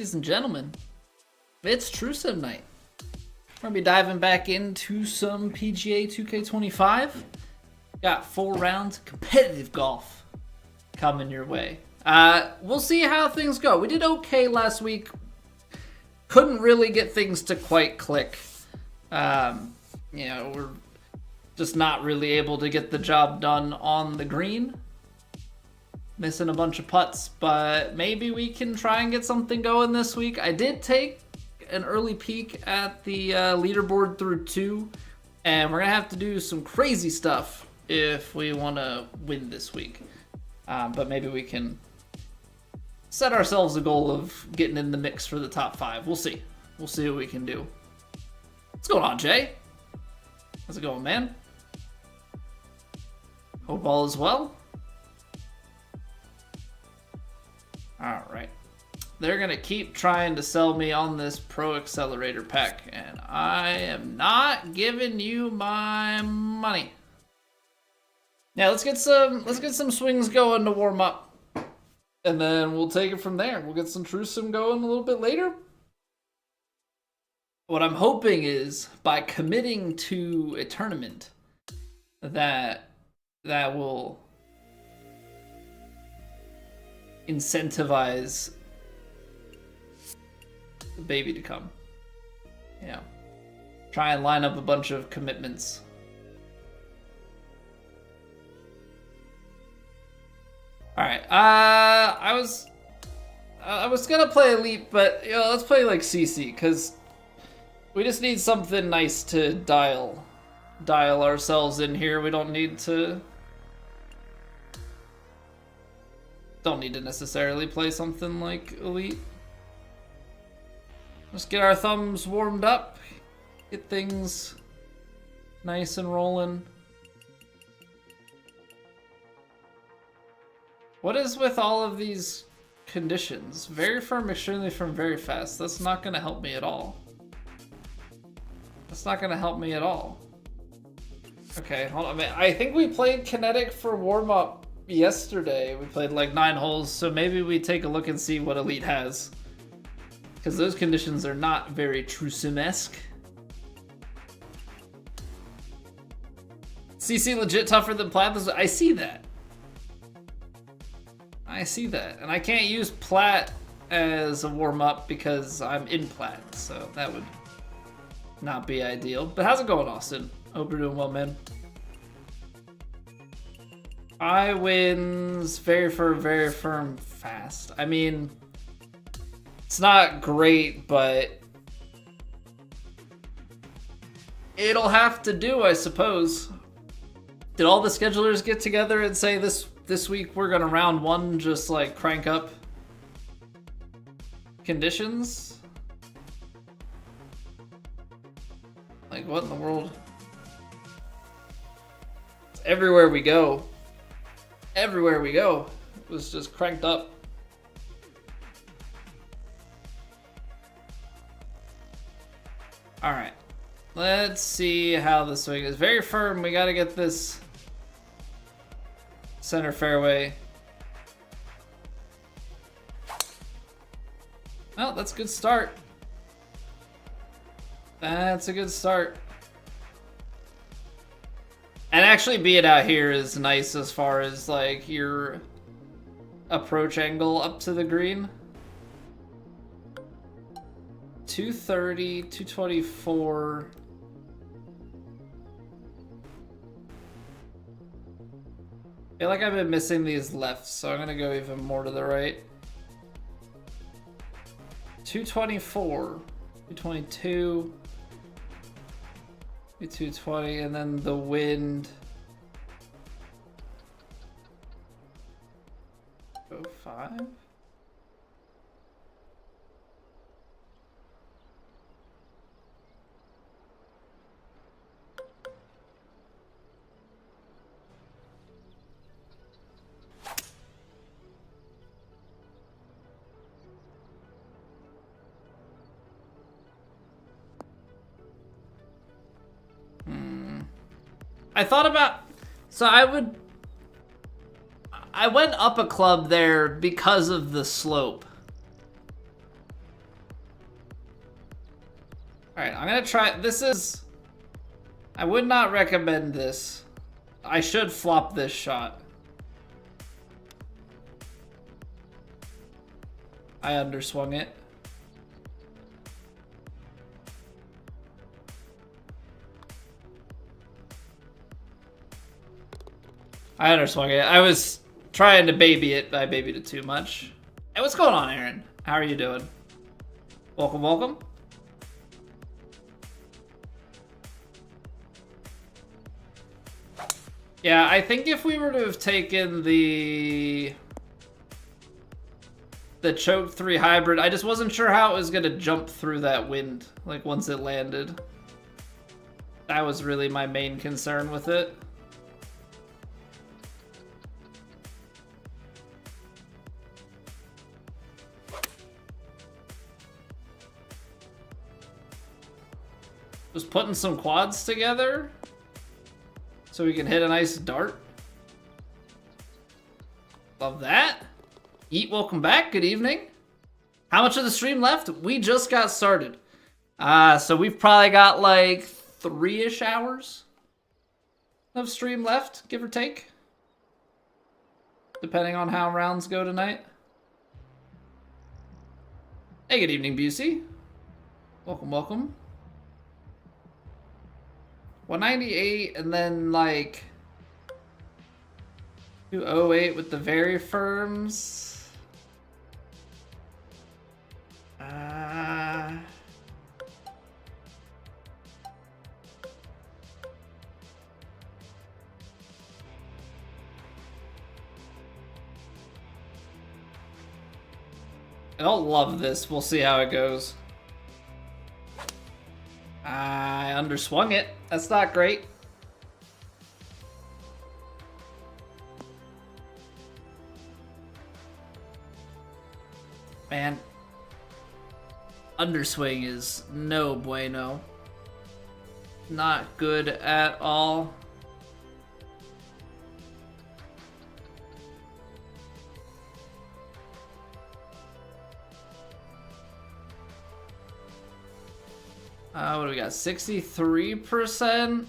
ladies and gentlemen, it's True Sim Night. We're going to be diving back into some PGA 2K25. Got 4 rounds of competitive golf coming your way. We'll see how things go. We did okay last week. Couldn't really get things to quite click. We're just not really able to get the job done on the green. Missing a bunch of putts, but maybe we can try and get something going this week. I did take an early peek at the leaderboard through 2, and we're gonna have to do some crazy stuff if we want to win this week. But maybe we can set ourselves a goal of getting in the mix for the top 5. We'll see. We'll see what we can do. What's going on, Jay? How's it going, man? Hope all is well. All right. They're going to keep trying to sell me on this Pro Accelerator pack, and I am not giving you my money. Yeah, let's get some swings going to warm up, and then we'll take it from there. We'll get some True Sim going a little bit later. What I'm hoping is by committing to a tournament that will incentivize the baby to come. Yeah. Try and line up a bunch of commitments. Alright, I was gonna play Elite, but let's play like CC, because we just need something nice to dial ourselves in here. We don't need to necessarily play something like Elite. Just get our thumbs warmed up, get things nice and rolling. What is with all of these conditions? Very firm, extremely firm, very fast. That's not going to help me at all. That's not going to help me at all. Okay, hold on. I think we played Kinetic for warm-up yesterday. We played like 9 holes, so maybe we take a look and see what Elite has. Because those conditions are not very True Sim-esque. CC legit tougher than Plat. I see that. I see that. And I can't use Plat as a warm-up because I'm in Plat, so that would not be ideal. But how's it going, Austin? Hope you're doing well, man. I wins very firm, fast. I mean, it's not great, but it'll have to do, I suppose. Did all the schedulers get together and say this week we're gonna round 1 just like crank up conditions? Like, what in the world? It's everywhere we go. Everywhere we go, it was just cranked up. All right, let's see how the swing is. Very firm. We got to get this center fairway. Oh, that's a good start. That's a good start. And actually being out here is nice as far as like your approach angle up to the green. 230, 224. I feel like I've been missing these lefts, so I'm gonna go even more to the right. 224, 222. 220, and then the wind. 5. I thought about, so I went up a club there because of the slope. Alright, I'm gonna try. This is. I would not recommend this. I should flop this shot. I underswung it. I underswung it. I was trying to baby it, but I babied it too much. Hey, what's going on, Aaron? How are you doing? Welcome, welcome. Yeah, I think if we were to have taken the choke 3 hybrid, I just wasn't sure how it was gonna jump through that wind, like once it landed. That was really my main concern with it. Just putting some quads together so we can hit a nice dart. Love that. Eat, welcome back. Good evening. How much of the stream left? We just got started. So we've probably got like 3-ish hours of stream left, give or take. Depending on how rounds go tonight. Hey, good evening, Busey. Welcome, welcome. 198 and then like 208 with the very firms. I don't love this. We'll see how it goes. I underswung it. That's not great. Man. Underswing is no bueno. Not good at all. What do we got? 63%.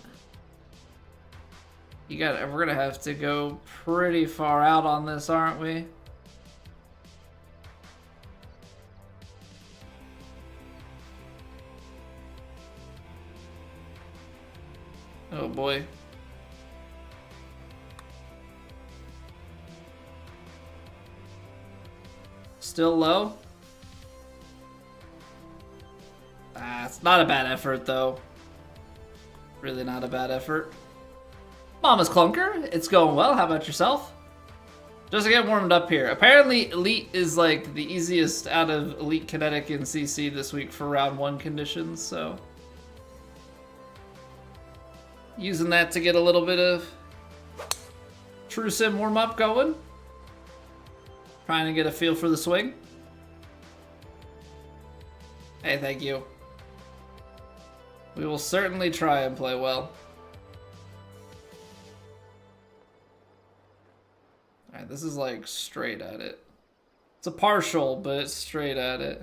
We're gonna have to go pretty far out on this, aren't we? Oh boy. Still low? It's not a bad effort, though. Really not a bad effort. Mama's Clunker, it's going well. How about yourself? Just to get warmed up here. Apparently, Elite is like the easiest out of Elite Kinetic and CC this week for round 1 conditions, so. Using that to get a little bit of True Sim warm-up going. Trying to get a feel for the swing. Hey, thank you. We will certainly try and play well. Alright, this is like straight at it. It's a partial, but it's straight at it.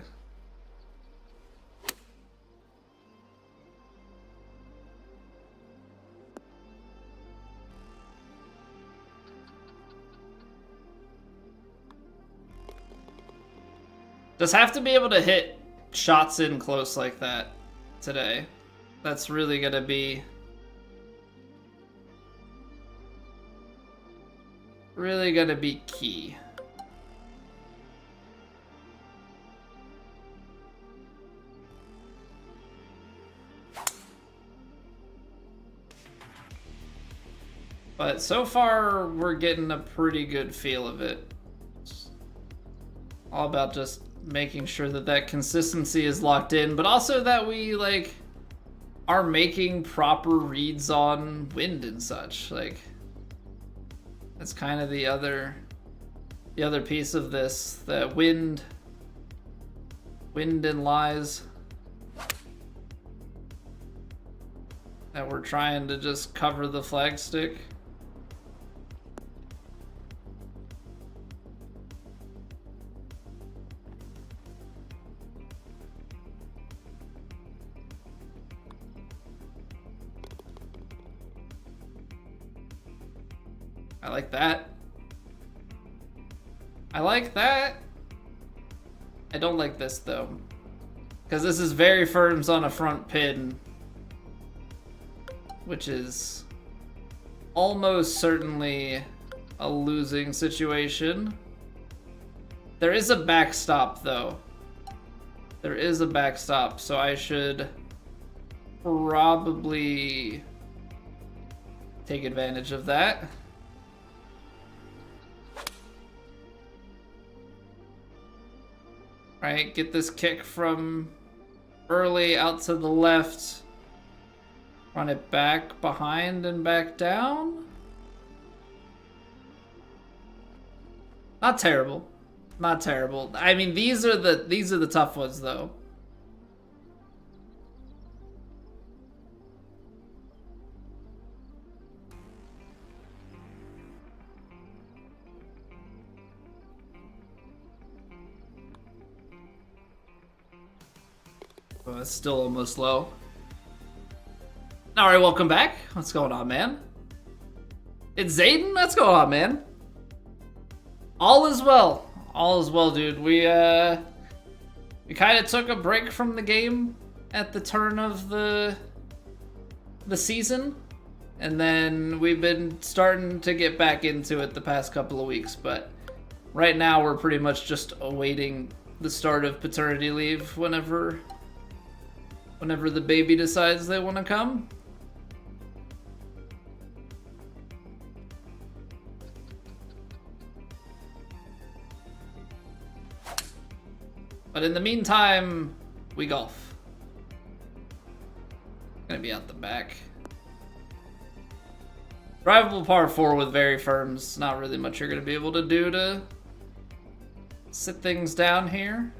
Just have to be able to hit shots in close like that today. That's really gonna be key. But so far, we're getting a pretty good feel of it. It's all about just making sure that that consistency is locked in, but also that we like are making proper reads on wind and such. Like that's kind of the other piece of this, that wind and lies that we're trying to just cover the flagstick. I like that. I like that. I don't like this though, because this is very firms on a front pin, which is almost certainly a losing situation. There is a backstop though. There is a backstop, so I should probably take advantage of that. Right, get this kick from early out to the left. Run it back behind and back down. Not terrible. Not terrible. I mean, these are the tough ones though. Oh, it's still almost low. Alright, welcome back. What's going on, man? It's Zayden? What's going on, man? All is well. All is well, dude. We kind of took a break from the game at the turn of the season, and then we've been starting to get back into it the past couple of weeks, but right now we're pretty much just awaiting the start of paternity leave whenever the baby decides they want to come. But in the meantime, we golf. Gonna be out the back. Drivable par 4 with very firms. Not really much you're gonna be able to do to sit things down here.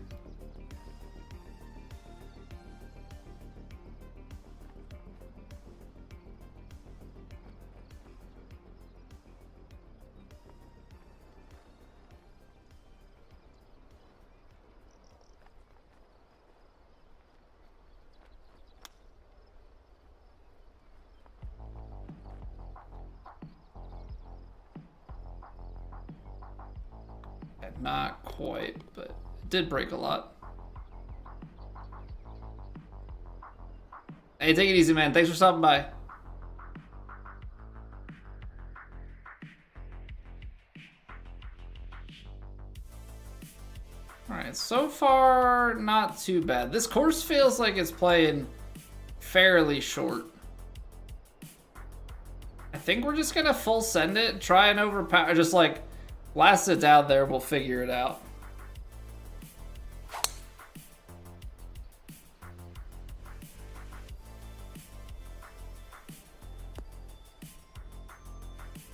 Not quite, but it did break a lot. Hey, take it easy, man. Thanks for stopping by. Alright, so far, not too bad. This course feels like it's playing fairly short. I think we're just gonna full send it, try and overpower, just like blast it down there, we'll figure it out.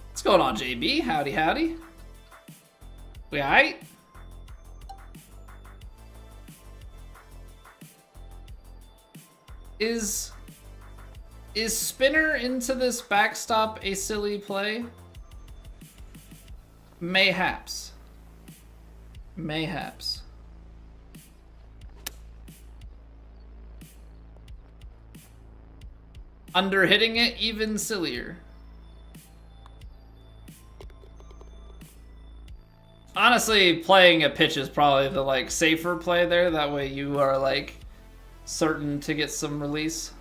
What's going on, JB? Howdy, howdy. We alright? Is spinner into this backstop a silly play? Mayhaps. Mayhaps. Under hitting it, even sillier. Honestly, playing a pitch is probably the like safer play there. That way you are like certain to get some release.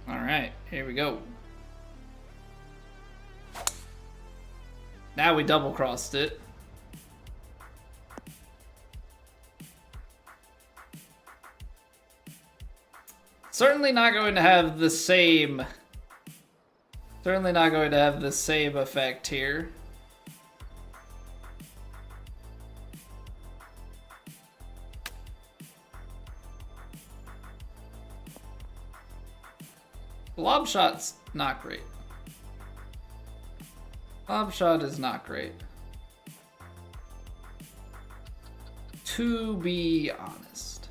Alright, here we go. Now we double crossed it. Certainly not going to have the same effect here. Lob shot's not great. Lob shot is not great, to be honest.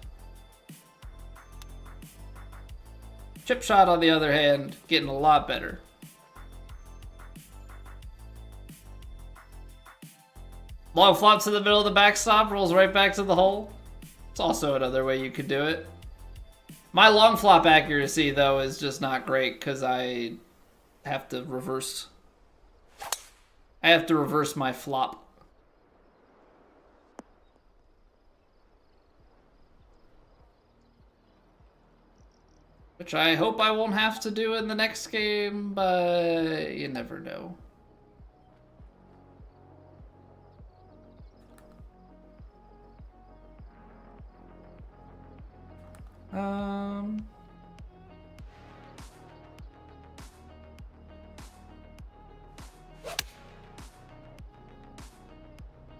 Chip shot, on the other hand, getting a lot better. Long flop to the middle of the backstop, rolls right back to the hole. It's also another way you could do it. My long flop accuracy, though, is just not great because I have to reverse. I have to reverse my flop. Which I hope I won't have to do in the next game, but you never know.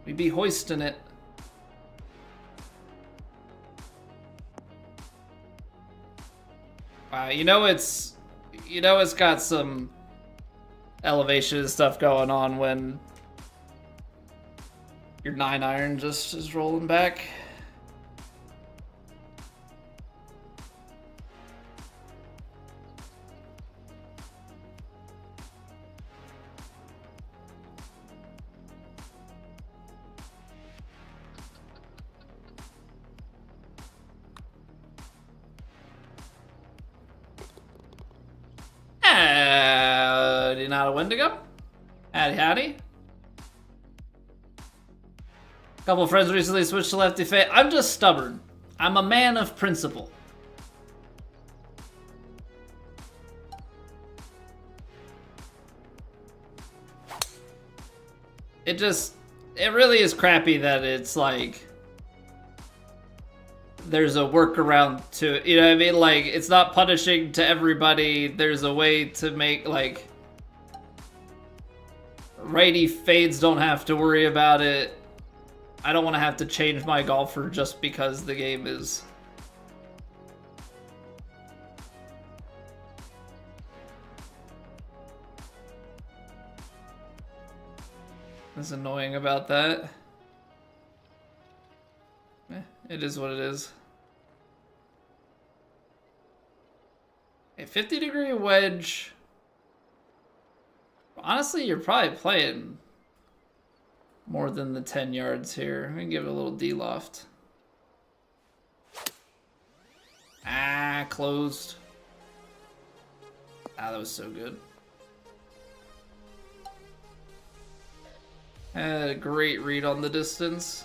We be hoisting it. Wow, you know it's got some elevation stuff going on when your 9-iron just is rolling back. Howdy, not a Wendigo. Howdy, howdy. A couple of friends recently switched to lefty fade. I'm just stubborn. I'm a man of principle. It really is crappy that it's like there's a workaround to it, you know what I mean? Like, it's not punishing to everybody. There's a way to make, like, righty fades don't have to worry about it. I don't want to have to change my golfer just because the game is... What's annoying about that? It is what it is. A 50-degree wedge. Honestly, you're probably playing more than the 10 yards here. Let me give it a little D-loft. Ah, closed. Ah, that was so good. Had a great read on the distance.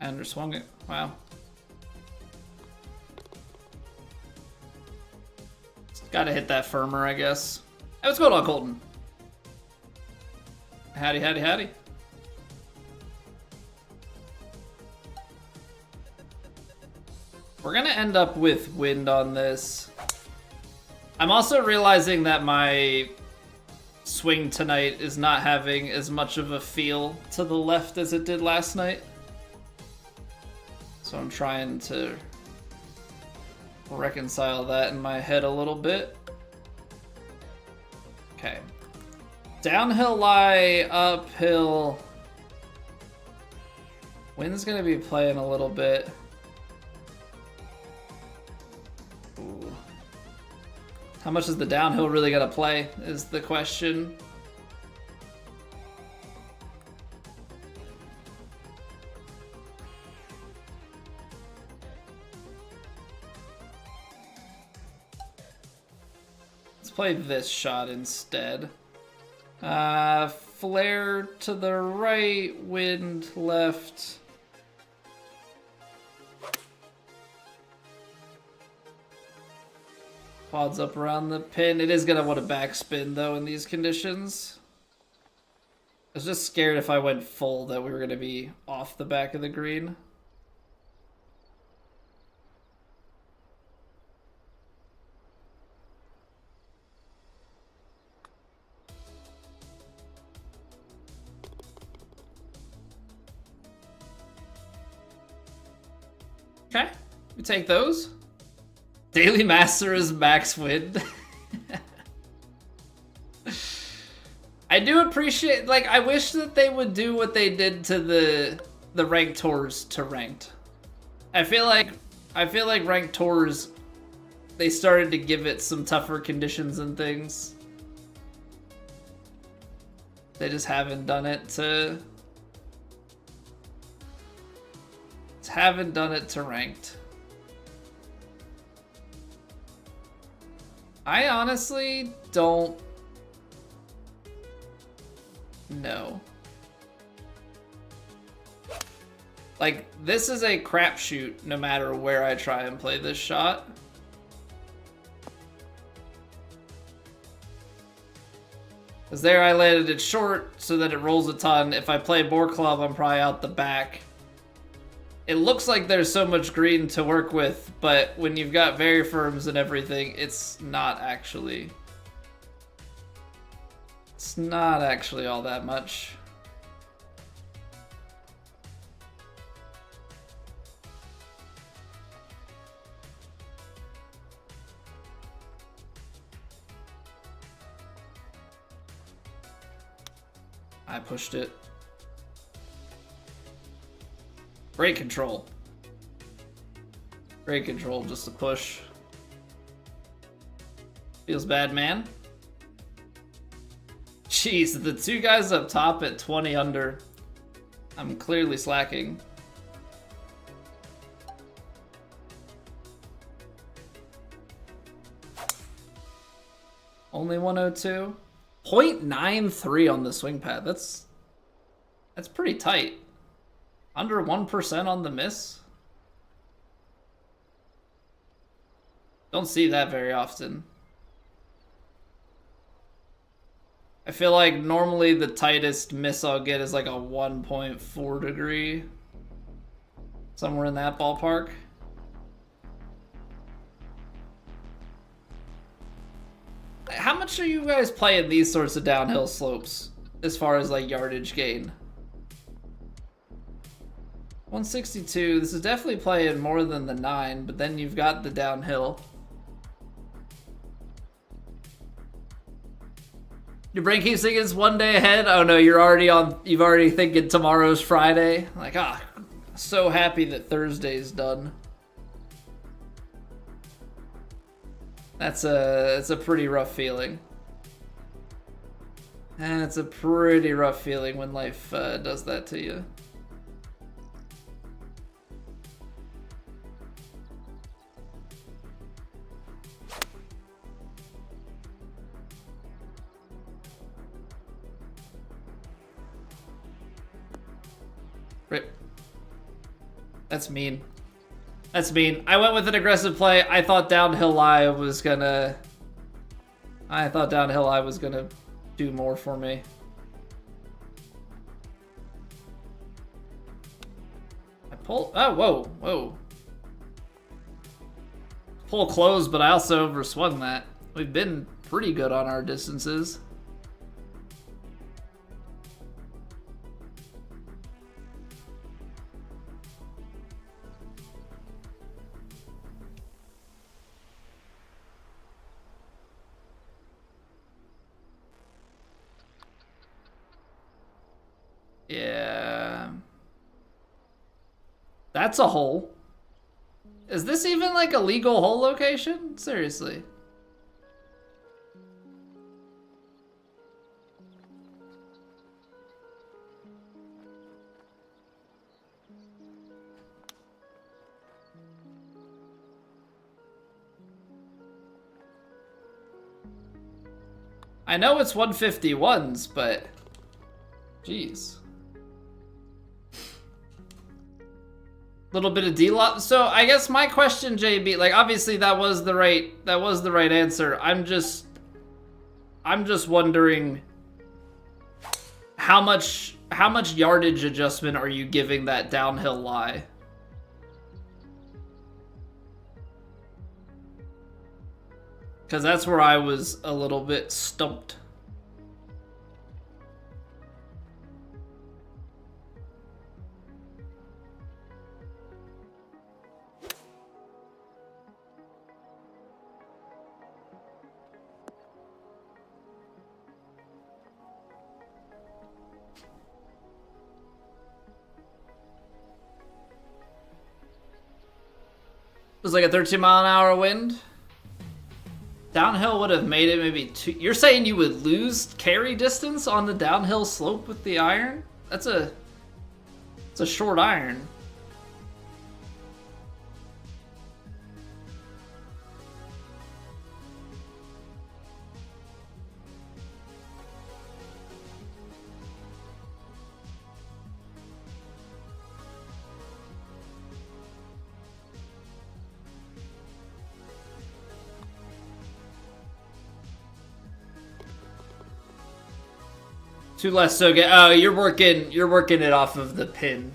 Underswung it. Wow. Gotta hit that firmer, I guess. Hey, what's going on, Colton? Howdy, howdy, howdy. We're gonna end up with wind on this. I'm also realizing that my swing tonight is not having as much of a feel to the left as it did last night. So I'm trying to reconcile that in my head a little bit. Okay. Downhill lie, uphill. Wind's gonna be playing a little bit. Ooh. How much is the downhill really gonna play is the question. Play this shot instead. Flare to the right, wind left. Quads up around the pin. It is gonna want to backspin though in these conditions. I was just scared if I went full that we were gonna be off the back of the green. Okay, we take those. Daily Master is max wind. I do appreciate, like, I wish that they would do what they did to the ranked tours to ranked. I feel like ranked tours, they started to give it some tougher conditions and things. They just haven't done it to ranked. I honestly don't know. Like, this is a crapshoot no matter where I try and play this shot. Because there I landed it short so that it rolls a ton. If I play boar club, I'm probably out the back. It looks like there's so much green to work with, but when you've got very firms and everything, it's not actually all that much. I pushed it. Great control. Great control, just a push. Feels bad, man. Jeez, the two guys up top at 20 under. I'm clearly slacking. Only 102. 0.93 on the swing pad. That's pretty tight. Under 1% on the miss. Don't see that very often. I feel like normally the tightest miss I'll get is like a 1.4 degree. Somewhere in that ballpark. How much are you guys playing these sorts of downhill slopes as far as like yardage gain? 162, this is definitely playing more than the 9, but then you've got the downhill. Your brain keeps thinking it's one day ahead. Oh no, you've already thinking tomorrow's Friday. Like, so happy that Thursday's done. It's a pretty rough feeling. And it's a pretty rough feeling when life does that to you. Rip. That's mean. That's mean. I went with an aggressive play. I thought downhill lie was gonna do more for me. I pull. Oh, whoa. Pull close, but I also overswung that. We've been pretty good on our distances. Yeah. That's a hole. Is this even like a legal hole location? Seriously. I know it's 151s, but jeez. Little bit of D-lot. So I guess my question, JB, like obviously that was the right answer. I'm just wondering how much yardage adjustment are you giving that downhill lie? Because that's where I was a little bit stumped. was like a 13-mile-an-hour wind. Downhill would have made it maybe 2. You're saying you would lose carry distance on the downhill slope with the iron? It's a short iron. Two less so get. Oh, you're working it off of the pin.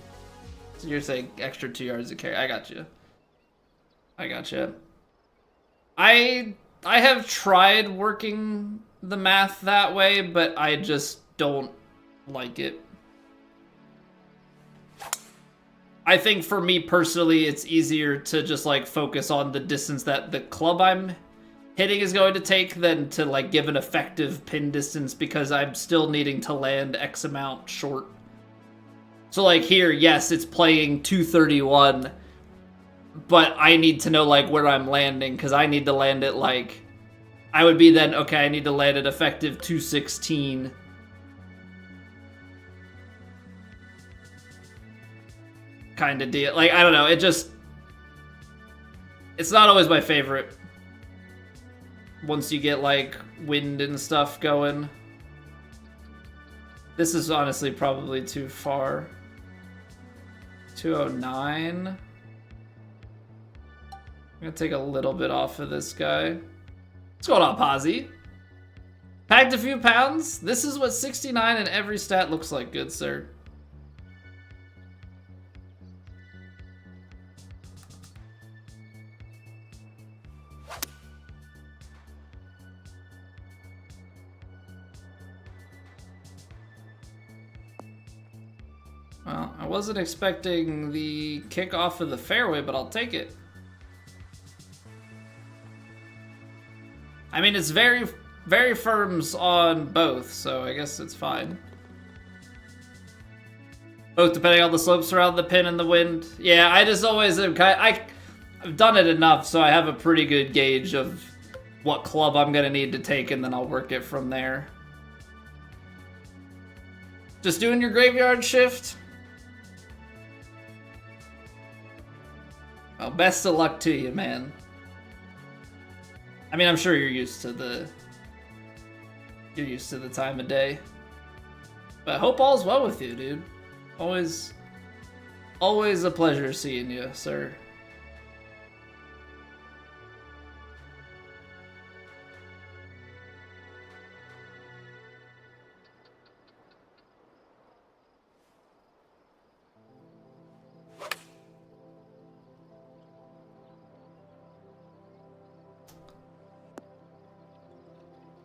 So you're saying extra 2 yards of carry. I got you. I have tried working the math that way, but I just don't like it. I think for me personally, it's easier to just like focus on the distance that the club I'm hitting is going to take than to like give an effective pin distance, because I'm still needing to land X amount short. So like here, yes, it's playing 231, but I need to know like where I'm landing, because I need to land it like, I would be then, okay, I need to land at effective 216. Kind of deal. Like, I don't know, it's not always my favorite. Once you get like wind and stuff going. This is honestly probably too far. 209. I'm gonna take a little bit off of this guy. What's going on, Posy? Packed a few pounds? This is what 69 in every stat looks like, good sir. Well, I wasn't expecting the kick off of the fairway, but I'll take it. I mean, it's very, very firms on both, so I guess it's fine. Both depending on the slopes around the pin and the wind. Yeah, I just always am I've done it enough, so I have a pretty good gauge of what club I'm gonna need to take, and then I'll work it from there. Just doing your graveyard shift? Well, best of luck to you, man. I mean, I'm sure you're used to the time of day. But I hope all's well with you, dude. Always a pleasure seeing you, sir.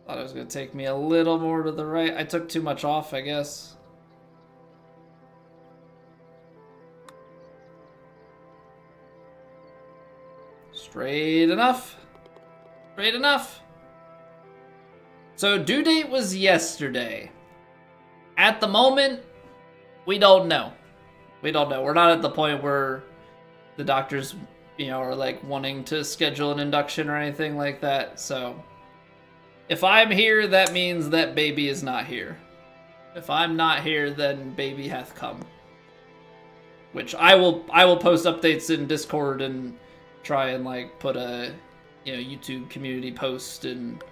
Thought it was gonna take me a little more to the right. I took too much off, I guess. Straight enough. Straight enough. So due date was yesterday. At the moment, we don't know. We don't know. We're not at the point where the doctors, you know, are like wanting to schedule an induction or anything like that, so if I'm here, that means that baby is not here. If I'm not here, then baby hath come. Which I will post updates in Discord and try and like put a, you know, YouTube community post and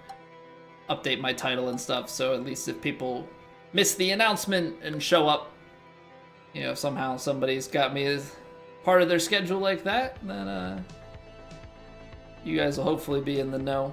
update my title and stuff, so at least if people miss the announcement and show up, you know, if somehow somebody's got me as part of their schedule like that, then you guys will hopefully be in the know.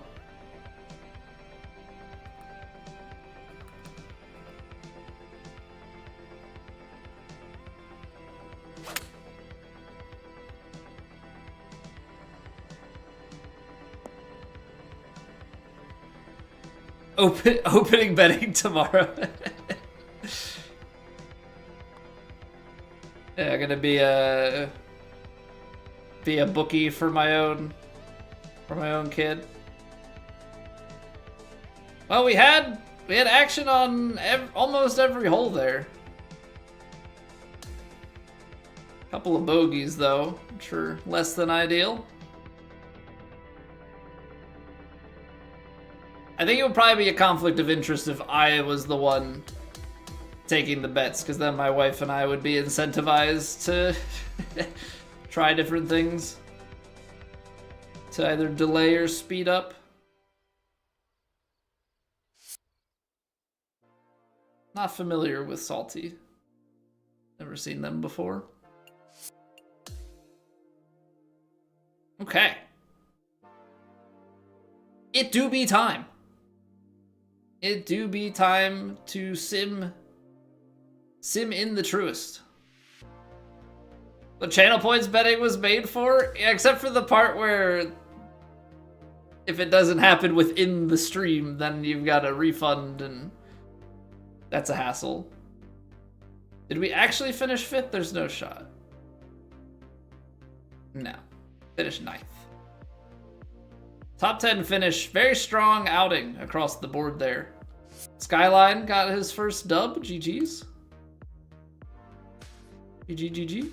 Opening betting tomorrow. Yeah, I'm gonna be a bookie for my own kid. Well, we had action on almost every hole there. Couple of bogeys though, I'm sure less than ideal. I think it would probably be a conflict of interest if I was the one taking the bets, because then my wife and I would be incentivized to try different things to either delay or speed up. Not familiar with Salty. Never seen them before. Okay. It do be time. It do be time to sim in the truest. The channel points betting was made for, yeah, except for the part where if it doesn't happen within the stream, then you've got a refund, and that's a hassle. Did we actually finish 5th? There's no shot. No. Finished 9th. Top 10 finish. Very strong outing across the board there. Skyline got his first dub. GG's. GG.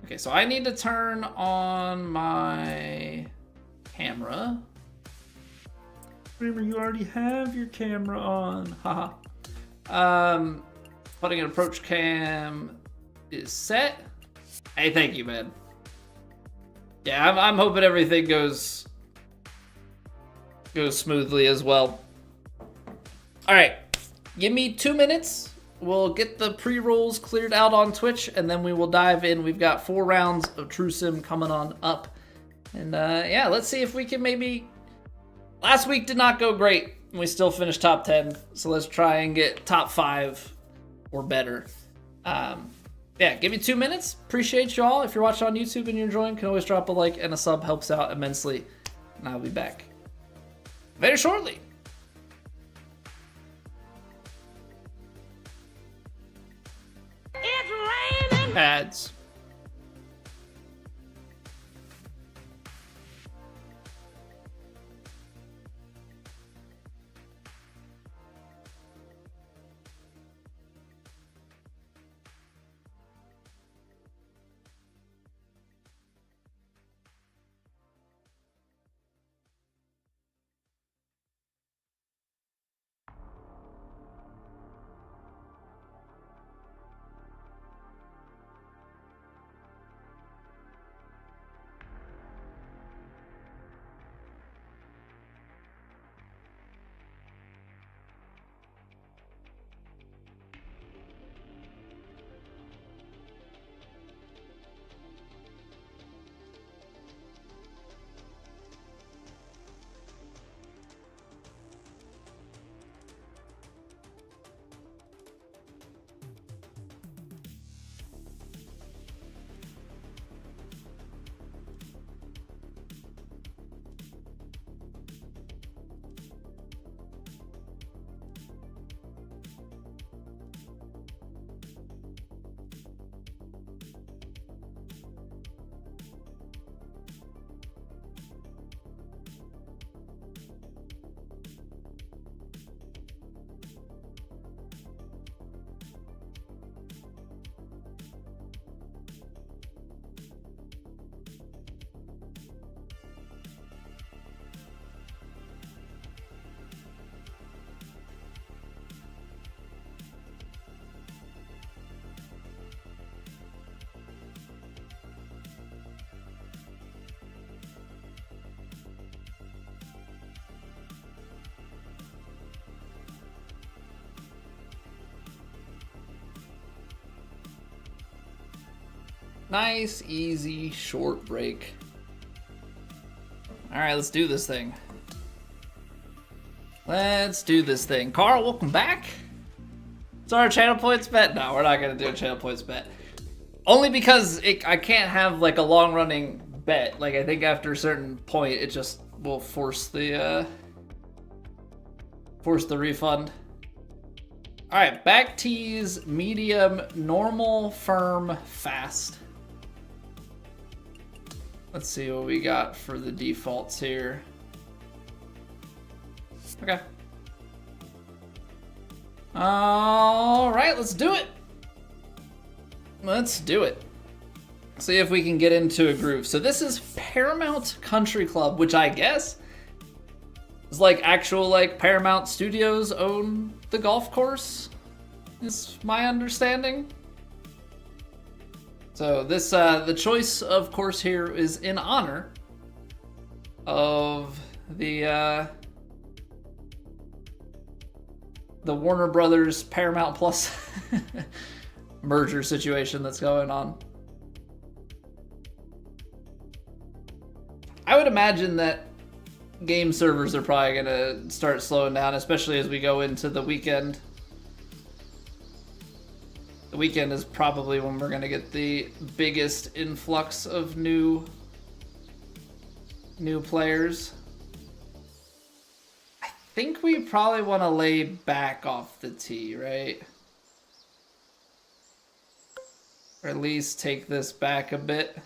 Okay, so I need to turn on my camera. Remember, you already have your camera on. Haha. Putting an approach cam is set. Hey, thank you, man. Yeah, I'm hoping everything goes smoothly as well. All right, give me 2 minutes. We'll get the pre-rolls cleared out on Twitch, and then we will dive in. We've got 4 rounds of True Sim coming on up. And yeah, let's see if we can maybe... Last week did not go great. We still finished top 10, so let's try and get top 5 or better. Yeah, give me 2 minutes. Appreciate y'all. If you're watching on YouTube and you're enjoying, can always drop a like and a sub. Helps out immensely. And I'll be back very shortly. It's raining. Ads. Nice, easy, short break. All right, let's do this thing. Let's do this thing. Carl, welcome back. It's our channel points bet. No, we're not gonna do a channel points bet. Only because I can't have like a long running bet. Like I think after a certain point, it just will force the refund. All right, back tees, medium, normal, firm, fast. Let's see what we got for the defaults here. Okay. All right, let's do it. Let's do it. See if we can get into a groove. So this is Paramount Country Club, which I guess It's like actual like Paramount Studios own the golf course, is my understanding. So this the choice of course here is in honor of the Warner Brothers Paramount Plus merger situation that's going on. I would imagine that game servers are probably gonna start slowing down, especially as we go into the weekend. The weekend is probably when we're gonna get the biggest influx of new players. I think we probably want to lay back off the tee, right? Or at least take this back a bit.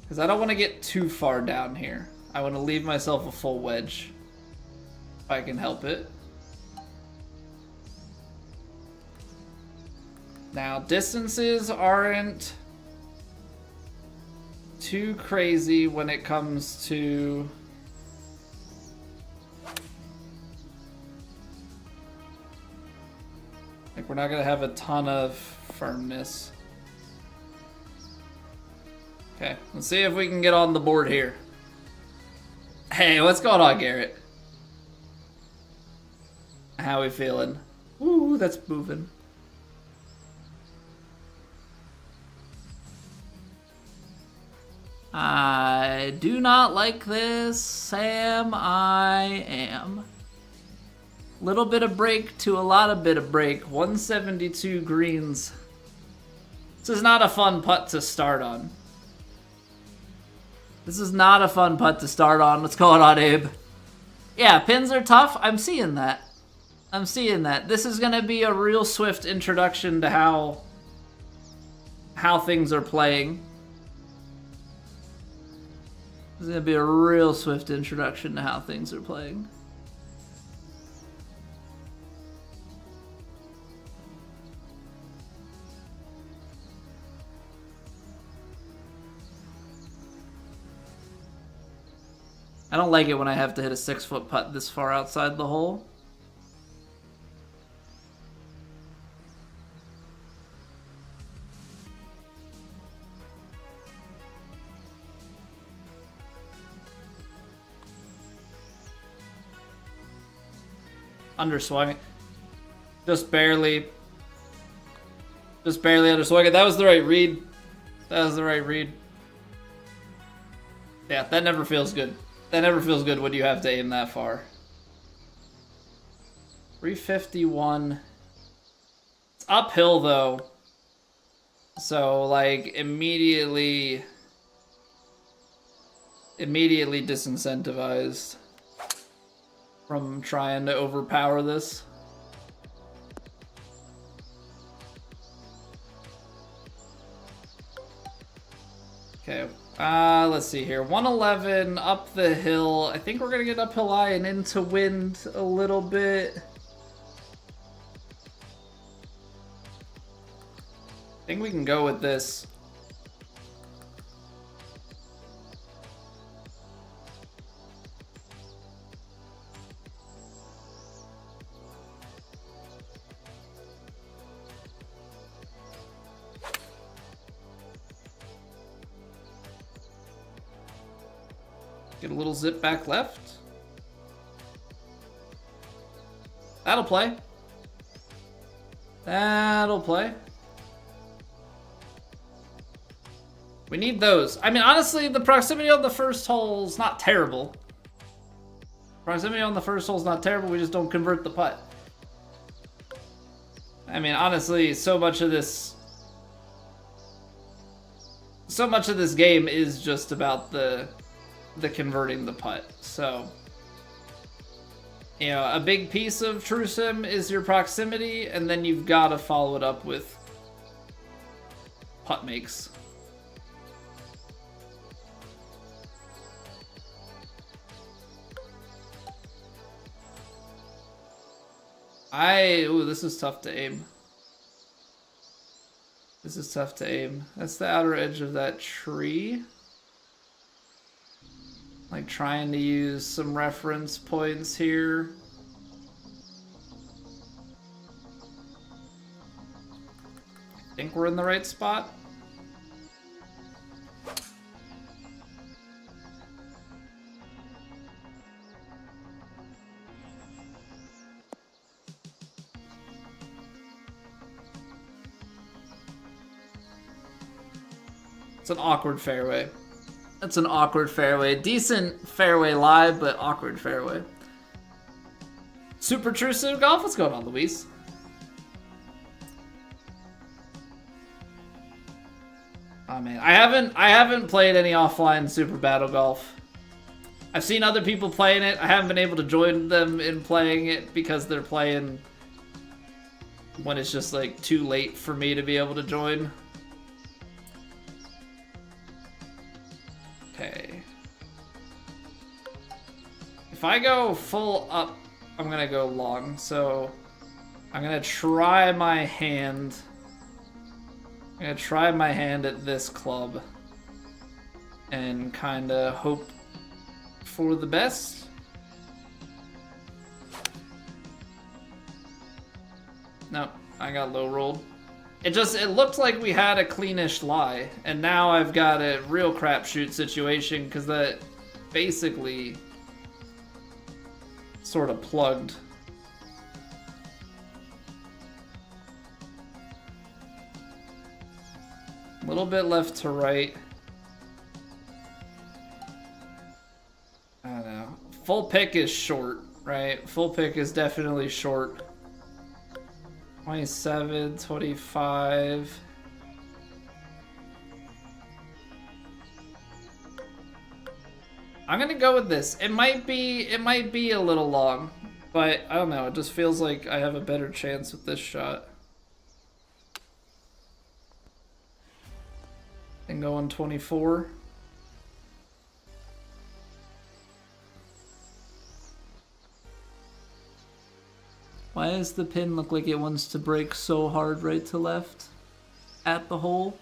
Because I don't want to get too far down here. I want to leave myself a full wedge, if I can help it. Now, distances aren't too crazy when it comes to like, we're not going to have a ton of firmness. Okay, let's see if we can get on the board here. Hey, what's going on, Garrett? How we feeling? Ooh, that's moving. I do not like this, Sam. I am. Little bit of break to a lot of bit of break. 172 greens. This is not a fun putt to start on. This is not a fun putt to start on. What's going on, Abe? Yeah, pins are tough. I'm seeing that. I'm seeing that. This is going to be a real swift introduction to how things are playing. This is going to be a real swift introduction to how things are playing. I don't like it when I have to hit a 6-foot putt this far outside the hole. Underswung it. Just barely underswung it. That was the right read. That was the right read. Yeah, that never feels good. That never feels good when you have to aim that far. 351. It's uphill though. So like immediately disincentivized from trying to overpower this. Okay. Let's see here. 111 up the hill. I think we're gonna get uphill eye and into wind a little bit. I think we can go with this. Get a little zip back left. That'll play. That'll play. We need those. I mean, honestly, the proximity on the first hole is not terrible. Proximity on the first hole is not terrible. We just don't convert the putt. I mean, honestly, so much of this game is just about the converting the putt. So, you know, a big piece of True Sim is your proximity, and then you've got to follow it up with putt makes. Ooh, this is tough to aim. This is tough to aim. That's the outer edge of that tree. Like trying to use some reference points here. I think we're in the right spot. It's an awkward fairway. That's an awkward fairway. Decent fairway lie, but awkward fairway. Super True Sim Golf, what's going on, Luis? Oh man, I haven't played any offline Super Battle Golf. I've seen other people playing it. I haven't been able to join them in playing it because they're playing when it's just like too late for me to be able to join. Okay. If I go full up, I'm gonna go long, so I'm gonna try my hand. I'm gonna try my hand at this club and kinda hope for the best. Nope, I got low rolled. It looked like we had a cleanish lie, and now I've got a real crapshoot situation because that basically sort of plugged. A little bit left to right. I don't know. Full pick is short, right? Full pick is definitely short. 27, 25. I'm gonna go with this. It might be a little long, but I don't know. It just feels like I have a better chance with this shot. And going 24. Why does the pin look like it wants to break so hard right to left at the hole?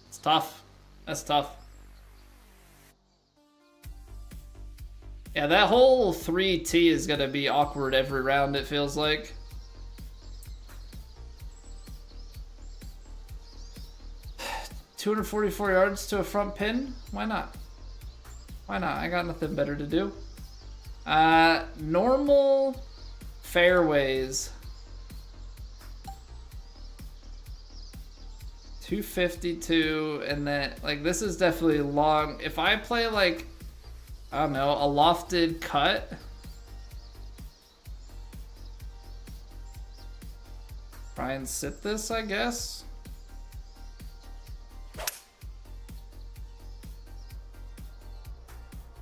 It's tough. That's tough. Yeah, that whole 3T is gonna be awkward every round, it feels like. $244 yards to a front pin? Why not? Why not? I got nothing better to do. Normal fairways. 252, and then, like, this is definitely long. If I play, like, I don't know, a lofted cut. Try and sit this, I guess.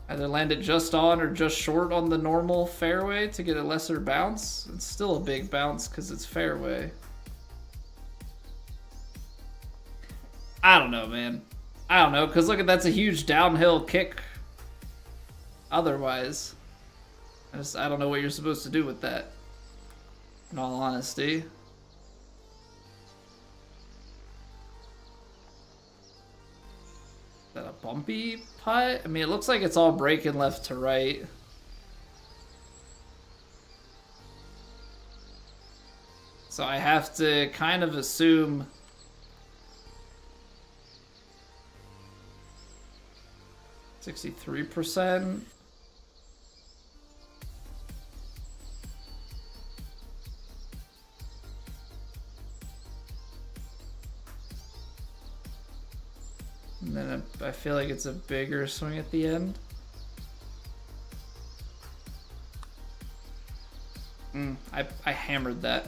Either land it just on or just short on the normal fairway to get a lesser bounce. It's still a big bounce because it's fairway. I don't know, man. I don't know, because look, that's a huge downhill kick. Otherwise, I don't know what you're supposed to do with that, in all honesty. Is that a bumpy putt? I mean, it looks like it's all breaking left to right. So I have to kind of assume 63%. And then I feel like it's a bigger swing at the end. I hammered that.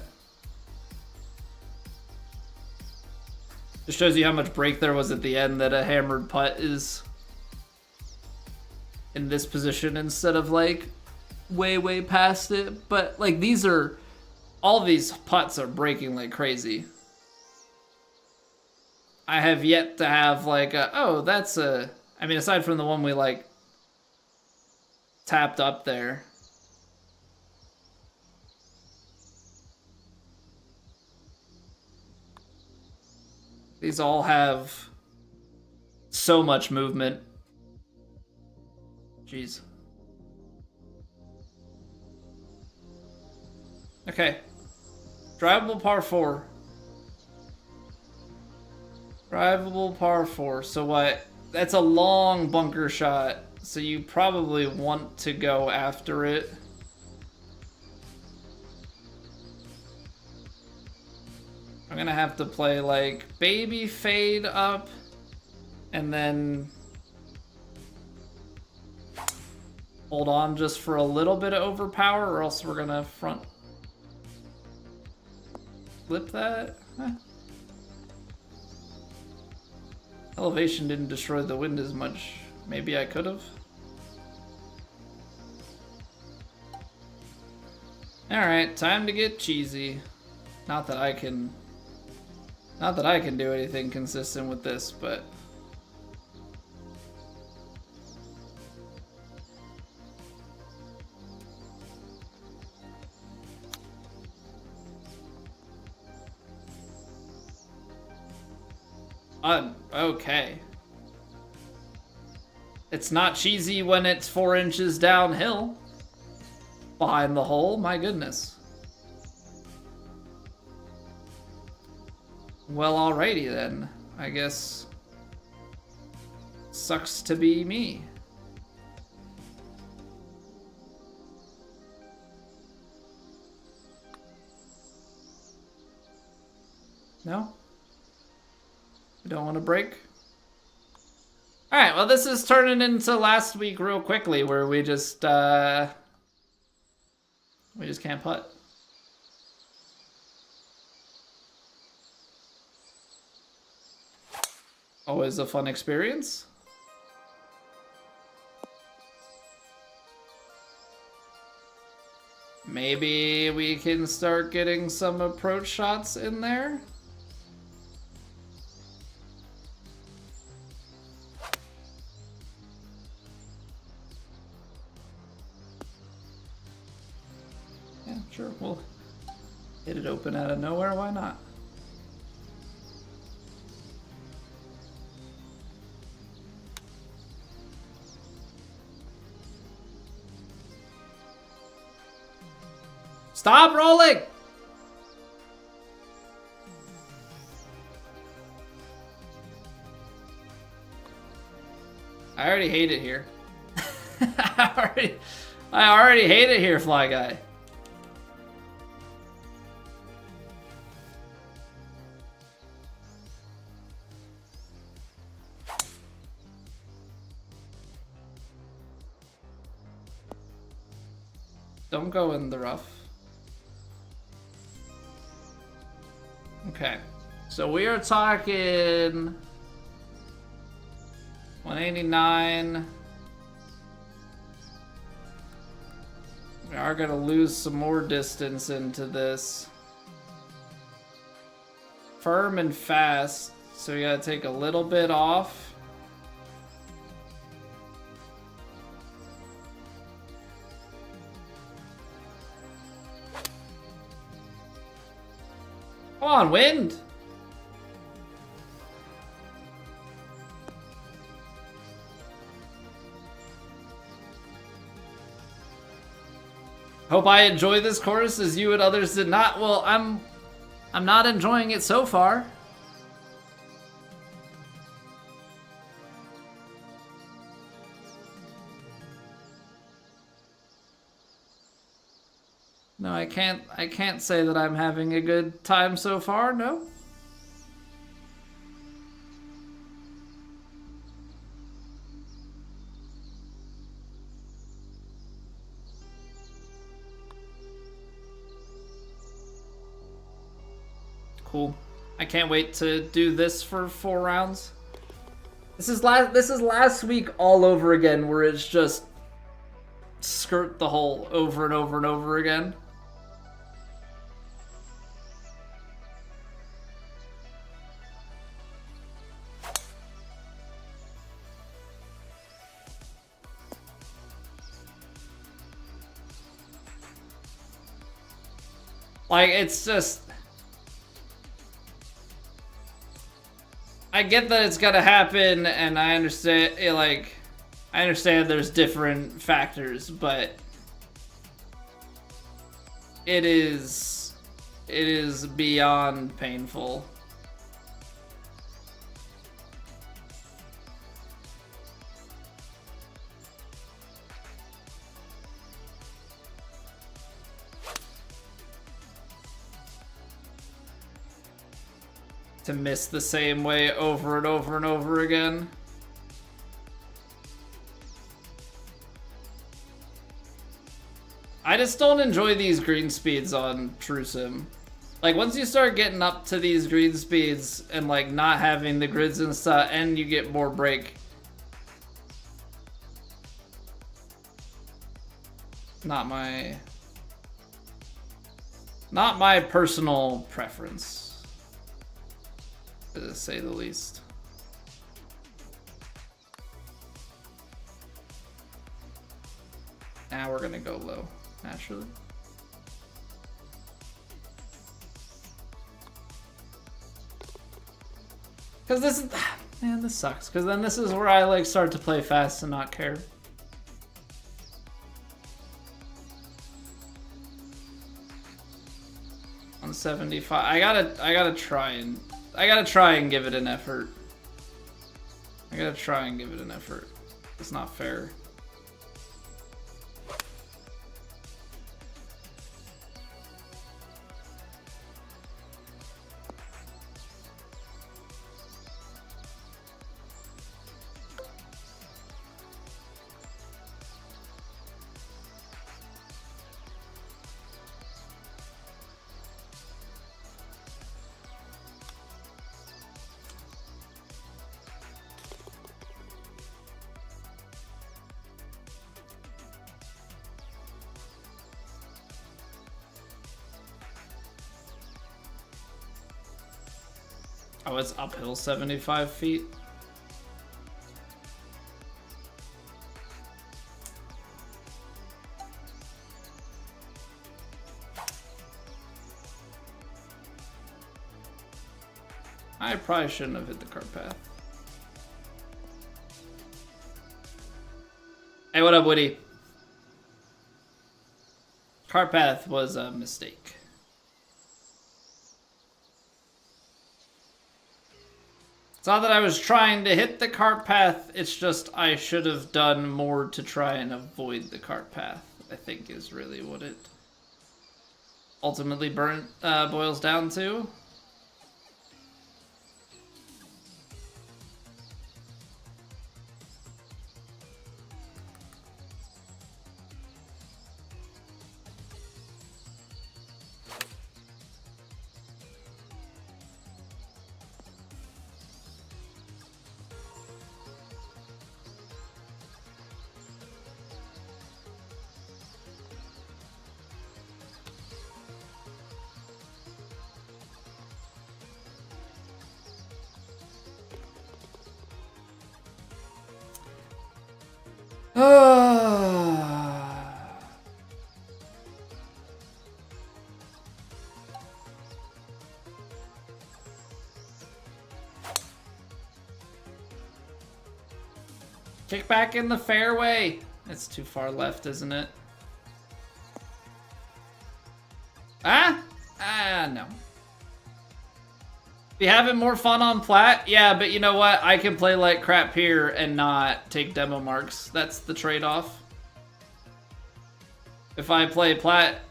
Just shows you how much break there was at the end that a hammered putt is in this position instead of like way past it. But like all these putts are breaking like crazy. I have yet to have like oh, that's a I mean, aside from the one we, like, tapped up there. These all have so much movement. Jeez. Okay. Drivable par 4. Drivable par 4. So what? That's a long bunker shot. So you probably want to go after it. I'm gonna have to play like baby fade up and then hold on just for a little bit of overpower, or else we're gonna front flip that. Elevation didn't destroy the wind as much. Maybe I could have. Alright, time to get cheesy. Not that I can do anything consistent with this, but okay. It's not cheesy when it's 4 inches downhill behind the hole, my goodness. Well, alrighty then. I guess sucks to be me. No? I don't want to break? Alright, well this is turning into last week real quickly where we just can't putt. Always a fun experience. Maybe we can start getting some approach shots in there. Yeah, sure, we'll hit it open out of nowhere, why not? Stop rolling! I already hate it here. I already hate it here, Fly Guy. Don't go in the rough. Okay, so we are talking 189. We are gonna lose some more distance into this. Firm and fast, so we gotta take a little bit off. Come on, wind! Hope I enjoy this course as you and others did not. Well, I'm not enjoying it so far. No, I can't say that I'm having a good time so far, no. Cool. I can't wait to do this for 4 rounds. This is last week all over again, where it's just skirt the hole over and over and over again. Like, it's just... I get that it's gonna happen, and I understand, like... I understand there's different factors, but... It is beyond painful. To miss the same way over and over and over again. I just don't enjoy these green speeds on True Sim. Like, once you start getting up to these green speeds and, like, not having the grids and stuff, and you get more break. Not my personal preference. To say the least. Now we're gonna go low, naturally. Cause this is, man, this sucks. Cause then this is where I like start to play fast and not care. On 75, I gotta try and give it an effort. It's not fair. Oh, it's uphill 75 feet. I probably shouldn't have hit the cart path. Hey, what up, Woody? Cart path was a mistake. It's not that I was trying to hit the cart path, it's just I should have done more to try and avoid the cart path, I think is really what it ultimately boils down to. Kick back in the fairway. It's too far left, isn't it? No. Be having more fun on plat? Yeah, but you know what? I can play like crap here and not take demo marks. That's the trade-off. If I play plat,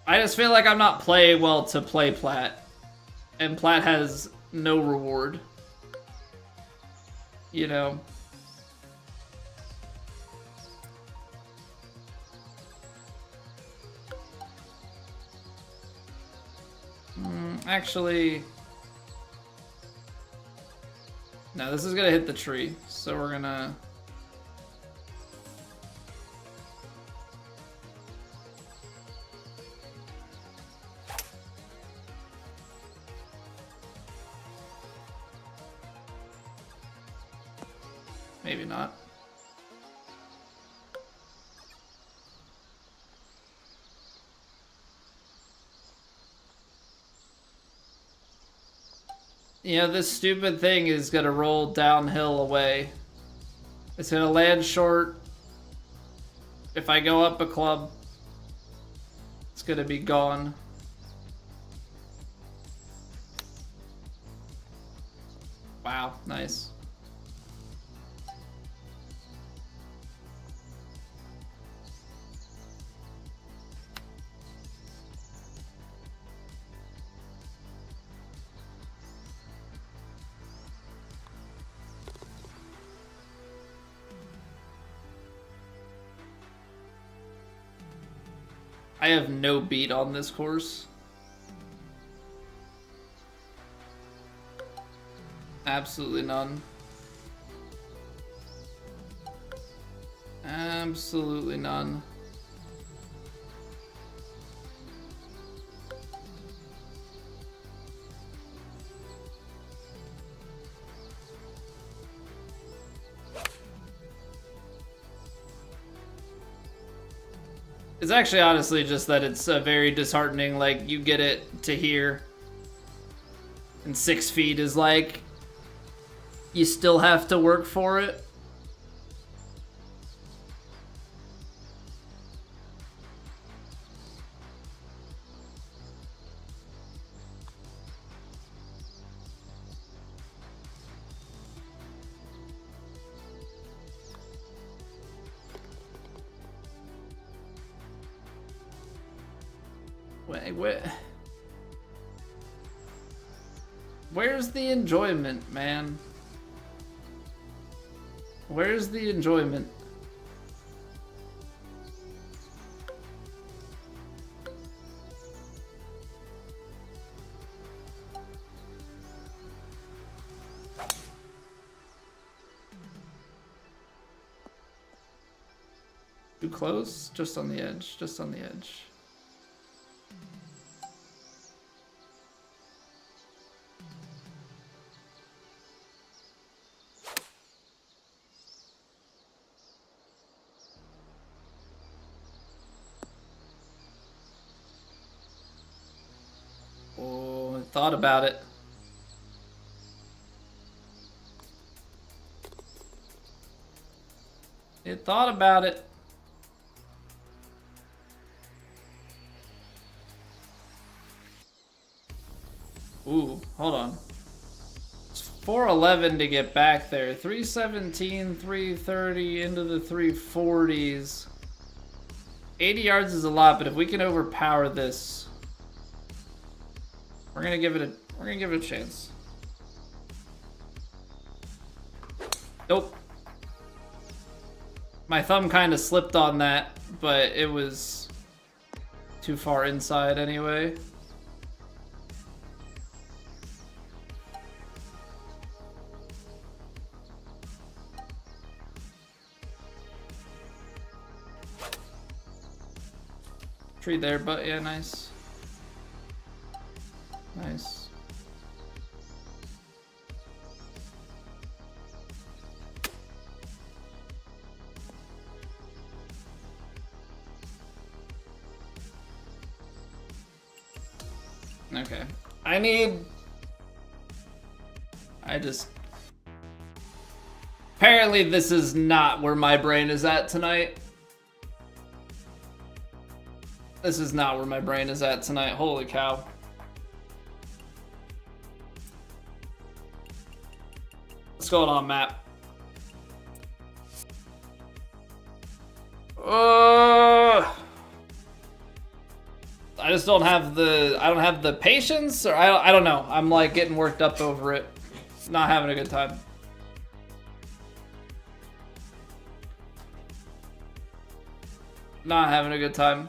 I just feel like I'm not playing well to play plat. And plat has no reward. You know? Actually... No, this is gonna hit the tree, so we're gonna... Maybe not. You know, this stupid thing is gonna roll downhill away. It's gonna land short. If I go up a club, it's gonna be gone. Wow, nice. I have no beat on this course. Absolutely none. Absolutely none. It's actually honestly just that it's very disheartening. Like, you get it to here, and 6 feet is like, you still have to work for it. Where's the enjoyment, man? Where's the enjoyment? Too close? Just on the edge, just on the edge. Oh, I thought about it. It thought about it. Ooh, hold on. It's 411 to get back there. 317, 330 into the 340s. 80 yards is a lot, but if we can overpower this, we're gonna give it a chance. Nope. My thumb kind of slipped on that, but it was too far inside anyway. Tree there, but yeah, nice. Nice. Okay. Apparently this is not where my brain is at tonight. This is not where my brain is at tonight. Holy cow. What's going on, map? I just don't have the patience, or I don't know. I'm like getting worked up over it. Not having a good time. Not having a good time.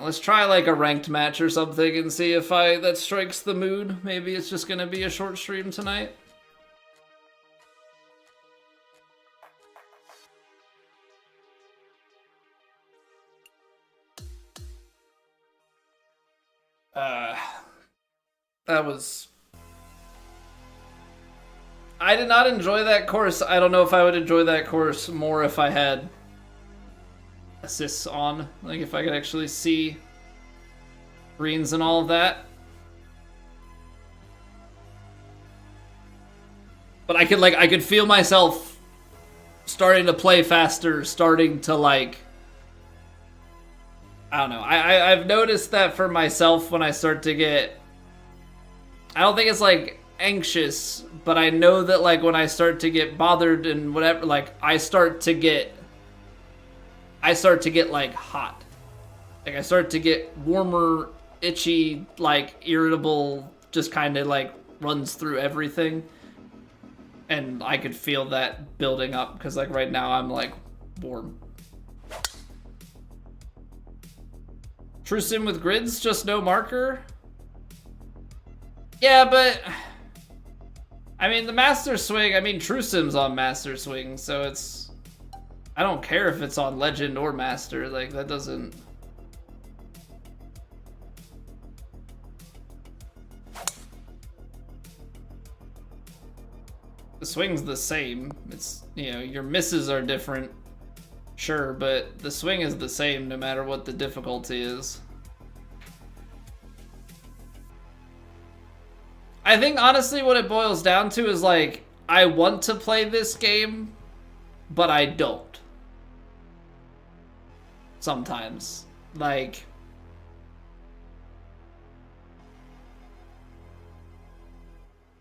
Let's try like a ranked match or something and see if that strikes the mood. Maybe it's just gonna be a short stream tonight. I did not enjoy that course. I don't know if I would enjoy that course more if I had assists on. Like if I could actually see greens and all of that. But I could feel myself starting to play faster, starting to like, I don't know. I've noticed that for myself when I start to get, I don't think it's like anxious, but I know that like when I start to get bothered and whatever, like I start to get like hot. Like I start to get warmer, itchy, like irritable, just kind of like runs through everything. And I could feel that building up because like right now I'm like warm. True sim with grids, just no marker? Yeah, but I mean the master swing, I mean true sim's on master swing, so it's, I don't care if it's on legend or master, like that doesn't. The swing's the same. It's, you know, your misses are different, sure, but the swing is the same no matter what the difficulty is. I think honestly what it boils down to is like, I want to play this game, but I don't. Sometimes. Like,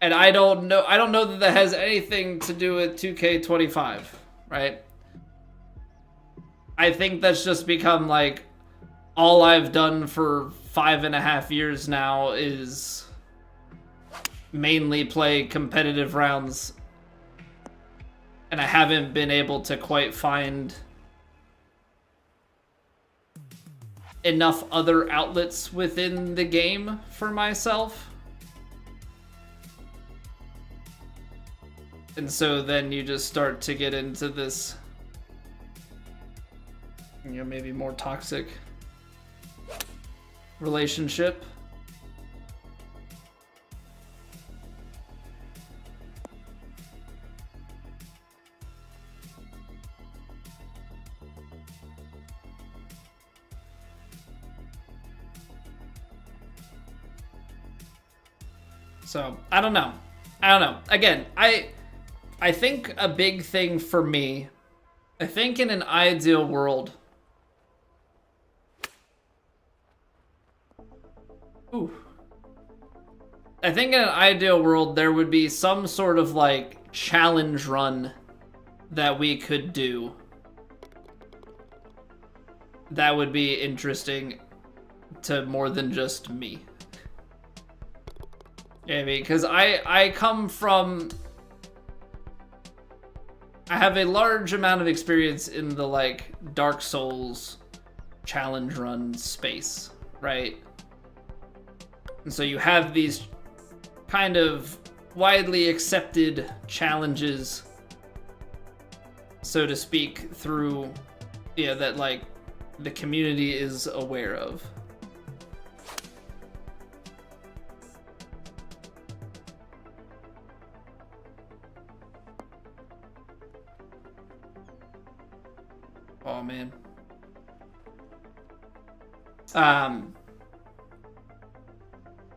and I don't know that that has anything to do with 2K25, right? I think that's just become like all I've done for 5.5 years now is mainly play competitive rounds, and I haven't been able to quite find enough other outlets within the game for myself. And so then you just start to get into this, you know, maybe more toxic relationship. So, I don't know. Again, I think a big thing for me, I think in an ideal world, I think in an ideal world there would be some sort of like challenge run that we could do that would be interesting to more than just me. Yeah, I mean, because I come from, I have a large amount of experience in the like Dark Souls challenge run space, right? And so you have these kind of widely accepted challenges, so to speak, through, yeah, that like the community is aware of. Oh man.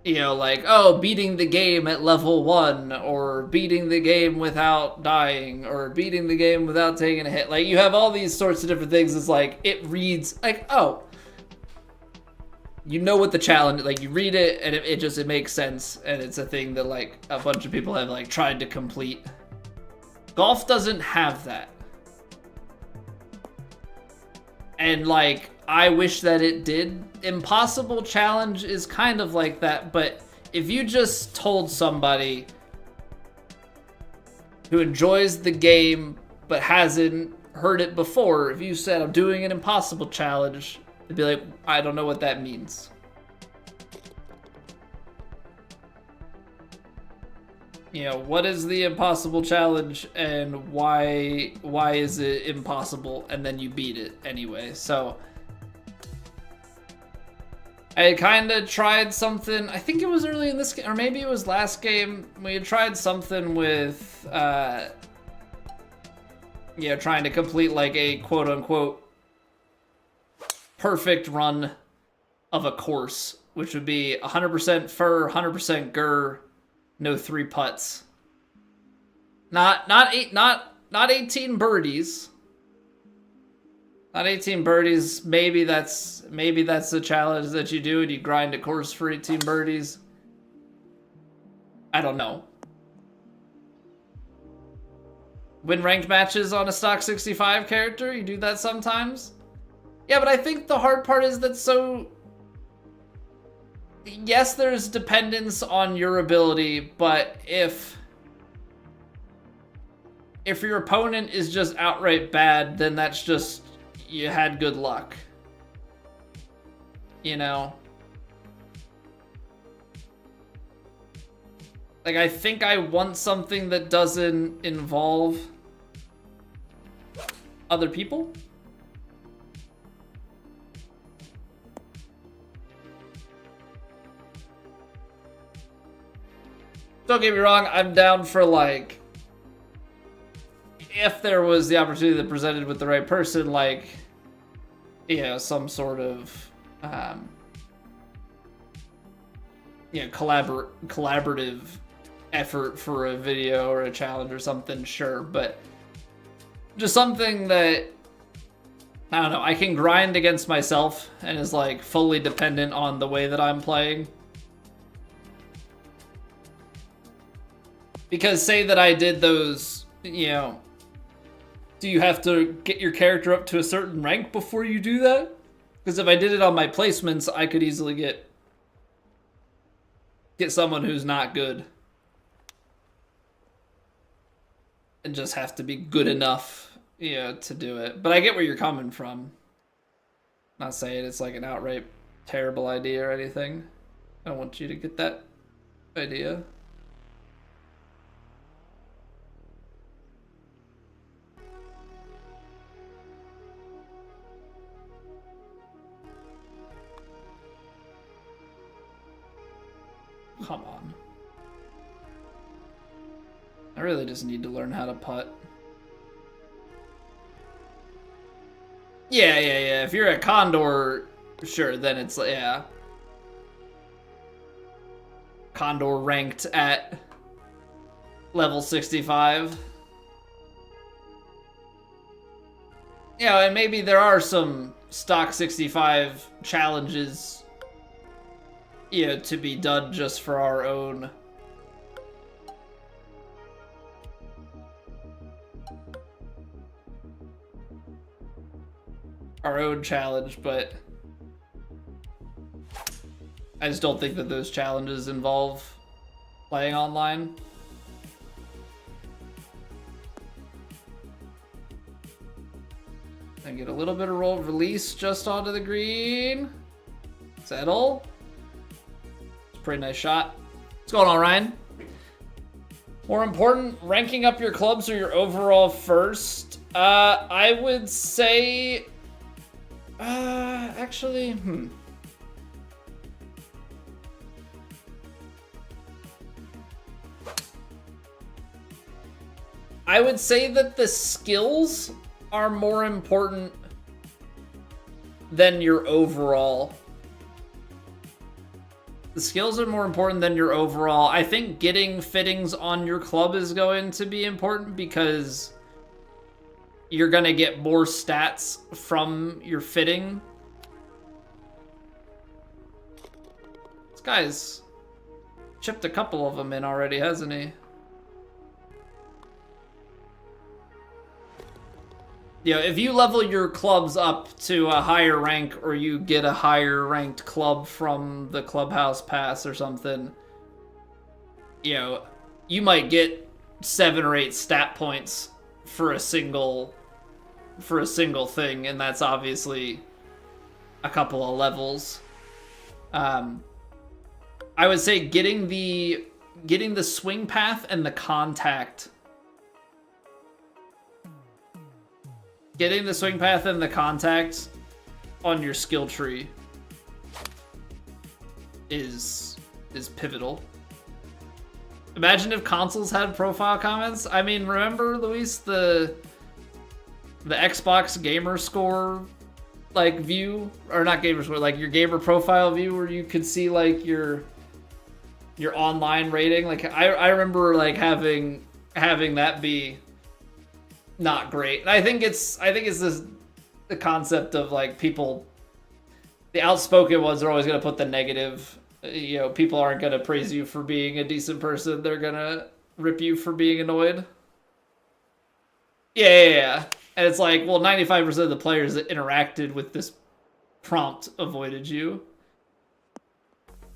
You know, like, oh, beating the game at level 1, or beating the game without dying, or beating the game without taking a hit. Like, you have all these sorts of different things. It's like, it reads like, oh, you know what the challenge, like, you read it and it makes sense, and it's a thing that like a bunch of people have like tried to complete. Golf doesn't have that. And like, I wish that it did. Impossible Challenge is kind of like that, but if you just told somebody who enjoys the game but hasn't heard it before, if you said, I'm doing an Impossible Challenge, they'd be like, I don't know what that means. You know, what is the Impossible Challenge and why is it impossible? And then you beat it anyway. So I kind of tried something, I think it was early in this game, or maybe it was last game, we had tried something with, yeah, trying to complete like a quote-unquote perfect run of a course, which would be 100% fur, 100% gur, no 3 putts. Not 18 birdies. Not 18 birdies. Maybe that's the challenge that you do and you grind a course for 18 birdies. I don't know. Win ranked matches on a stock 65 character, you do that sometimes. Yeah, but I think the hard part is that yes, there's dependence on your ability, but if your opponent is just outright bad, then that's just, you had good luck. You know? Like, I think I want something that doesn't involve other people. Don't get me wrong, I'm down for, like, if there was the opportunity that presented with the right person, like, you know, some sort of, you know, collaborative effort for a video or a challenge or something, sure, but just something that, I don't know, I can grind against myself and is, like, fully dependent on the way that I'm playing. Because say that I did those, you know, do you have to get your character up to a certain rank before you do that? Because if I did it on my placements, I could easily get someone who's not good. And just have to be good enough, you know, to do it. But I get where you're coming from. Not saying it's like an outright terrible idea or anything. I don't want you to get that idea. Come on. I really just need to learn how to putt. Yeah. If you're a Condor, sure, then it's, yeah. Condor ranked at level 65. Yeah, and maybe there are some stock 65 challenges, you know, to be done just for our own challenge, but I just don't think that those challenges involve playing online. And get a little bit of roll release just onto the green. Settle. It's a pretty nice shot. What's going on, Ryan? More important, ranking up your clubs or your overall first? I would say, actually, I would say that the skills are more important than your overall. The skills are more important than your overall. I think getting fittings on your club is going to be important because you're going to get more stats from your fitting. This guy's chipped a couple of them in already, hasn't he? You know, if you level your clubs up to a higher rank or you get a higher ranked club from the clubhouse pass or something, you know, you might get 7 or 8 stat points for a single thing, and that's obviously a couple of levels. I would say getting the swing path and the contact. Getting the swing path and the contact on your skill tree is pivotal. Imagine if consoles had profile comments. I mean, remember, Luis, the Xbox gamer score like view, or not gamer score, like your gamer profile view, where you could see like your online rating. Like I remember like having that be not great. And I think it's the concept of like people, the outspoken ones are always going to put the negative. You know, people aren't going to praise you for being a decent person. They're going to rip you for being annoyed. Yeah. And it's like, well, 95% of the players that interacted with this prompt avoided you.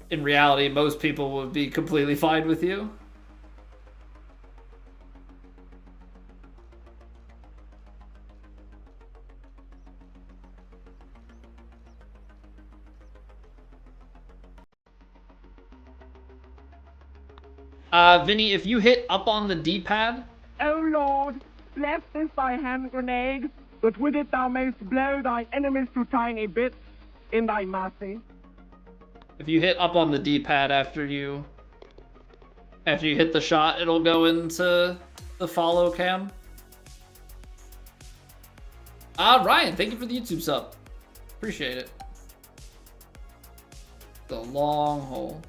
In reality, most people would be completely fine with you. Vinny, if you hit up on the D-pad... O Lord, bless this thy hand grenade, that with it thou mayst blow thy enemies to tiny bits in thy mercy. If you hit up on the D-pad after you hit the shot, it'll go into the follow cam. Ryan, thank you for the YouTube sub. Appreciate it. The long hole.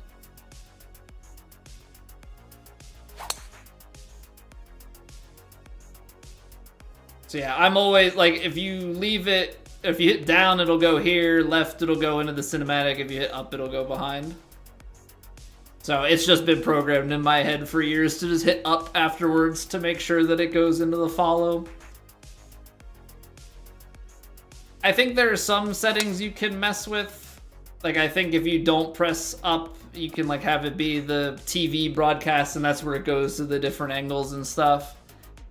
So yeah, I'm always like, if you leave it, if you hit down, it'll go here, left, it'll go into the cinematic, if you hit up, it'll go behind. So it's just been programmed in my head for years to just hit up afterwards to make sure that it goes into the follow. I think there are some settings you can mess with. Like, I think if you don't press up, you can like have it be the TV broadcast, and that's where it goes to the different angles and stuff.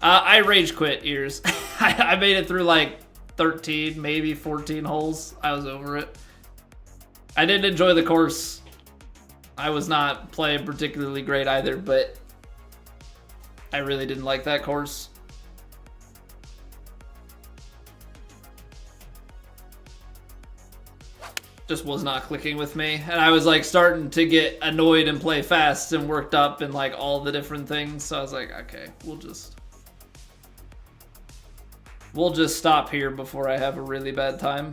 I rage quit, Ears. I made it through like 13, maybe 14 holes. I was over it. I didn't enjoy the course. I was not playing particularly great either, but I really didn't like that course. Just was not clicking with me. And I was like starting to get annoyed and play fast and worked up and like all the different things. So I was like, okay, we'll just stop here before I have a really bad time.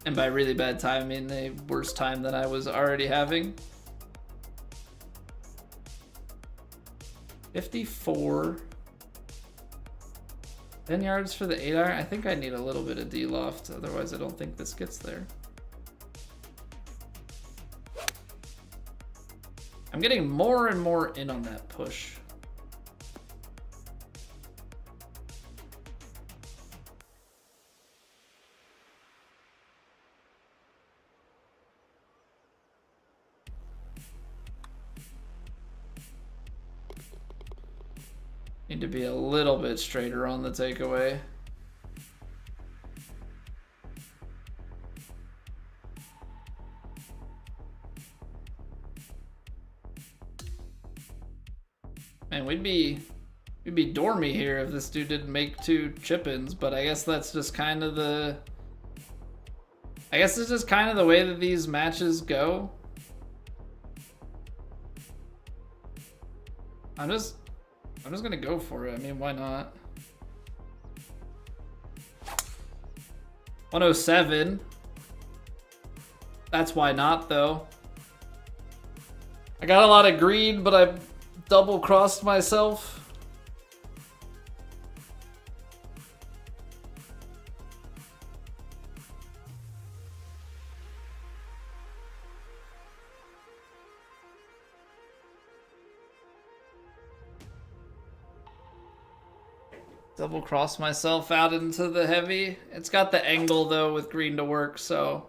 And by really bad time, I mean a worse time than I was already having. 54. 10 yards for the 8-iron. I think I need a little bit of D-loft, otherwise I don't think this gets there. I'm getting more and more in on that push. Need to be a little bit straighter on the takeaway. Man, we'd be dormy here if this dude didn't make 2 chip-ins, but I guess that's just kind of the... I guess it's just kind of the way that these matches go. I'm just gonna go for it. I mean, why not? 107. That's why not, though. I got a lot of green, but I double crossed myself. Double cross myself out into the heavy. It's got the angle though with green to work, so.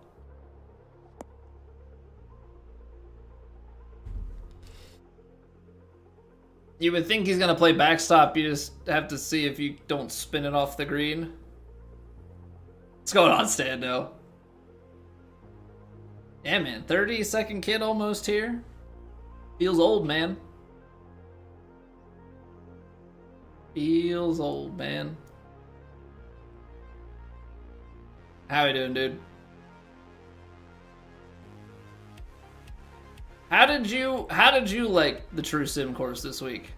You would think he's gonna play backstop, you just have to see if you don't spin it off the green. What's going on, Stando? Yeah, man, 30-second kid almost here. Feels old, man. Feels old, man. How we doing, dude? How did you like the True Sim course this week?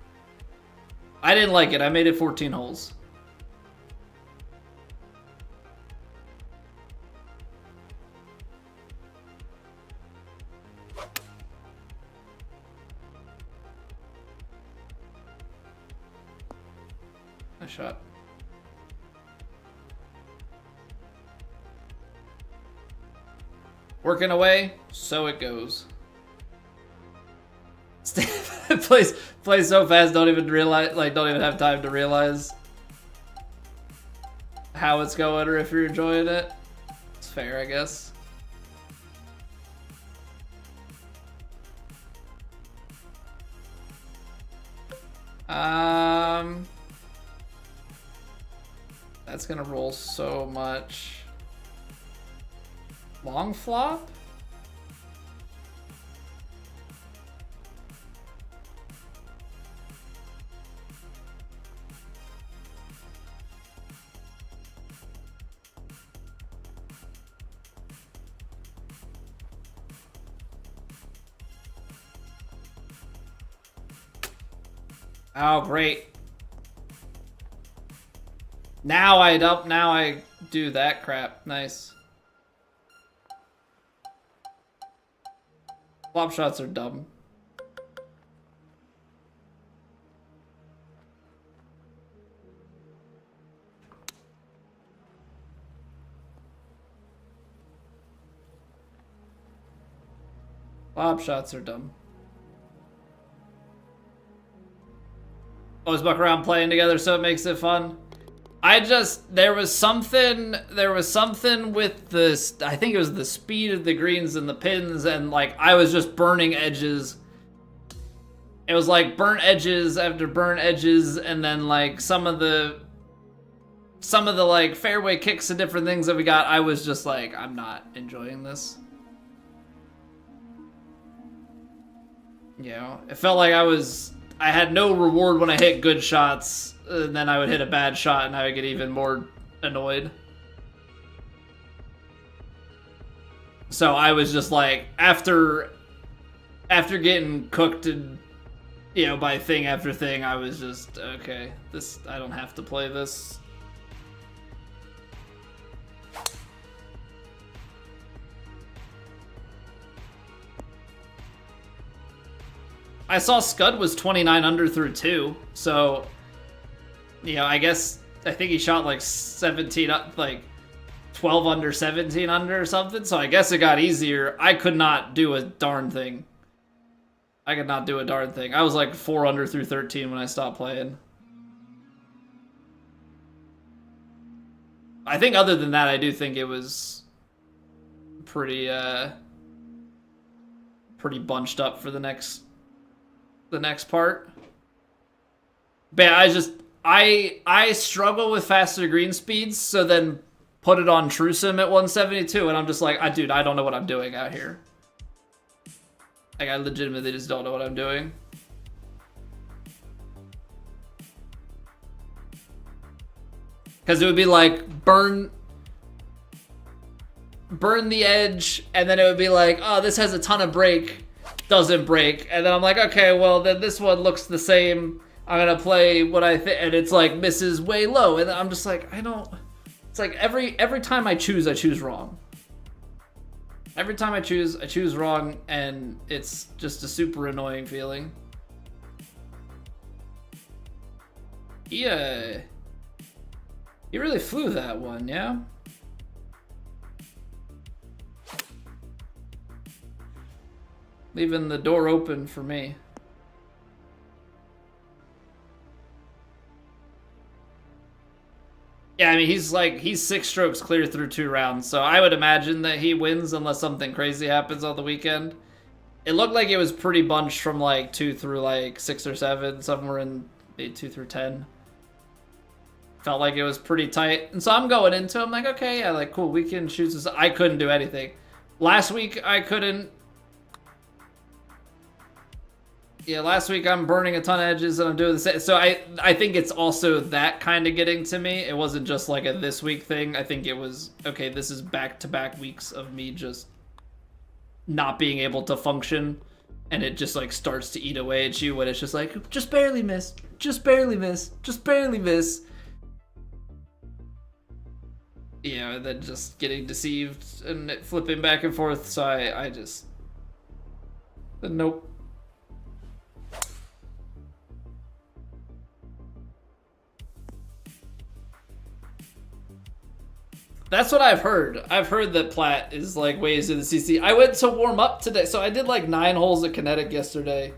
I didn't like it. I made it 14 holes. Nice shot. Working away, so it goes. plays so fast, don't even realize, like, don't even have time to realize how it's going or if you're enjoying it. It's fair, I guess. That's gonna roll so much. Long flop? Oh, great. Now I do that crap. Nice. Flop shots are dumb. Flop shots are dumb. Always buck around playing together, so it makes it fun. There was something with this, I think it was the speed of the greens and the pins, and like I was just burning edges. It was like burnt edges after burnt edges, and then like some of the like fairway kicks and different things that we got, I was just like, I'm not enjoying this. You know, it felt like I had no reward when I hit good shots, and then I would hit a bad shot and I would get even more annoyed. So I was just like, after getting cooked and, you know, by thing after thing, I was just, okay, I don't have to play this. I saw Scud was 29 under through 2, so, you know, I think he shot like 17, like 12 under, 17 under or something, so I guess it got easier. I could not do a darn thing. I was like 4 under through 13 when I stopped playing. I think other than that, I do think it was pretty bunched up for the next part. But I struggle with faster green speeds, so then put it on Trusim at 172, and I'm just like, dude, I don't know what I'm doing out here. Like, I legitimately just don't know what I'm doing. Because it would be like, burn the edge, and then it would be like, oh, this has a ton of break. Doesn't break, and then I'm like, okay, well then this one looks the same. I'm gonna play what I think, and it's like misses way low, and I'm just like, I don't. It's like every time I choose wrong. Every time I choose wrong, and it's just a super annoying feeling. Yeah, he really flew that one, yeah. Leaving the door open for me. Yeah, I mean, he's 6 strokes clear through 2 rounds, so I would imagine that he wins unless something crazy happens on the weekend. It looked like it was pretty bunched from like 2 through like 6 or 7, somewhere in maybe 2 through 10. Felt like it was pretty tight, and so I'm going into it, I'm like, okay, yeah, like, cool, we can choose this. I couldn't do anything. Last week, I couldn't. Yeah, last week I'm burning a ton of edges and I'm doing the same. So I think it's also that kind of getting to me. It wasn't just like a this week thing. I think it was, okay, this is back-to-back weeks of me just not being able to function. And it just like starts to eat away at you when it's just like, just barely miss, just barely miss, just barely miss. You know, and then just getting deceived and flipping back and forth. So I just, nope. That's what I've heard. I've heard that Platt is like way easier than CC. I went to warm up today, so I did like 9 holes of Kinetic yesterday,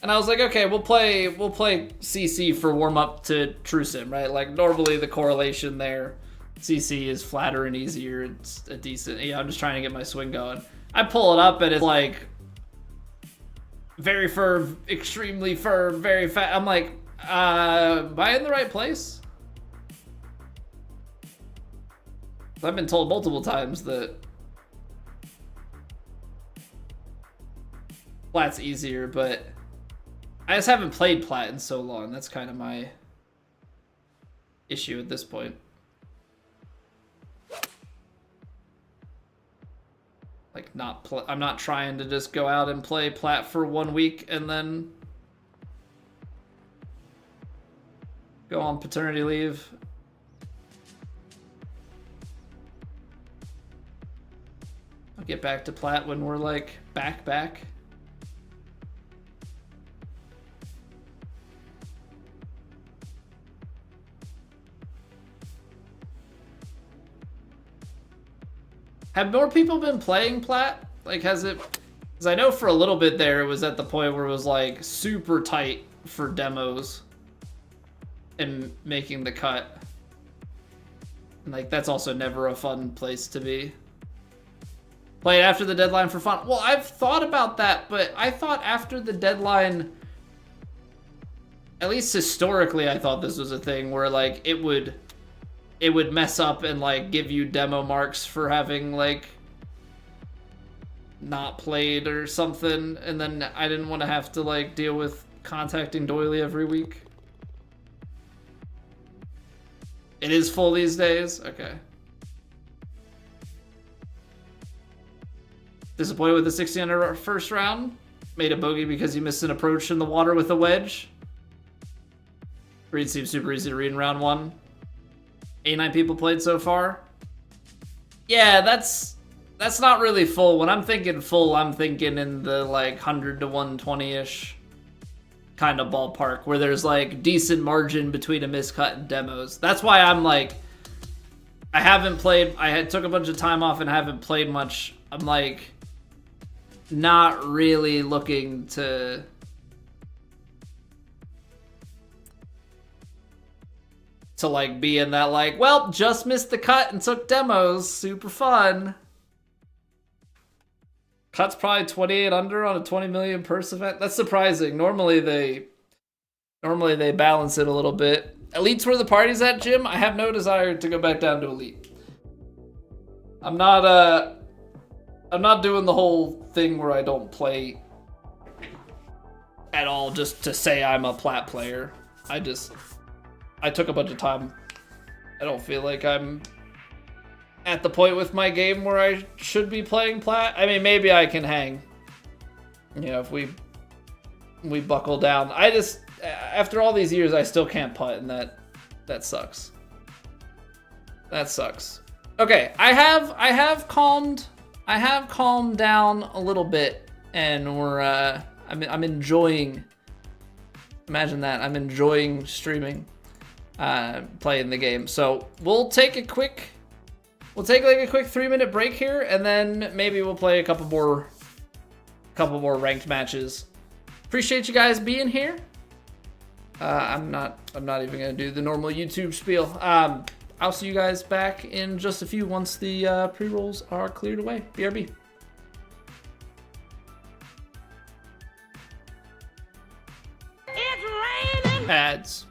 and I was like, okay, we'll play CC for warm up to True Sim, right? Like normally the correlation there, CC is flatter and easier. It's a decent. Yeah, I'm just trying to get my swing going. I pull it up and it's like very firm, extremely firm, very fast. I'm like, am I in the right place? I've been told multiple times that Plat's easier, but I just haven't played Plat in so long. That's kind of my issue at this point. Like, I'm not trying to just go out and play Plat for 1 week and then go on paternity leave. I'll get back to Plat when we're like back. Have more people been playing Plat? Like, has it? Because I know for a little bit there, it was at the point where it was like super tight for demos and making the cut. And like, that's also never a fun place to be. Play it after the deadline for fun. Well, I've thought about that, but I thought after the deadline, at least historically, I thought this was a thing where like it would mess up and like give you demo marks for having like not played or something, and then I didn't want to have to like deal with contacting Doily every week. It is full these days? Okay. Disappointed with the 60 under first round. Made a bogey because he missed an approach in the water with a wedge. Read seems super easy to read in round 1. 89 people played so far. Yeah, that's not really full. When I'm thinking full, I'm thinking in the like 100 to 120-ish kind of ballpark where there's like decent margin between a miscut and demos. That's why I'm like, I haven't played. Took a bunch of time off and haven't played much. I'm like not really looking to like be in that like, well, just missed the cut and took demos, super fun. Cut's probably 28 under on a 20 million purse event. That's surprising. Normally they balance it a little bit. Elite's where the party's at, Jim. I have no desire to go back down to Elite. I'm not doing the whole thing where I don't play at all just to say I'm a Plat player. I took a bunch of time. I don't feel like I'm at the point with my game where I should be playing Plat. I mean, maybe I can hang. You know, if we buckle down. I just, after all these years, I still can't putt, and that sucks. That sucks. Okay, I have calmed down a little bit, and I'm enjoying. Imagine that. I'm enjoying streaming, playing the game. So we'll take like a quick 3-minute break here, and then maybe we'll play a couple more ranked matches. Appreciate you guys being here. I'm not even gonna do the normal YouTube spiel. I'll see you guys back in just a few once the pre-rolls are cleared away. BRB. It's raining. Ads.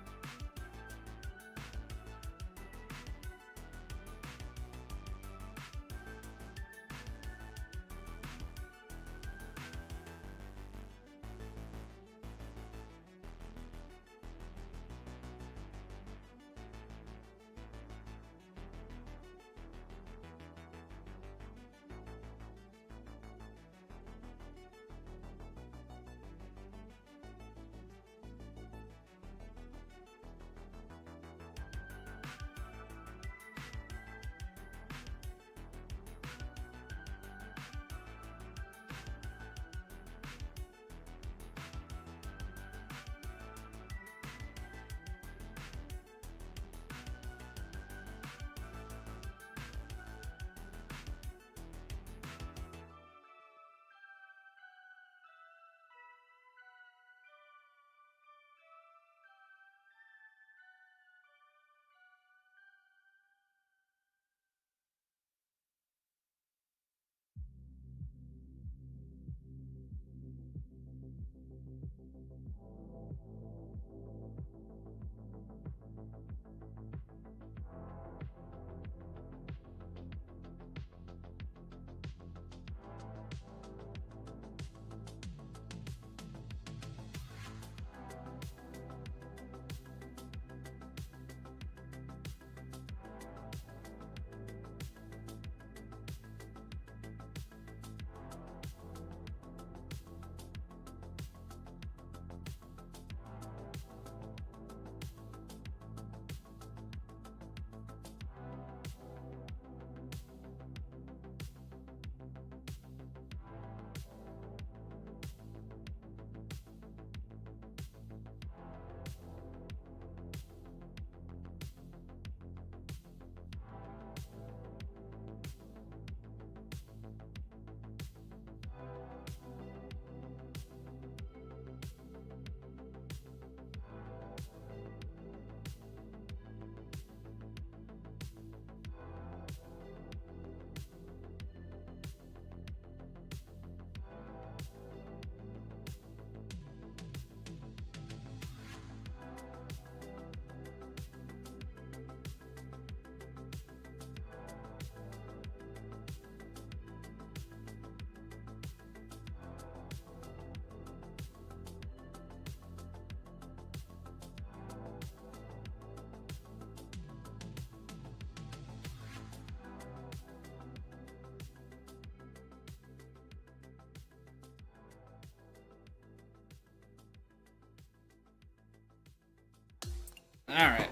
Alright.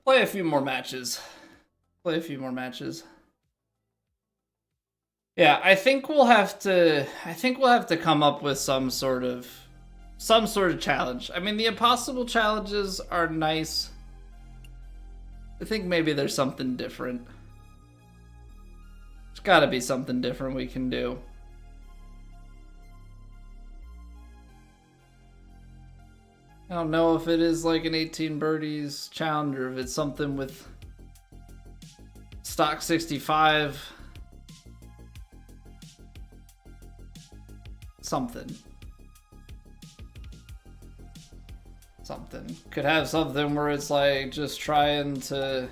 Play a few more matches. Play a few more matches. Yeah, I think we'll have to come up with some sort of challenge. I mean, the impossible challenges are nice. I think maybe there's something different. There's got to be something different we can do. I don't know if it is like an 18 birdies challenge or if it's something with stock 65. Something. Could have something where it's like just trying to...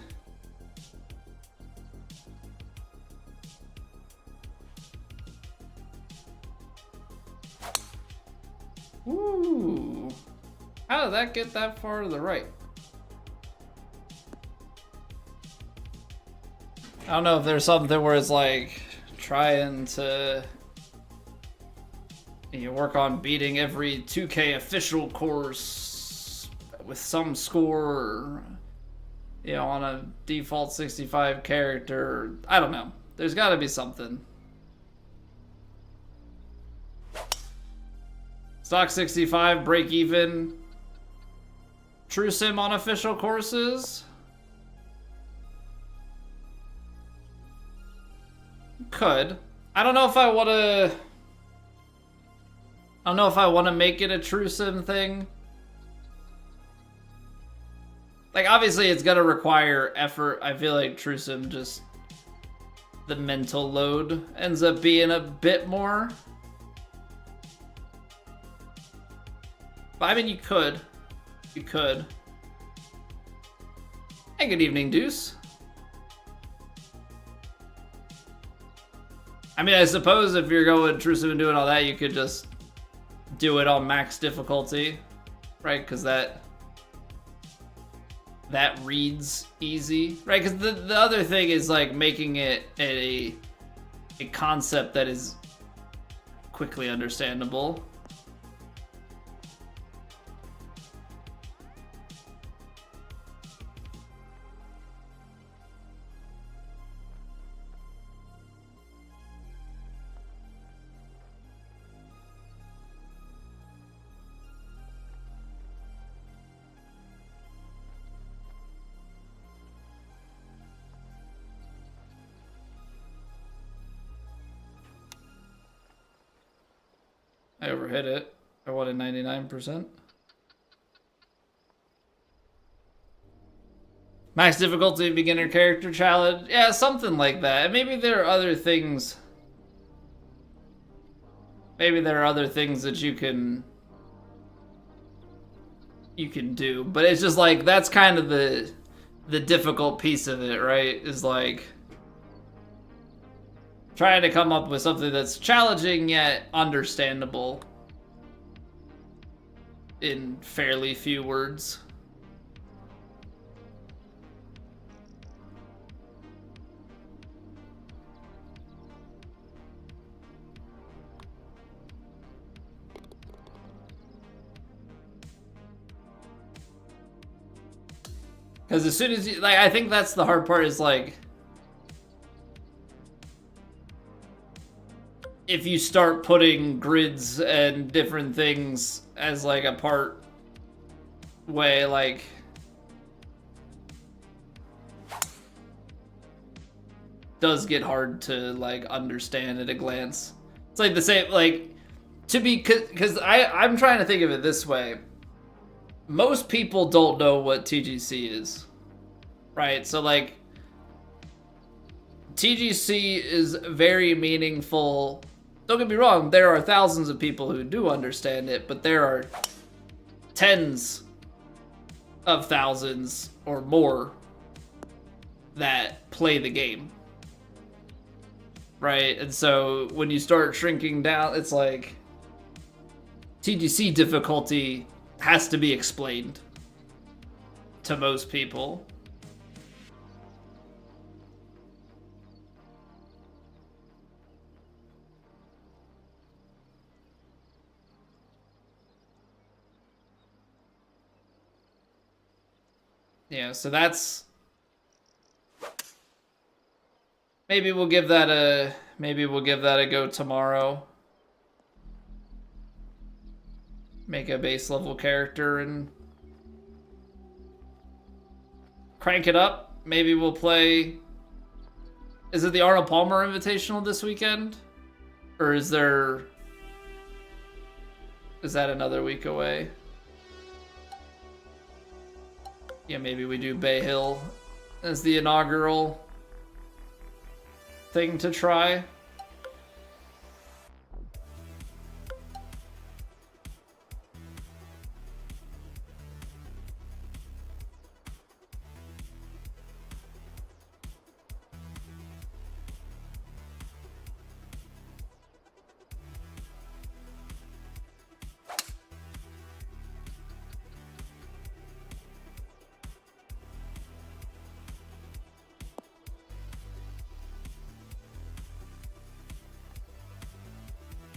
Ooh. How did that get that far to the right? I don't know if there's something where it's like trying to work on beating every 2K official course with some score, or, on a default 65 character. I don't know. There's got to be something. Stock 65, break even. True sim on official courses. Could. I don't know if I want to make it a true sim thing. Like, obviously it's gonna require effort. I feel like true sim just... the mental load ends up being a bit more. But I mean, you could. You could. Hey, good evening, Deuce. I mean, I suppose if you're going true sim and doing all that, you could just do it on max difficulty, right? Because that reads easy, right? Because the other thing is like making it a concept that is quickly understandable. I overhit it. I wanted 99%. Max difficulty beginner character challenge. Yeah, something like that. And maybe there are other things. Maybe there are other things that you can do. But it's just like, that's kind of the difficult piece of it, right? Is like trying to come up with something that's challenging yet understandable in fairly few words. Because as soon as you, like, I think that's the hard part is like, if you start putting grids and different things as like a part way, like, does get hard to like understand at a glance. It's like the same, like, to be, because I'm trying to think of it this way. Most people don't know what TGC is, right? So like, TGC is very meaningful. Don't get me wrong, there are thousands of people who do understand it, but there are tens of thousands or more that play the game, right? And so when you start shrinking down, it's like TGC difficulty has to be explained to most people. Yeah, so that's... Maybe we'll give that a go tomorrow. Make a base level character and crank it up. Maybe we'll play... Is it the Arnold Palmer Invitational this weekend? Or is that another week away? Yeah, maybe we do Bay Hill as the inaugural thing to try.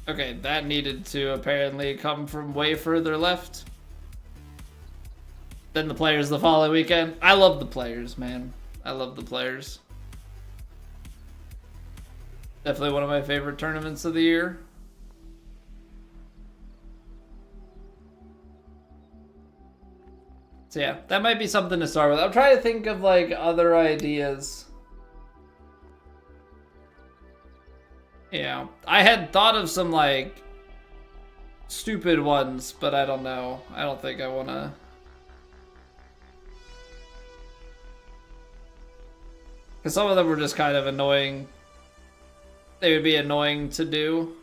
Okay, that needed to apparently come from way further left than the players the following weekend. I love the players, man. I love the players. Definitely one of my favorite tournaments of the year. So yeah, that might be something to start with. I'm trying to think of like other ideas. Yeah, I had thought of some like stupid ones, but I don't know. I don't think I want to. Because some of them were just kind of annoying. They would be annoying to do.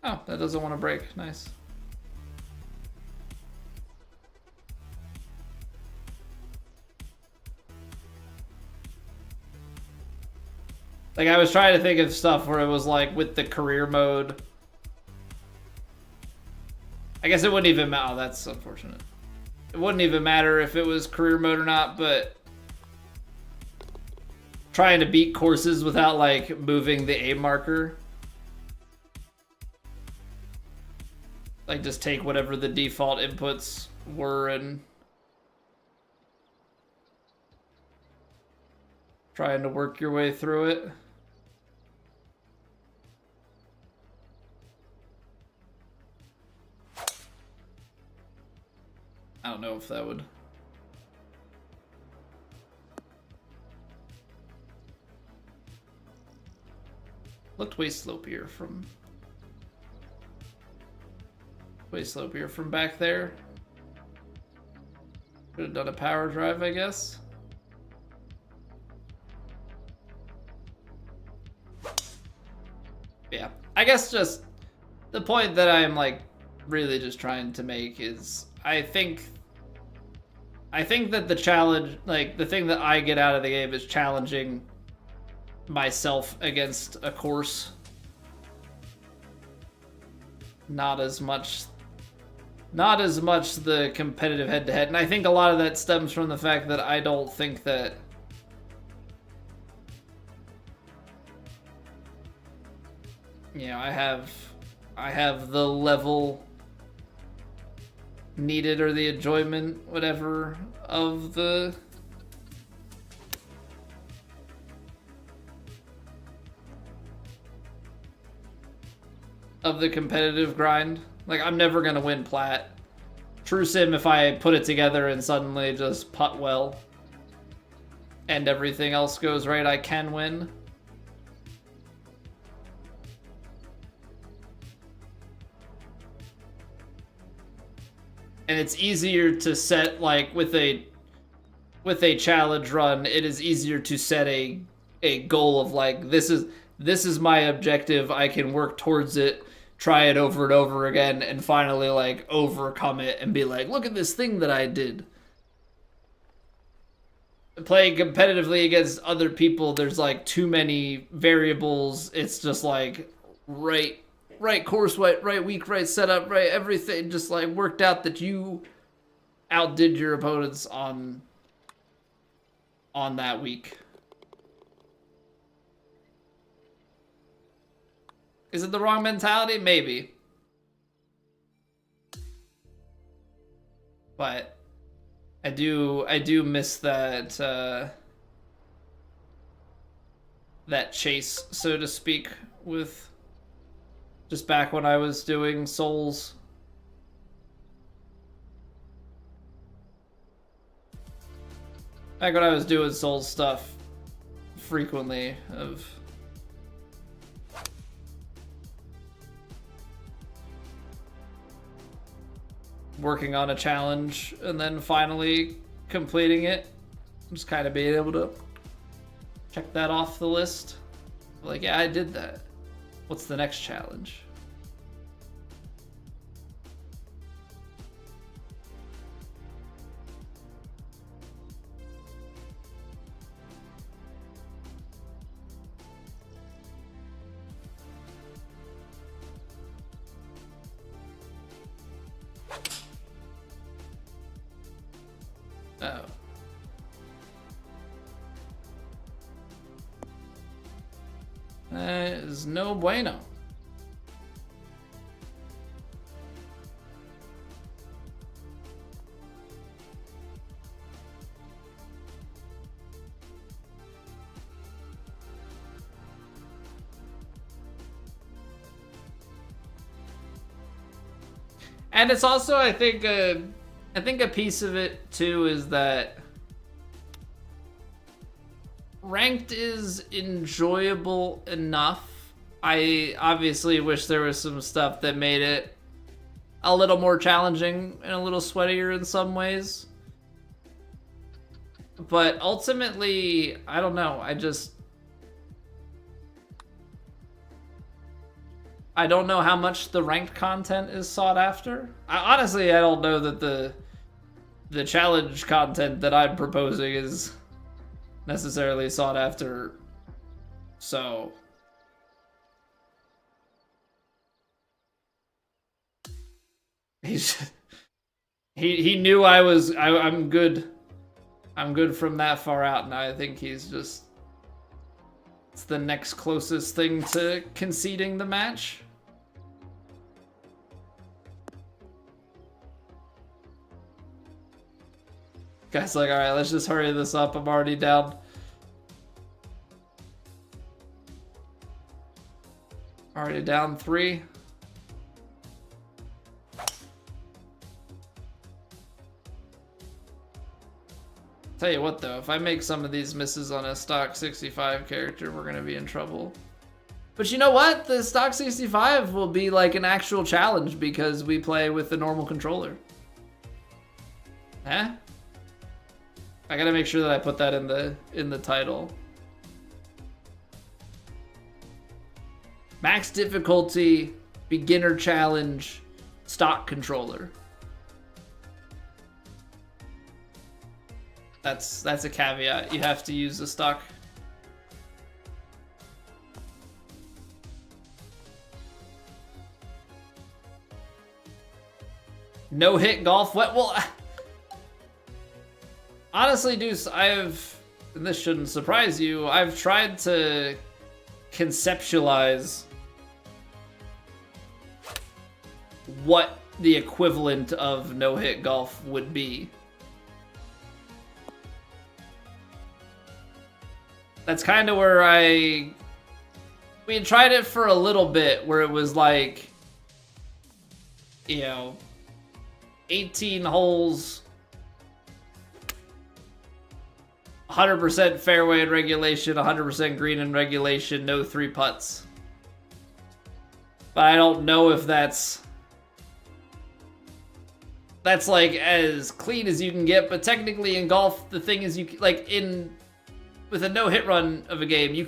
Oh, that doesn't want to break. Nice. Like, I was trying to think of stuff where it was like with the career mode. I guess it wouldn't even matter. Oh, that's unfortunate. It wouldn't even matter if it was career mode or not, but trying to beat courses without like moving the A marker. Like, just take whatever the default inputs were and trying to work your way through it. I don't know if that would... Looked way slopier from... Way slopier from back there. Could have done a power drive, I guess. Yeah, I guess just the point that I'm like really just trying to make is I think that the challenge, like the thing that I get out of the game is challenging myself against a course. Not as much the competitive head-to-head. And I think a lot of that stems from the fact that I don't think that I have the level needed or the enjoyment, whatever, of the competitive grind. Like, I'm never gonna win Plat. True Sim, if I put it together and suddenly just putt well and everything else goes right, I can win. And it's easier to set, like, with a challenge run, it is easier to set a goal of like, this is my objective, I can work towards it, try it over and over again, and finally like overcome it and be like, look at this thing that I did. Playing competitively against other people, there's like too many variables. It's just like right course, right week, right setup, right everything just like worked out that you outdid your opponents on that week. Is it the wrong mentality? Maybe. But I do miss that that chase, so to speak, with just back when I was doing Souls. Back when I was doing Souls stuff frequently, of working on a challenge and then finally completing it. Just kind of being able to check that off the list. Like, yeah, I did that. What's the next challenge? Oh. That is no bueno. And it's also, I think a piece of it too is that ranked is enjoyable enough. I obviously wish there was some stuff that made it a little more challenging and a little sweatier in some ways. But ultimately, I don't know. I don't know how much the ranked content is sought after. Honestly, I don't know that the challenge content that I'm proposing is necessarily sought after. So he knew I'm good. I'm good from that far out, and I think he's just, it's the next closest thing to conceding the match. Guy's like, all right, let's just hurry this up. I'm already down. Already down 3. Tell you what though, if I make some of these misses on a stock 65 character, we're gonna be in trouble. But you know what? The stock 65 will be like an actual challenge because we play with the normal controller. Huh? I gotta make sure that I put that in the title. Max difficulty, beginner challenge, stock controller. That's a caveat. You have to use the stock. No hit golf. What? Well, honestly, Deuce, and this shouldn't surprise you, I've tried to conceptualize what the equivalent of no-hit golf would be. That's kind of where we had tried it for a little bit, where it was like, you know, 18 holes, 100% fairway in regulation, 100% green in regulation, no 3 putts. But I don't know if that's like as clean as you can get. But technically in golf, the thing is, with a no hit run of a game, you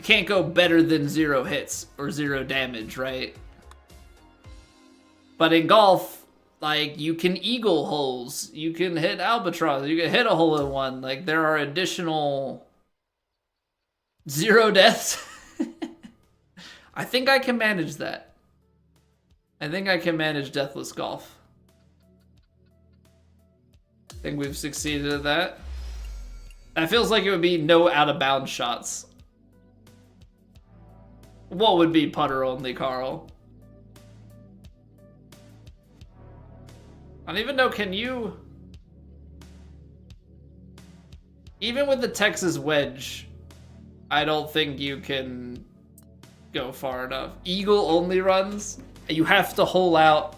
can't go better than 0 hits or 0 damage, right? But in golf, like, you can eagle holes, you can hit albatross, you can hit a hole in one. Like, there are additional 0 deaths. I think I can manage that. I think I can manage deathless golf. I think we've succeeded at that. That feels like it would be no out of bounds shots. What would be putter only, Carl? I don't even know, can you... Even with the Texas wedge, I don't think you can go far enough. Eagle only runs, you have to hole out.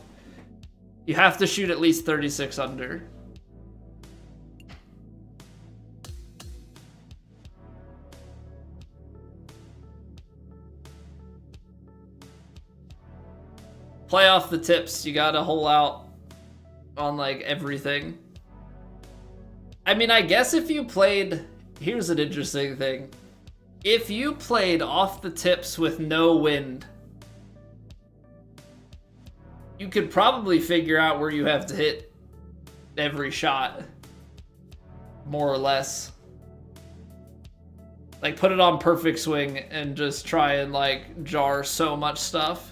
You have to shoot at least 36 under. Play off the tips, you gotta hole out on like everything. I mean, I guess if you played, here's an interesting thing. If you played off the tips with no wind, you could probably figure out where you have to hit every shot, more or less. Like, put it on perfect swing and just try and like jar so much stuff.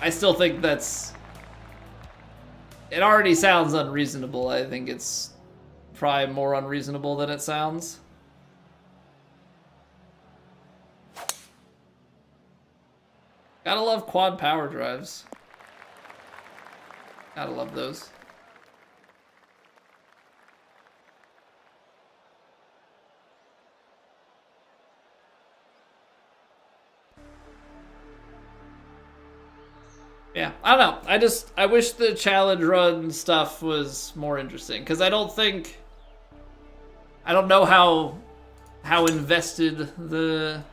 I still think that's... It already sounds unreasonable. I think it's probably more unreasonable than it sounds. Gotta love quad power drives. Gotta love those. Yeah, I don't know. I wish the challenge run stuff was more interesting, because I don't know how invested the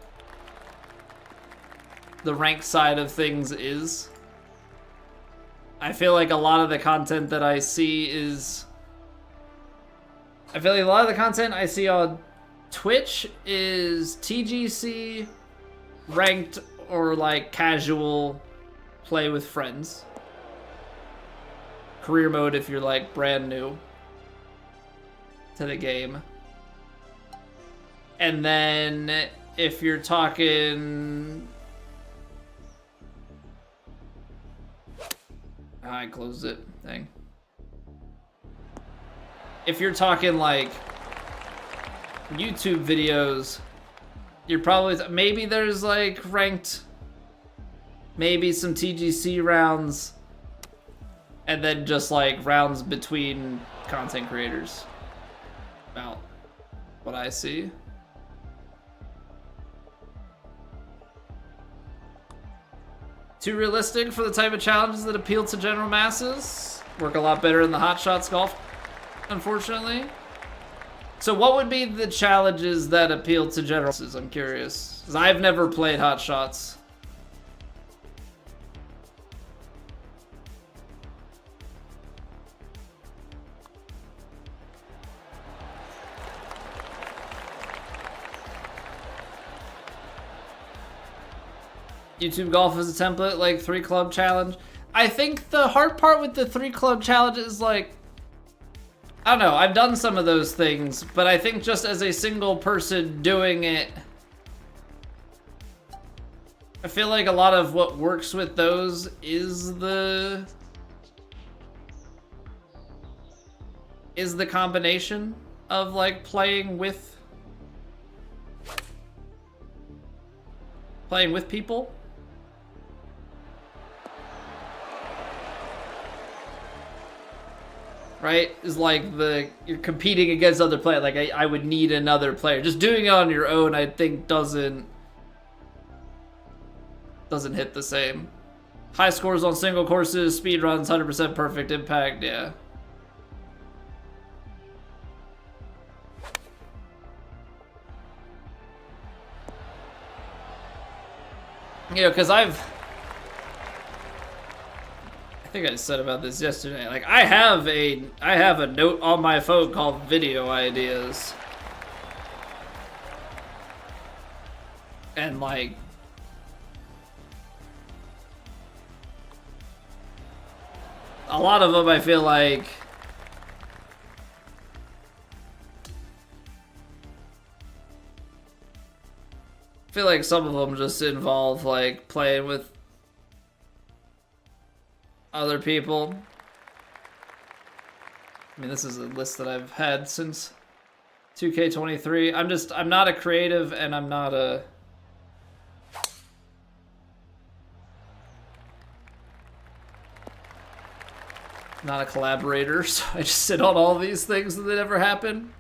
rank side of things is. I feel like a lot of the content that I see is... I feel like a lot of the content I see on Twitch is TGC, ranked, or like casual play with friends. Career mode if you're like brand new to the game. And then if you're talking... I closed it. Dang. If you're talking like YouTube videos, you're probably... Maybe there's like ranked... Maybe some TGC rounds, and then just like rounds between content creators. About what I see. Too realistic for the type of challenges that appeal to general masses. Work a lot better in the Hot Shots golf, unfortunately. So what would be the challenges that appeal to general masses? I'm curious, because I've never played Hot Shots. YouTube golf is a template, like 3 club challenge. I think the hard part with the 3 club challenge is like, I don't know, I've done some of those things, but I think just as a single person doing it, I feel like a lot of what works with those is the combination of like playing with people. Right? Is like you're competing against other players. Like I would need another player. Just doing it on your own, I think doesn't hit the same. High scores on single courses, speed runs, 100% perfect impact, yeah. You know, because I think I said about this yesterday. Like I have a note on my phone called video ideas. And like a lot of them I feel like some of them just involve like playing with other people. I mean, this is a list that I've had since 2K23. I'm not a creative, and I'm not a... not a collaborator, so I just sit on all these things that never happen.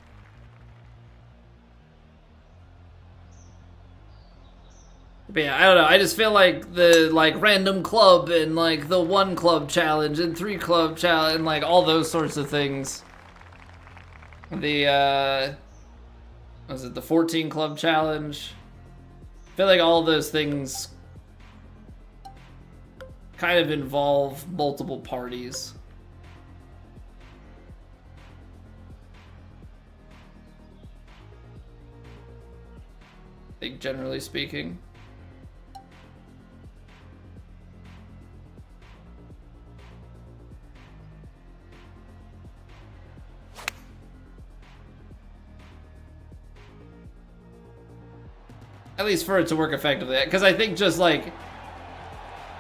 But yeah, I don't know. I just feel like the random club and like the 1 club challenge and 3 club challenge and like all those sorts of things. The was it the 14 club challenge? I feel like all those things kind of involve multiple parties. I think generally speaking. At least for it to work effectively. Because I think just like,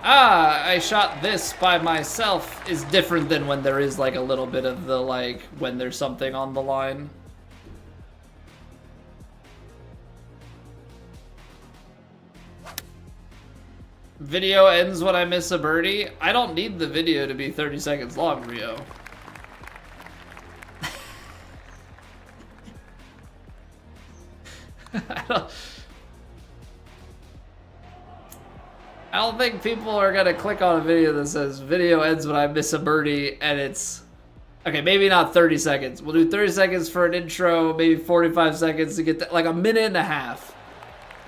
I shot this by myself is different than when there is like a little bit of the like, when there's something on the line. Video ends when I miss a birdie. I don't need the video to be 30 seconds long, Rio. I don't think people are gonna click on a video that says video ends when I miss a birdie and it's okay, maybe not 30 seconds. We'll do 30 seconds for an intro, maybe 45 seconds to get like a minute and a half.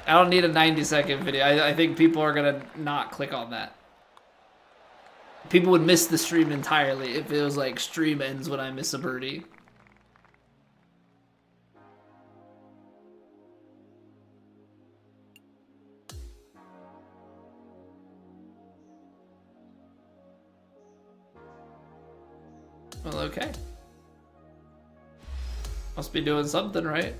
I don't need a 90-second video. I think people are gonna not click on that. People would miss the stream entirely if it was like stream ends when I miss a birdie. Well, okay. Must be doing something right.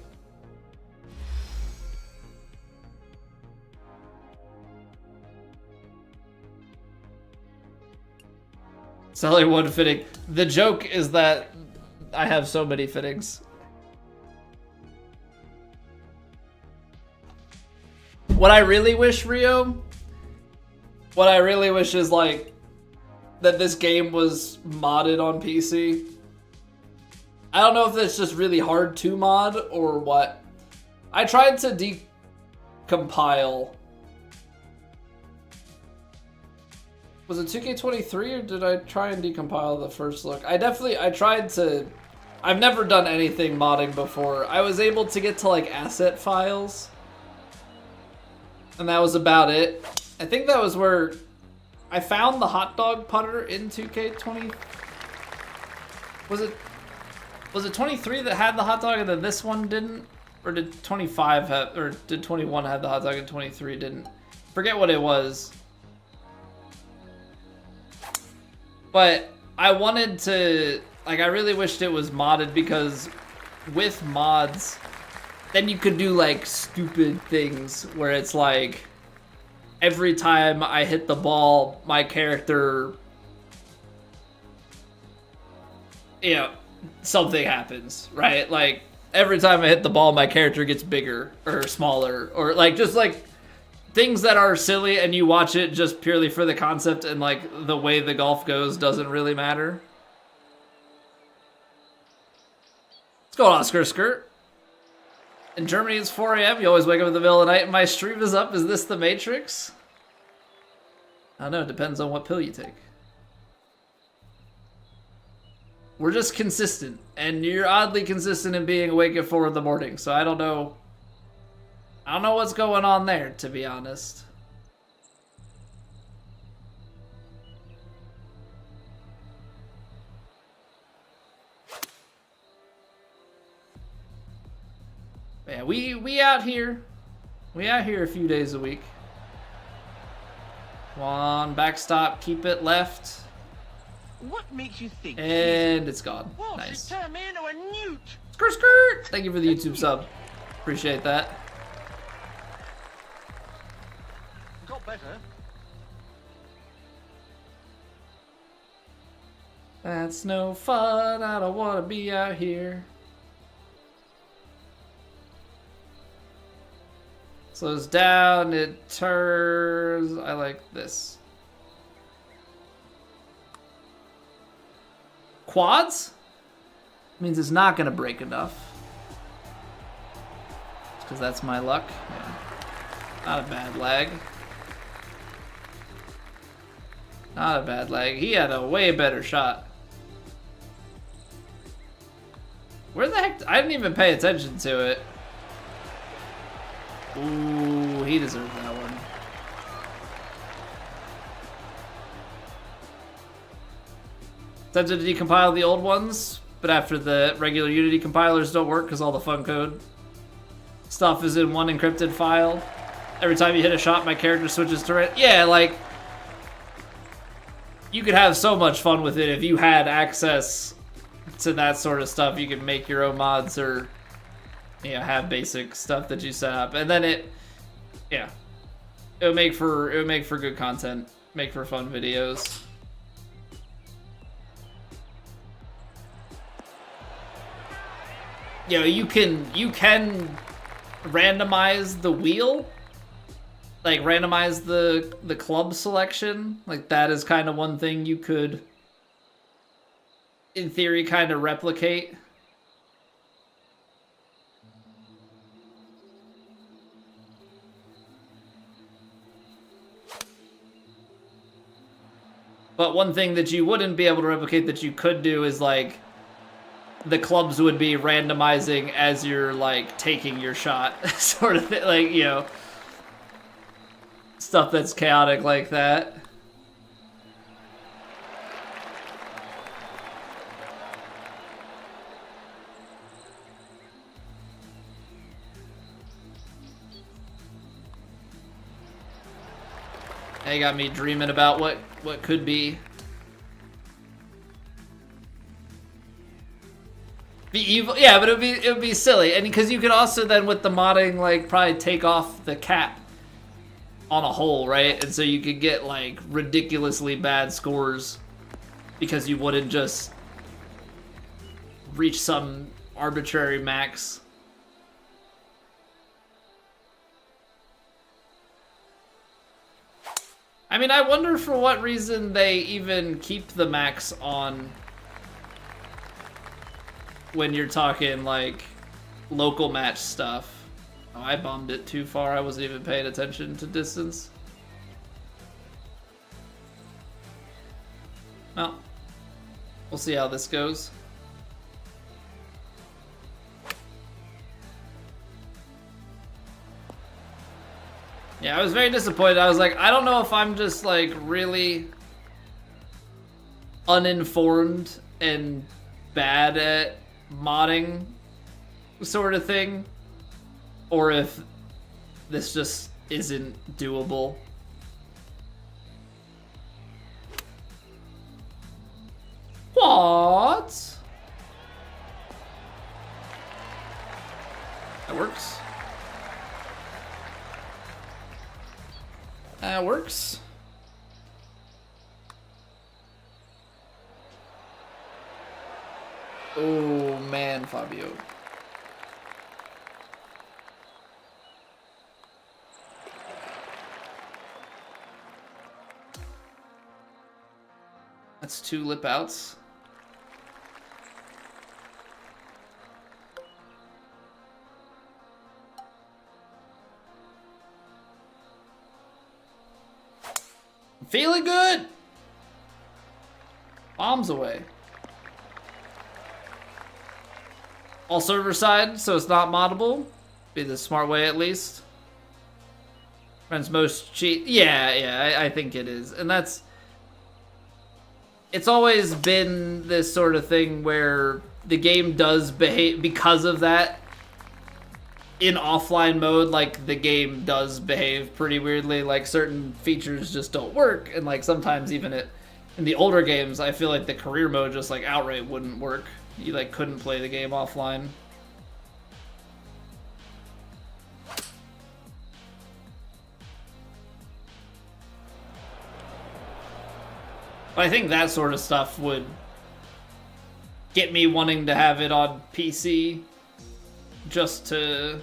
It's only 1 fitting. The joke is that I have so many fittings. What I really wish, Rio, what I really wish is like that this game was modded on PC. I don't know if it's just really hard to mod or what. I tried to decompile. Was it 2K23 or did I try and decompile the first look? I tried to... I've never done anything modding before. I was able to get to like asset files. And that was about it. I think that was where I found the hot dog putter in 2K20. Was it 23 that had the hot dog and then this one didn't? Or did 25 have, or did 21 have the hot dog and 23 didn't? Forget what it was. But I wanted to, like, I really wished it was modded because with mods, then you could do like stupid things where it's like, every time I hit the ball, my character, you know, something happens, right? Like, every time I hit the ball, my character gets bigger or smaller, or like, just like things that are silly and you watch it just purely for the concept and like the way the golf goes doesn't really matter. What's going on, Skirt? In Germany, it's 4 a.m. You always wake up in the middle of the night and my stream is up. Is this the Matrix? I don't know. It depends on what pill you take. We're just consistent. And you're oddly consistent in being awake at 4 in the morning. So I don't know. I don't know what's going on there, to be honest. Yeah, we out here. We out here a few days a week. Come on, backstop, keep it left. What makes you think? And it's gone. Whoa, Nice. turn me into a newt. Skirt! Thank you for the YouTube sub. Appreciate that. Got better. That's no fun, I don't wanna be out here. Slows down, it turns. I like this. Quads? Means it's not gonna break enough. Because that's my luck. Yeah. Not a bad lag. Not a bad lag. He had a way better shot. Where the heck? I didn't even pay attention to it. Ooh, he deserved that one. Attempted to decompile the old ones, but after the regular Unity compilers don't work because all the fun code stuff is in one encrypted file. Every time you hit a shot, my character switches to red. Yeah, like, you could have so much fun with it if you had access to that sort of stuff. You could make your own mods or, you know, have basic stuff that you set up, and then it would make for good content, make for fun videos. You know, you can randomize the wheel, like randomize the club selection. Like that is kind of one thing you could, in theory, kind of replicate. But one thing that you wouldn't be able to replicate that you could do is like the clubs would be randomizing as you're like taking your shot, sort of thing, like, you know, stuff that's chaotic like that. They got me dreaming about what could be. Be evil, yeah, but it would be silly, and because you could also then with the modding like probably take off the cap on a hole, right? And so you could get like ridiculously bad scores because you wouldn't just reach some arbitrary max. I mean, I wonder for what reason they even keep the max on when you're talking like local match stuff. Oh, I bombed it too far. I wasn't even paying attention to distance. Well, we'll see how this goes. Yeah, I was very disappointed. I was like, I don't know if I'm just like really uninformed and bad at modding sort of thing, or if this just isn't doable. What? That works. That works. Oh man, Fabio. That's 2 lip outs. Feeling good. Bombs away. All server side, so it's not moddable. Be the smart way at least. Friends most cheat. Yeah, I think it is. And that's... It's always been this sort of thing where the game does behave because of that. In offline mode, like, the game does behave pretty weirdly. Like, certain features just don't work. And, like, sometimes even in the older games, I feel like the career mode just, like, outright wouldn't work. You, like, couldn't play the game offline. But I think that sort of stuff would get me wanting to have it on PC just to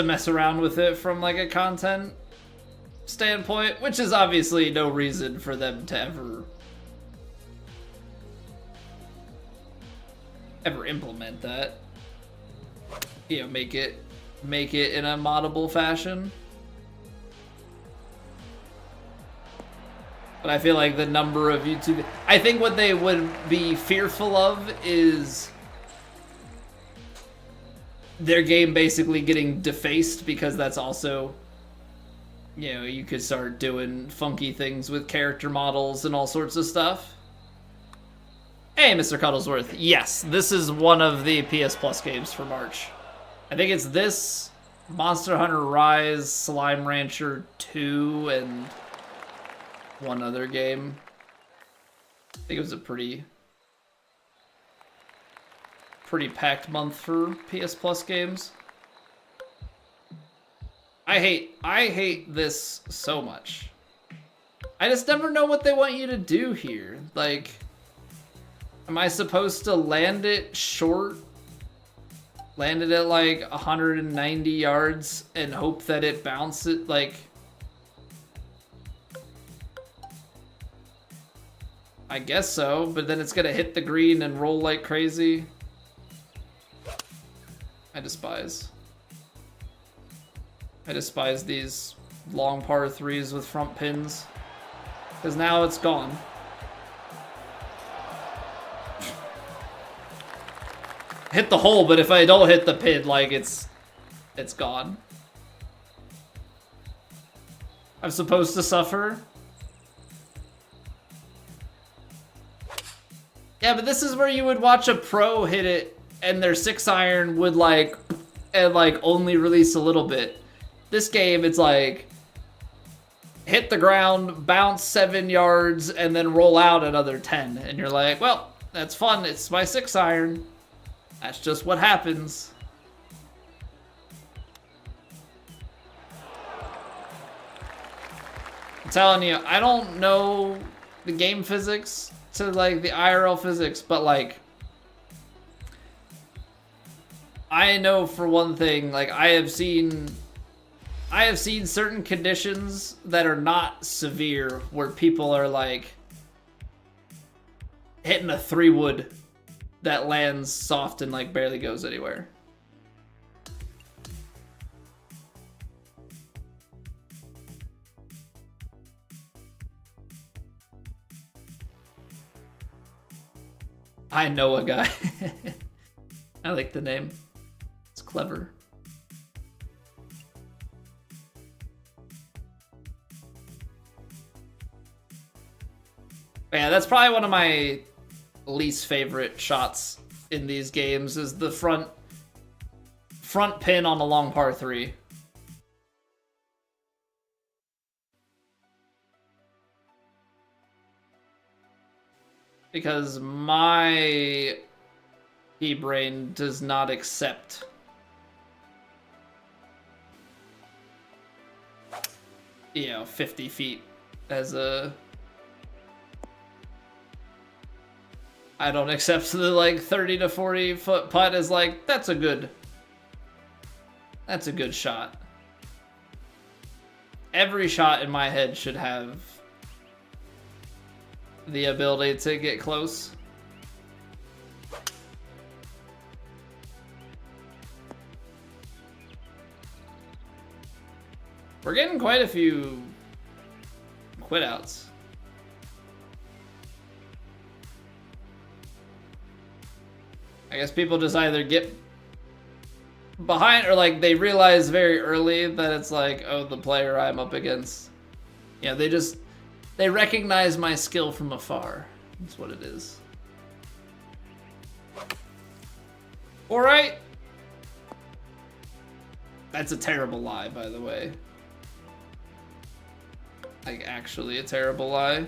mess around with it from like a content standpoint, which is obviously no reason for them to ever implement that. You know, make it in a moddable fashion. But I feel like the number of YouTube... I think what they would be fearful of is their game basically getting defaced, because that's also, you know, you could start doing funky things with character models and all sorts of stuff. Hey, Mr. Cuddlesworth. Yes, this is one of the PS Plus games for March. I think it's this, Monster Hunter Rise, Slime Rancher 2, and one other game. I think it was a pretty packed month for PS Plus games. I hate this so much. I just never know what they want you to do here. Like, am I supposed to land it short? Land it at like 190 yards and hope that it bounces? Like, I guess so, but then it's gonna hit the green and roll like crazy. I despise these long par 3s with front pins, because now it's gone. Hit the hole, but if I don't hit the pin, like, it's gone. I'm supposed to suffer? Yeah, but this is where you would watch a pro hit it and their 6-iron would like only release a little bit. This game, it's like hit the ground, bounce 7 yards, and then roll out another 10. And you're like, well, that's fun. It's my 6-iron. That's just what happens. I'm telling you, I don't know the game physics to like the IRL physics, but like, I know for one thing, like I have seen certain conditions that are not severe where people are like hitting a 3-wood that lands soft and like barely goes anywhere. I know a guy. I like the name. It's clever. But yeah, that's probably one of my least favorite shots in these games is the front pin on a long par 3. Because my brain does not accept you know 50 feet as a... I don't accept the like 30 to 40 foot putt as like that's a good shot. Every shot in my head should have the ability to get close. We're getting quite a few quit outs. I guess people just either get behind or like they realize very early that it's like, oh, the player I'm up against. Yeah, they recognize my skill from afar. That's what it is. All right. That's a terrible lie, by the way. Like, actually a terrible lie.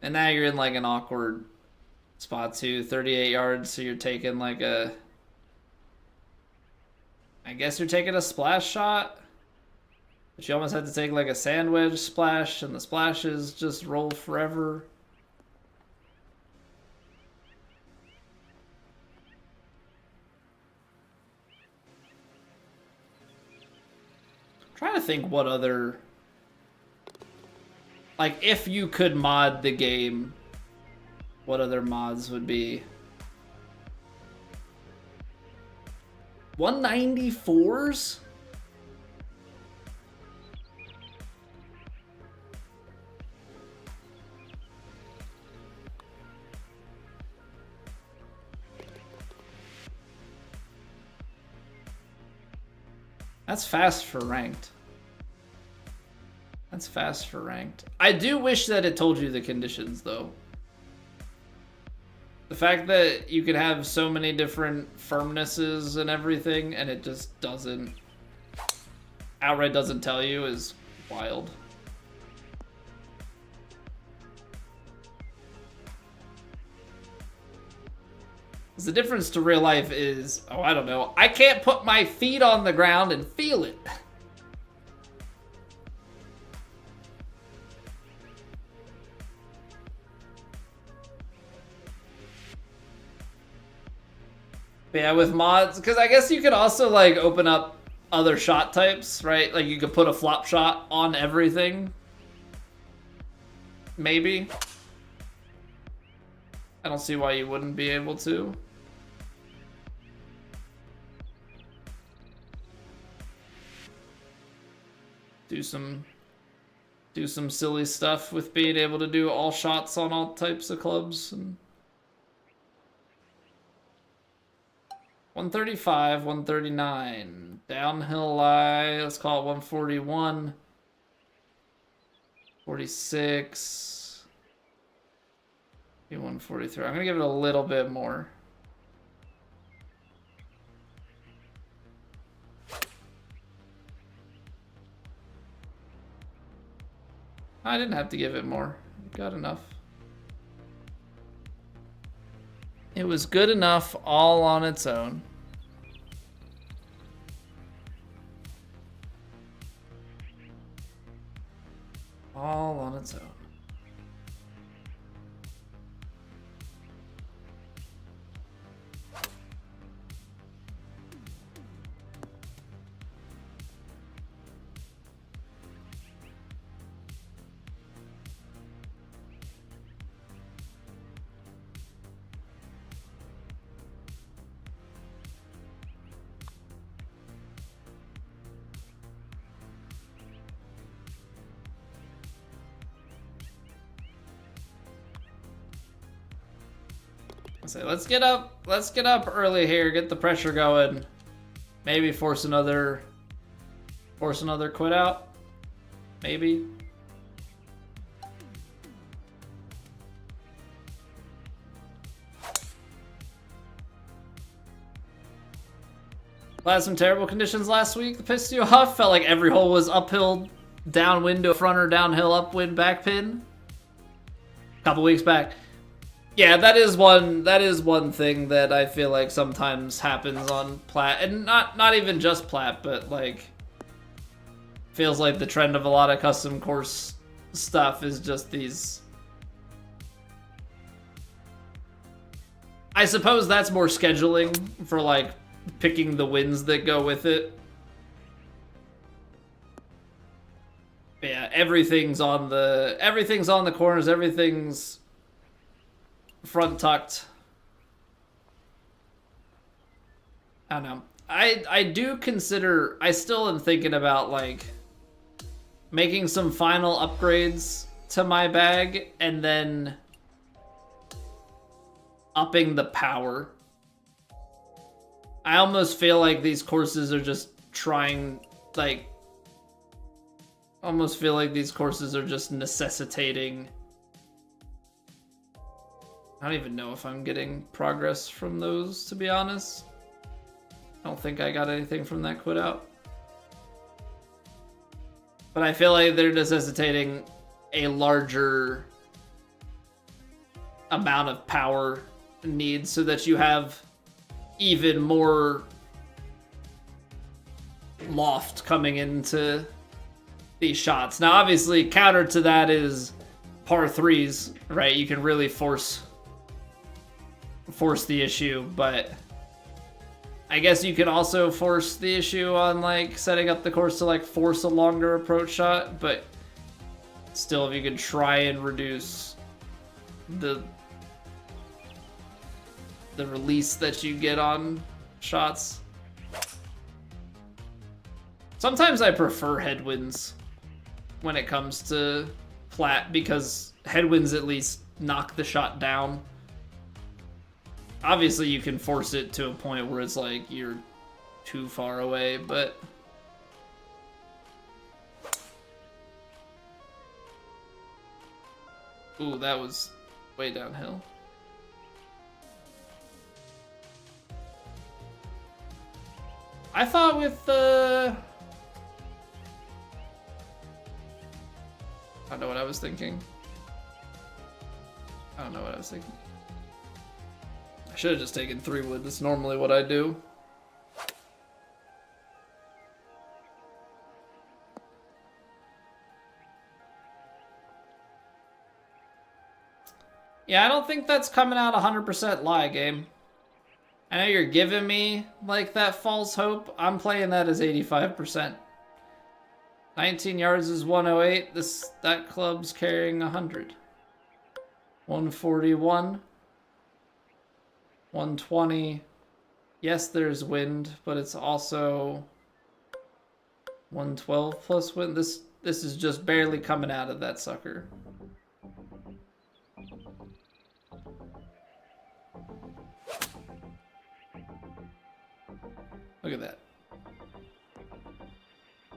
And now you're in like an awkward spot too. 38 yards, so you're taking like a... I guess you're taking a splash shot. But you almost have to take like a sandwich splash, and the splashes just roll forever. I'm trying to think what other... Like, if you could mod the game, what other mods would be? 194s? That's fast for ranked. That's fast for ranked. I do wish that it told you the conditions, though. The fact that you could have so many different firmnesses and everything, and it just doesn't... outright doesn't tell you is wild. The difference to real life is, oh, I don't know, I can't put my feet on the ground and feel it. But yeah, with mods, because I guess you could also like open up other shot types, right? Like you could put a flop shot on everything. Maybe. I don't see why you wouldn't be able to. Do some silly stuff with being able to do all shots on all types of clubs. And 135, 139, downhill lie, let's call it 141, 46, 143. I'm gonna give it a little bit more. I didn't have to give it more. Got enough. It was good enough all on its own. All on its own. So let's get up early here, get the pressure going. Maybe force another quit out. Maybe. I had some terrible conditions last week that pissed you off. Felt like every hole was uphill, downwind to a fronter, downhill, upwind, back pin. A couple weeks back. Yeah, that is one thing that I feel like sometimes happens on Plat, and not even just Plat, but like feels like the trend of a lot of custom course stuff is just these. I suppose that's more scheduling for like picking the wins that go with it. But yeah, everything's on the corners, everything's front tucked. I don't know. I still am thinking about like making some final upgrades to my bag and then upping the power. I almost feel like these courses are just necessitating. I don't even know if I'm getting progress from those, to be honest. I don't think I got anything from that quit out. But I feel like they're necessitating a larger amount of power needs so that you have even more loft coming into these shots. Now, obviously, counter to that is par threes, right? You can really force the issue, but I guess you can also force the issue on like setting up the course to like force a longer approach shot, but still, if you could try and reduce the release that you get on shots. Sometimes I prefer headwinds when it comes to flat because headwinds at least knock the shot down. Obviously, you can force it to a point where it's like you're too far away, but ooh, that was way downhill. I thought with the... I don't know what I was thinking. I should have just taken 3 wood. That's normally what I do. Yeah, I don't think that's coming out 100% lie, game. I know you're giving me, like, that false hope. I'm playing that as 85%. 19 yards is 108. That club's carrying 100. 141. 120. Yes, there's wind, but it's also 112 plus wind. This is just barely coming out of that sucker. Look at that.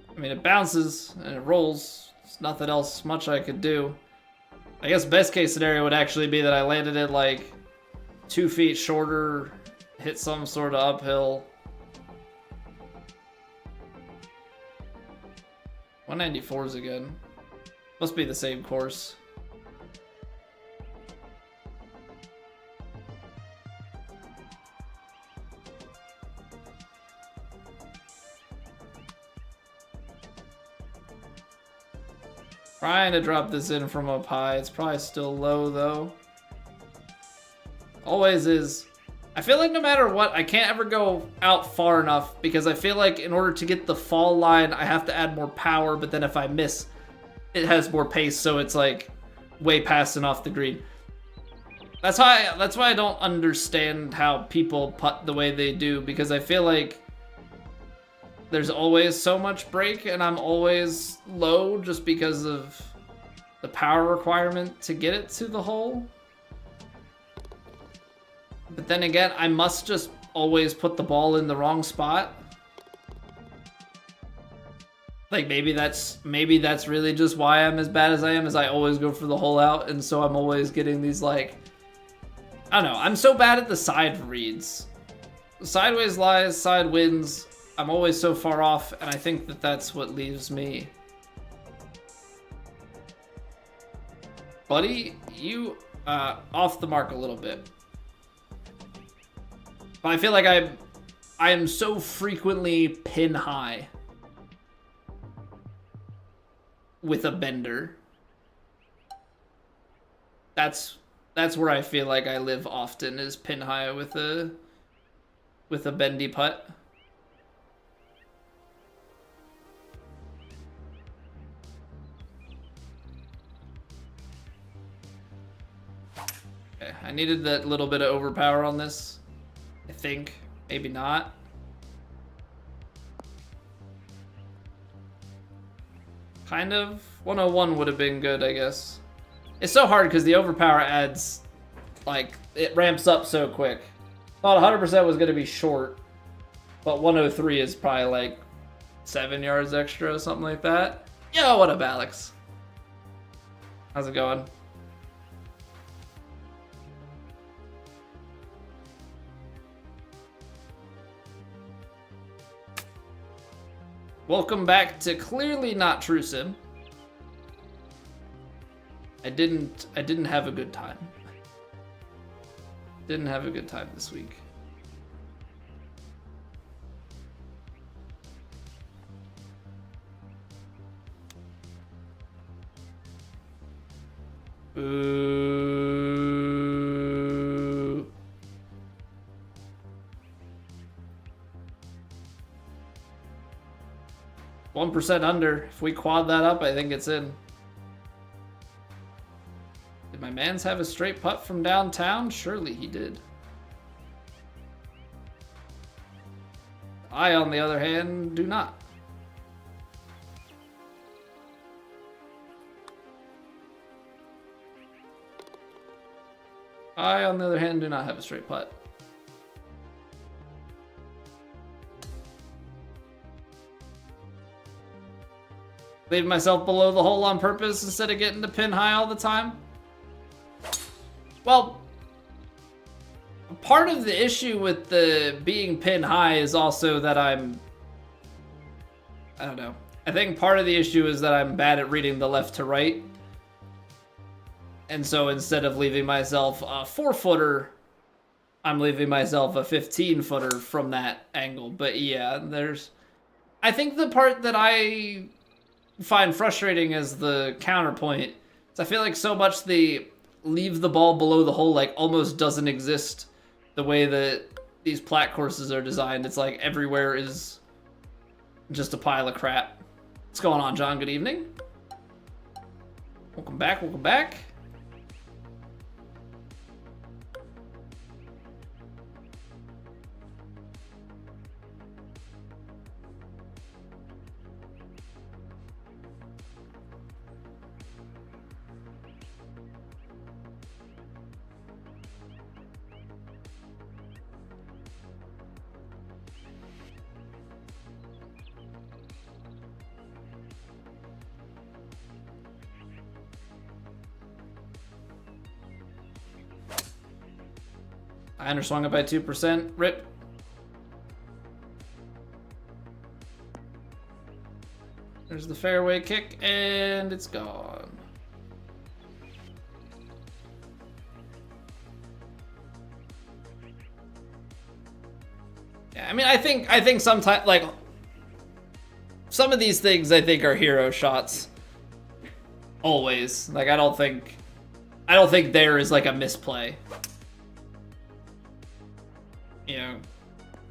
I mean, it bounces and it rolls. There's nothing else much I could do. I guess best case scenario would actually be that I landed it like 2 feet shorter, hit some sort of uphill. 194s again. Must be the same course. Trying to drop this in from up high. It's probably still low though. Always is. I feel like no matter what, I can't ever go out far enough because I feel like in order to get the fall line, I have to add more power, but then if I miss, it has more pace, so it's like way past and off the green. That's why I don't understand how people putt the way they do, because I feel like there's always so much break and I'm always low just because of the power requirement to get it to the hole. But then again, I must just always put the ball in the wrong spot. Like maybe that's really just why I'm as bad as I am, is I always go for the hole out, and so I'm always getting these like, I don't know, I'm so bad at the side reads. Sideways lies, side wins. I'm always so far off, and I think that that's what leaves me. Buddy, you off the mark a little bit. But I feel like I am so frequently pin high with a bender. That's where I feel like I live often, is pin high with a bendy putt. Okay, I needed that little bit of overpower on this. I think. Maybe not. Kind of. 101 would have been good, I guess. It's so hard because the overpower adds, like, it ramps up so quick. Thought 100% was going to be short, but 103 is probably like 7 yards extra or something like that. Yo, what up, Alex? How's it going? Welcome back to Clearly Not True Sim. I didn't have a good time. Didn't have a good time this week. Ooh. 1% under. If we quad that up, I think it's in. Did my mans have a straight putt from downtown? Surely he did. I, on the other hand, do not. I, on the other hand, do not have a straight putt. Leave myself below the hole on purpose instead of getting to pin high all the time? Well, part of the issue with the being pin high is also that I don't know. I think part of the issue is that I'm bad at reading the left to right. And so instead of leaving myself a 4-footer, I'm leaving myself a 15-footer from that angle. But yeah, I think the part that I find frustrating as the counterpoint is I feel like so much the leave the ball below the hole like almost doesn't exist the way that these plat courses are designed. It's like everywhere is just a pile of crap. What's going on, John? Good evening. Welcome back, welcome back. I underswung it by 2%. Rip. There's the fairway kick, and it's gone. Yeah, I mean, I think sometimes, like, some of these things I think are hero shots. Always. Like, I don't think there is like a misplay. You know,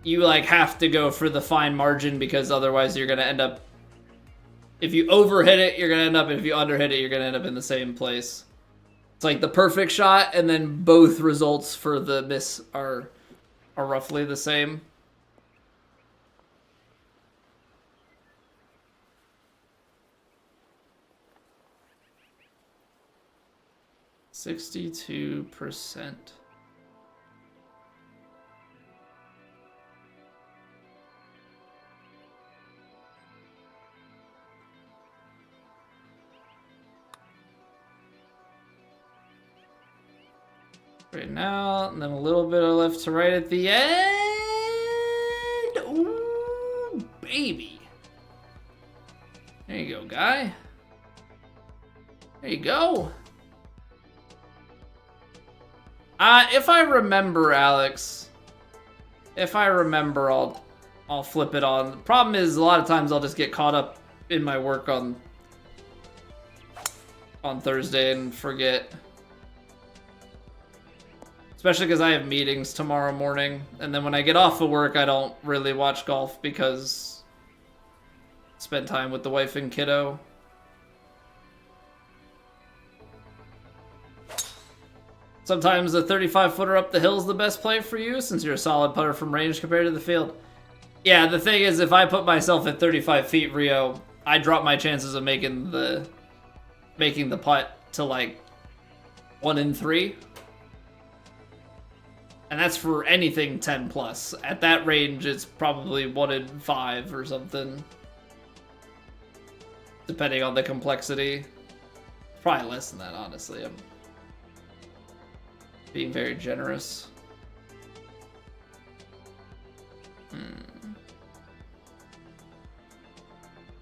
you like have to go for the fine margin because otherwise you're gonna end up, if you overhit it, you're gonna end up, if you underhit it, you're gonna end up in the same place. It's like the perfect shot, and then both results for the miss are roughly the same. %62%. Right now, and then a little bit of left to right at the end. Ooh, baby. There you go, guy. There you go. If I remember, Alex, if I remember, I'll flip it on. The problem is a lot of times I'll just get caught up in my work on Thursday and forget. Especially because I have meetings tomorrow morning, and then when I get off of work, I don't really watch golf because I spend time with the wife and kiddo. Sometimes a 35-footer up the hill is the best play for you, since you're a solid putter from range compared to the field. Yeah, the thing is, if I put myself at 35 feet, Rio, I drop my chances of making the putt to like 1 in 3. And that's for anything 10 plus. At that range, it's probably 1 in 5 or something. Depending on the complexity. Probably less than that, honestly. I'm being very generous.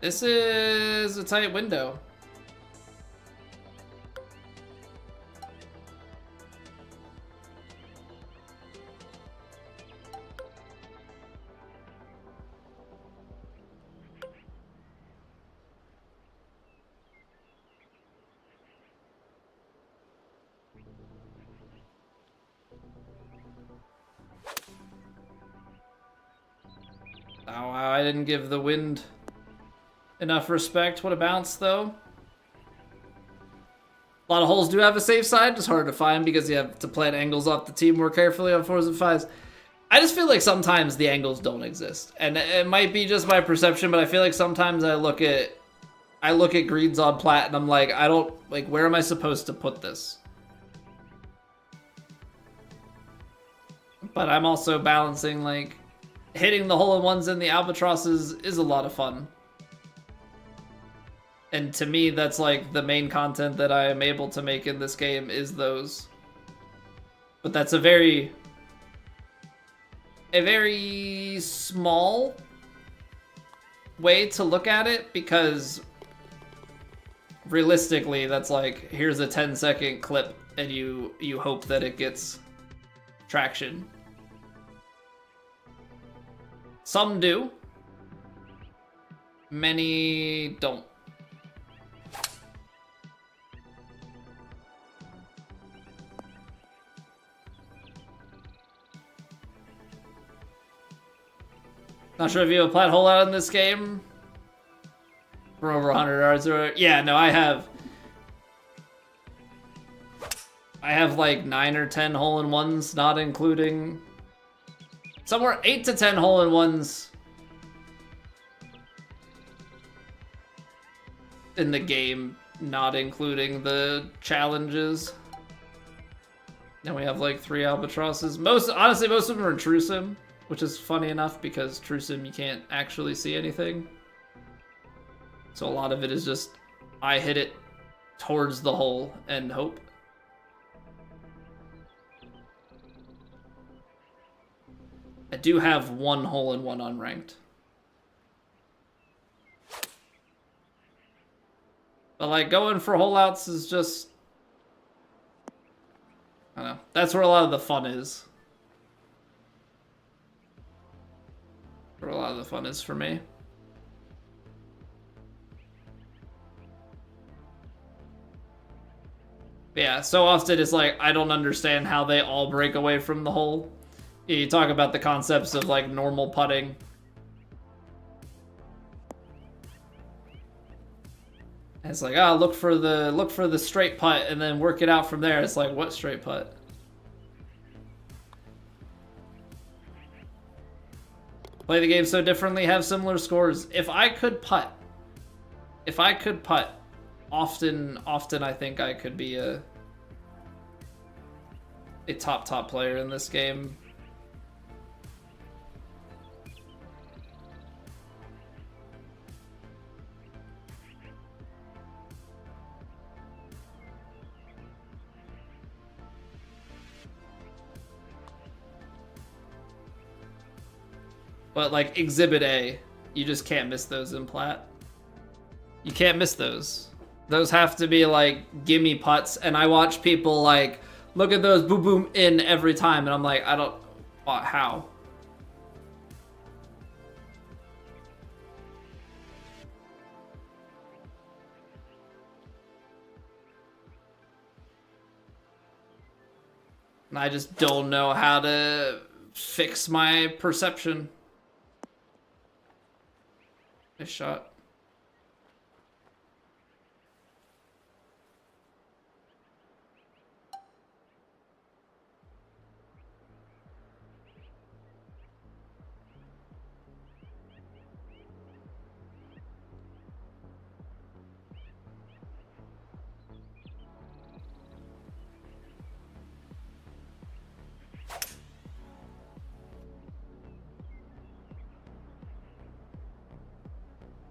This is a tight window. Wow, I didn't give the wind enough respect. What a bounce, though. A lot of holes do have a safe side, just hard to find because you have to plan angles off the tee more carefully on 4s and 5s. I just feel like sometimes the angles don't exist. And it might be just my perception, but I feel like sometimes I look at greens on plat and I'm like, where am I supposed to put this? But I'm also balancing, like, hitting the hole-in-ones and the albatrosses is a lot of fun. And to me, that's like the main content that I am able to make in this game is those. But that's a very small way to look at it because realistically, that's like, here's a 10-second clip and you hope that it gets traction. Some do. Many don't. Not sure if you have a plat hole out in this game. For over 100 yards or... Yeah, no, I have like 9 or 10 hole-in-ones, not including... Somewhere 8 to 10 hole-in-ones in the game, not including the challenges. Then we have like 3 albatrosses. Honestly, most of them are true sim, which is funny enough because true sim you can't actually see anything. So a lot of it is just I hit it towards the hole and hope. I do have 1 hole-in-one unranked. But like going for hole outs is just, I don't know. That's where a lot of the fun is. Where a lot of the fun is for me. Yeah, so often it's like, I don't understand how they all break away from the hole. You talk about the concepts of like normal putting. And it's like, oh, look for the straight putt and then work it out from there. It's like, what straight putt? Play the game so differently, have similar scores. If I could putt, often I think I could be a top player in this game. But like Exhibit A, you just can't miss those in plat. You can't miss those. Those have to be like gimme putts, and I watch people like look at those boom boom in every time, and I'm like, I don't, how? And I just don't know how to fix my perception. Nice shot.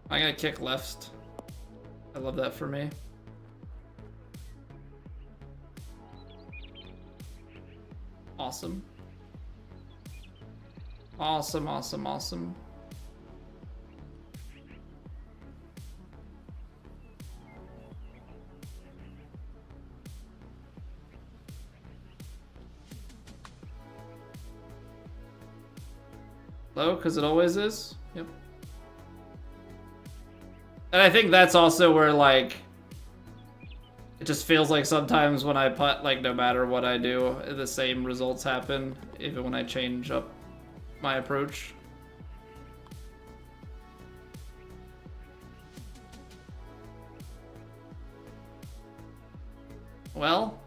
I'm gonna kick left. I love that for me. Awesome. Awesome, awesome, awesome. Low, because it always is. Yep. And I think that's also where, like, it just feels like sometimes when I putt, like, no matter what I do, the same results happen, even when I change up my approach. Well,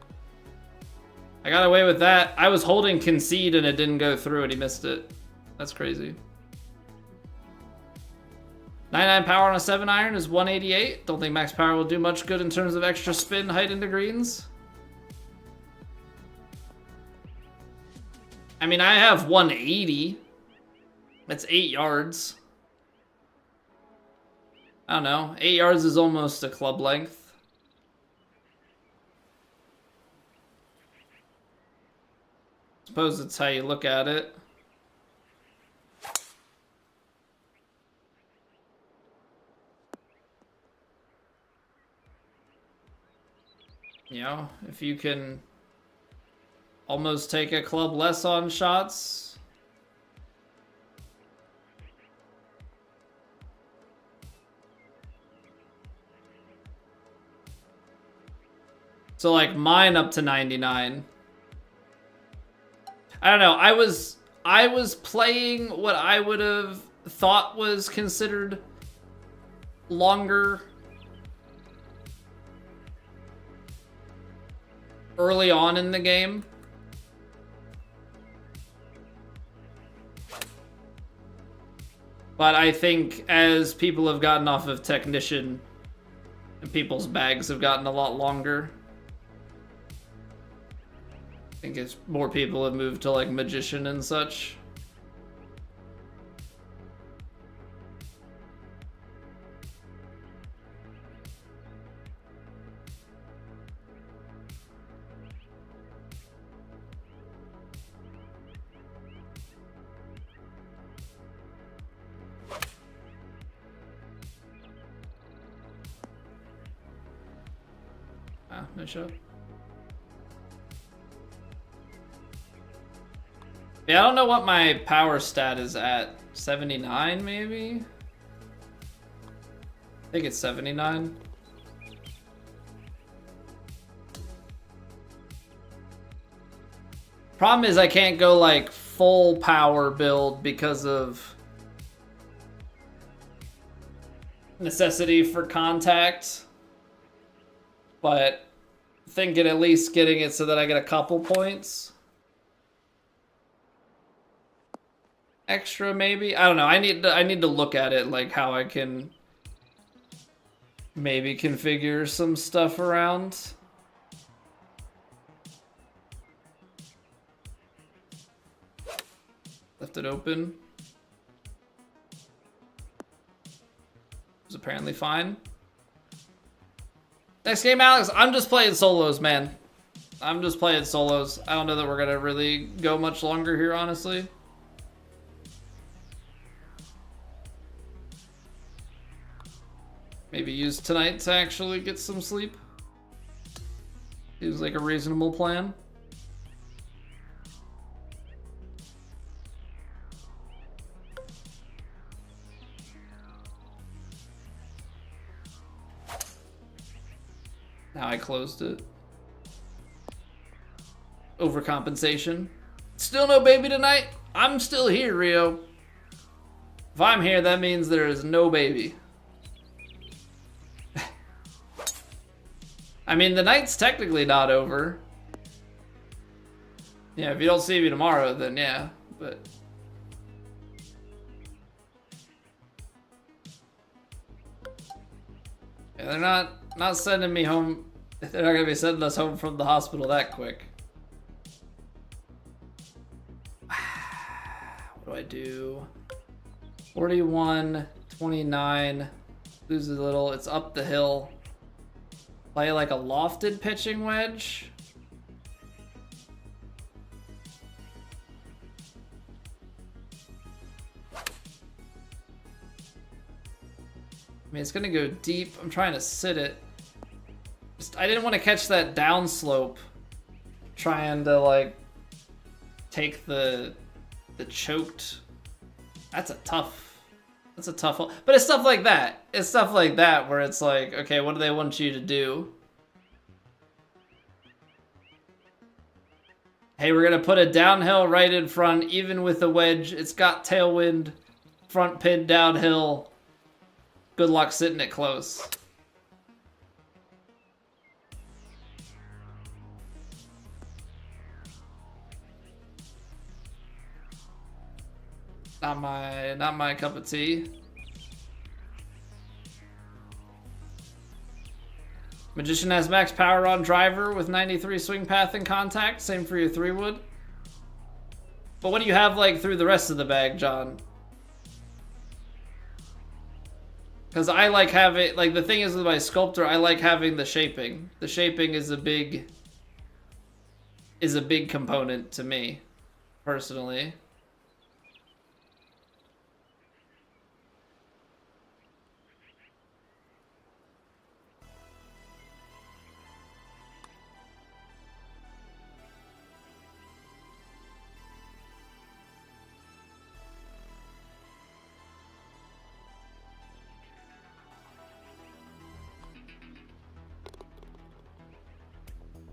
I got away with that. I was holding concede and it didn't go through and he missed it. That's crazy. 99 power on a 7-iron is 188. Don't think max power will do much good in terms of extra spin height into greens. I mean, I have 180. That's 8 yards. I don't know. 8 yards is almost a club length. Suppose it's how you look at it. You know, if you can almost take a club less on shots. So like mine up to 99. I don't know. I was playing what I would have thought was considered longer early on in the game. But I think as people have gotten off of Technician and people's bags have gotten a lot longer, I think it's more people have moved to like Magician and such. Ah, no shot. Yeah, I don't know what my power stat is at. 79 maybe? I think it's 79. Problem is I can't go like full power build because of necessity for contact. But thinking at least getting it so that I get a couple points extra maybe. I don't know. I need to look at it, like how I can maybe configure some stuff around. Left it open. It was apparently fine. Next game, Alex. I'm just playing solos, man. I'm just playing solos. I don't know that we're gonna really go much longer here, honestly. Maybe use tonight to actually get some sleep. Seems like a reasonable plan. Now I closed it. Overcompensation. Still no baby tonight? I'm still here, Rio. If I'm here, that means there is no baby. I mean, the night's technically not over. Yeah, if you don't see me tomorrow, then yeah, but... Yeah, they're not sending me home. They're not gonna be sending us home from the hospital that quick. What do I do? 41, 29, lose a little, it's up the hill. Play like a lofted pitching wedge. I mean, it's gonna go deep. I'm trying to sit it. I didn't want to catch that downslope. Trying to like take the choked. That's a tough one. But it's stuff like that. It's stuff like that where it's like, okay, what do they want you to do? Hey, we're gonna put a downhill right in front, even with the wedge. It's got tailwind, front pin downhill. Good luck sitting it close. Not my cup of tea. Magician has max power on driver with 93 swing path and contact. Same for your 3-wood. But what do you have like through the rest of the bag, John? Because I like having, like, the thing is with my sculptor, I like having the shaping. The shaping is a big component to me, personally.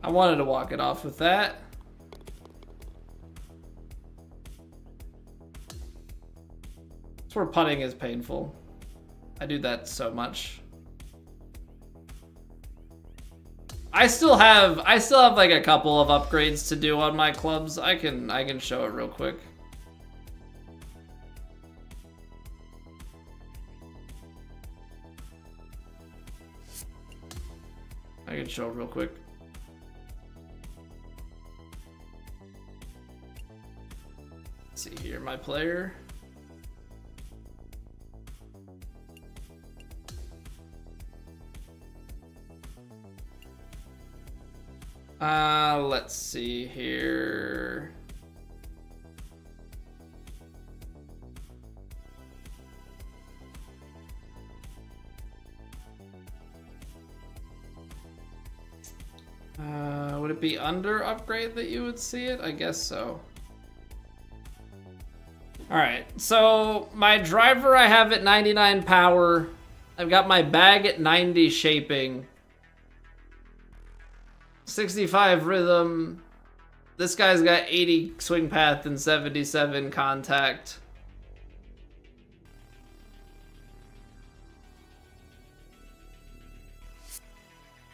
I wanted to walk it off with that. That's where putting is painful. I do that so much. I still have like a couple of upgrades to do on my clubs. I can show it real quick. I can show it real quick. Let's see here, my player. Let's see here. Would it be under upgrade that you would see it? I guess so. Alright, so my driver I have at 99 power. I've got my bag at 90 shaping. 65 rhythm. This guy's got 80 swing path and 77 contact.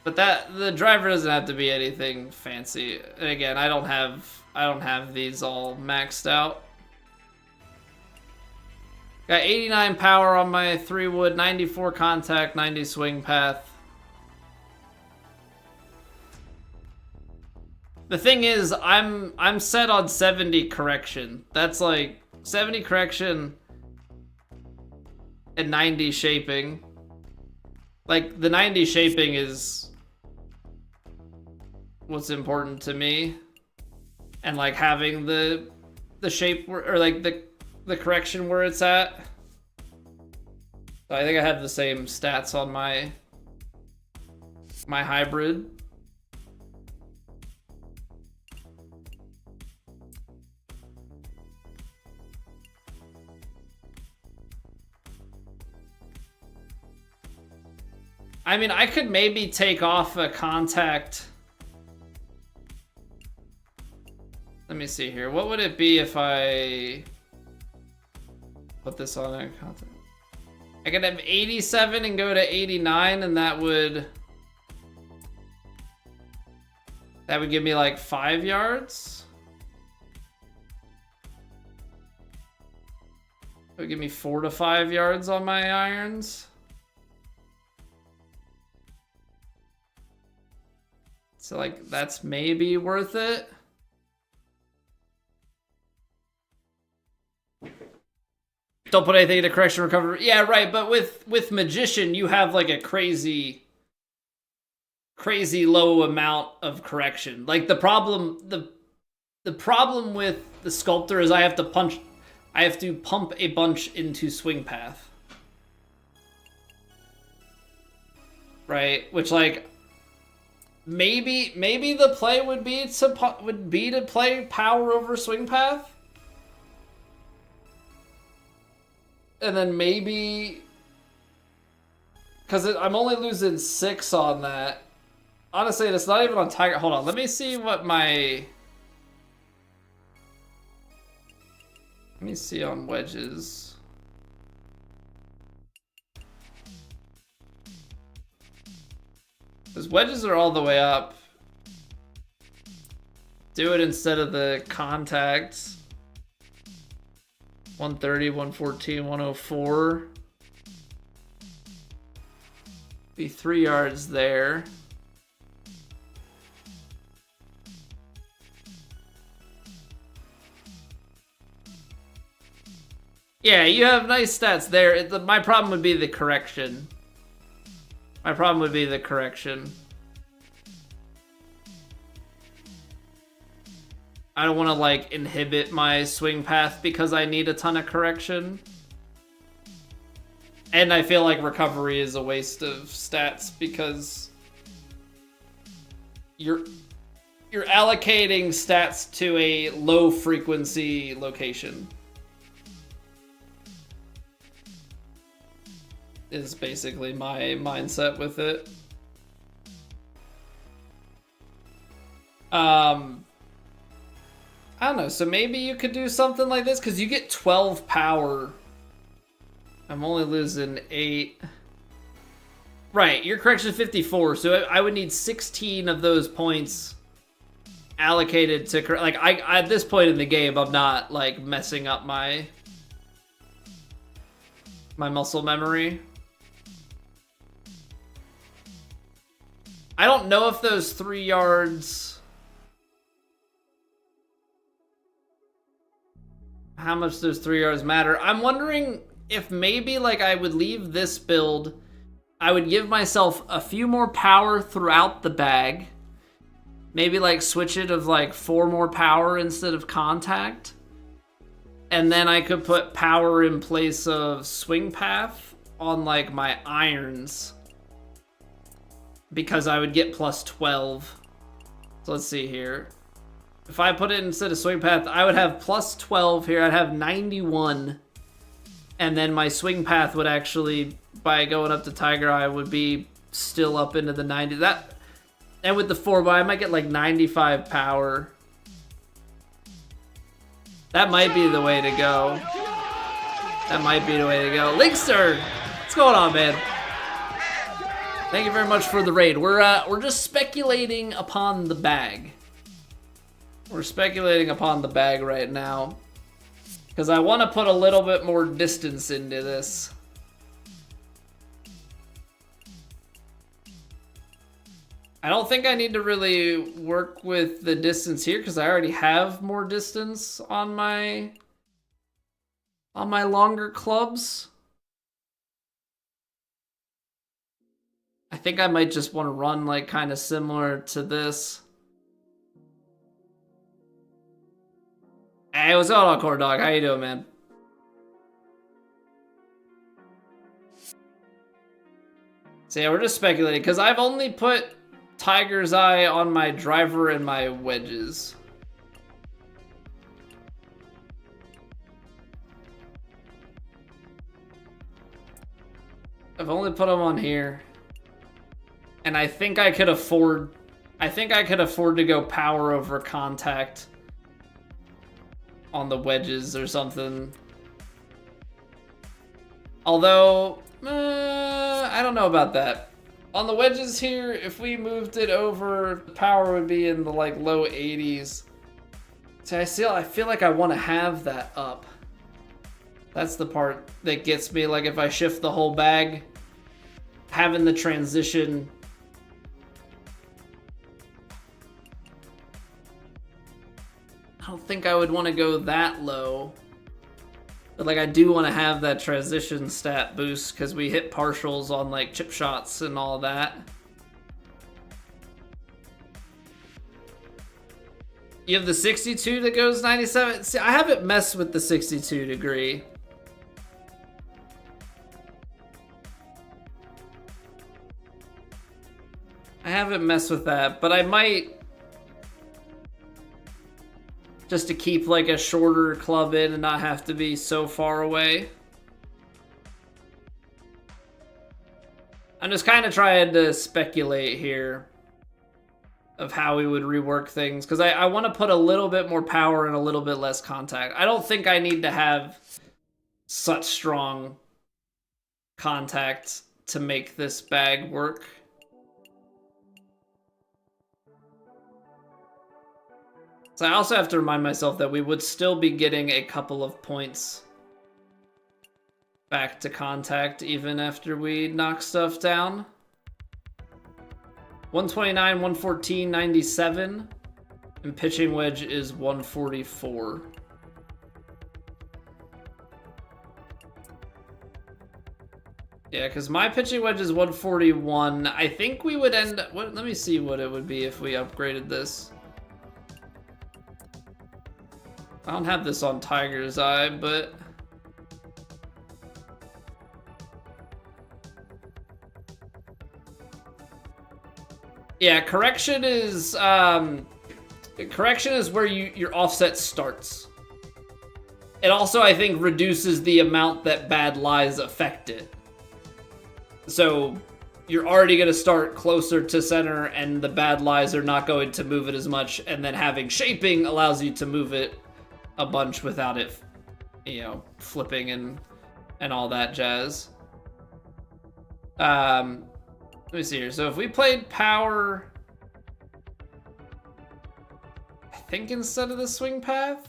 But the driver doesn't have to be anything fancy. And again, I don't have these all maxed out. Got 89 power on my 3-wood, 94 contact, 90 swing path. The thing is, I'm set on 70 correction. That's like 70 correction and 90 shaping. Like the 90 shaping is what's important to me, and like having the shape or like the correction where it's at. So I think I have the same stats on my hybrid. I mean, I could maybe take off a contact. Let me see here. What would it be if I put this on a contact? I could have 87 and go to 89, and that would give me like 5 yards. It would give me 4 to 5 yards on my irons. So like that's maybe worth it. Don't put anything into correction recovery. Yeah, right, but with Magician you have like a crazy low amount of correction. Like the problem with the sculptor is I have to pump a bunch into swing path. Right? Which like maybe the play would be to play power over swing path. And then maybe, because I'm only losing 6 on that. Honestly, it's not even on Tiger. Hold on, let me see what my. Let me see on wedges. Because wedges are all the way up. Do it instead of the contacts. 130, 114, 104. Be 3 yards there. Yeah, you have nice stats there. My problem would be the correction. My problem would be the correction. I don't want to, like, inhibit my swing path because I need a ton of correction. And I feel like recovery is a waste of stats because you're allocating stats to a low frequency location. Is basically my mindset with it. I don't know, so maybe you could do something like this, because you get 12 power. I'm only losing 8. Right, your correction is 54, so I would need 16 of those points allocated to, like, I at this point in the game, I'm not, like, messing up my muscle memory. I don't know if those 3 yards... how much those 3 yards matter. I'm wondering if maybe, like, I would leave this build. I would give myself a few more power throughout the bag. Maybe, like, switch it of, like, 4 more power instead of contact. And then I could put power in place of swing path on, like, my irons. Because I would get plus 12. So let's see here. If I put it instead of swing path, I would have plus 12 here. I'd have 91. And then my swing path would actually, by going up to Tiger Eye, would be still up into the 90. And with the 4x, I might get like 95 power. That might be the way to go. That might be the way to go. Linkster! What's going on, man? Thank you very much for the raid. We're just speculating upon the bag. We're speculating upon the bag right now. Because I want to put a little bit more distance into this. I don't think I need to really work with the distance here because I already have more distance on my longer clubs. I think I might just want to run like kind of similar to this. Hey, what's going on, Corn Dog? How you doing, man? So yeah, we're just speculating because I've only put Tiger's Eye on my driver and my wedges. I've only put them on here. And I think I could afford to go power over contact on the wedges or something. Although, I don't know about that. On the wedges here, if we moved it over, the power would be in the like low 80s. See, I feel like I want to have that up. That's the part that gets me. Like if I shift the whole bag, having the transition. I don't think I would want to go that low. But like I do want to have that transition stat boost because we hit partials on like chip shots and all that. You have the 62 that goes 97. See, I haven't messed with the 62 degree. I haven't messed with that, but I might, just to keep like a shorter club in and not have to be so far away. I'm just kind of trying to speculate here of how we would rework things because I want to put a little bit more power and a little bit less contact. I don't think I need to have such strong contact to make this bag work. So I also have to remind myself that we would still be getting a couple of points back to contact even after we knock stuff down. 129, 114, 97. And pitching wedge is 144. Yeah, because my pitching wedge is 141. I think we would end... Let me see what it would be if we upgraded this. I don't have this on Tiger's Eye, but... Yeah, correction is where your offset starts. It also, I think, reduces the amount that bad lies affect it. So you're already going to start closer to center, and the bad lies are not going to move it as much. And then having shaping allows you to move it a bunch without it, you know, flipping and all that jazz. Let me see here. So if we played power, I think instead of the swing path,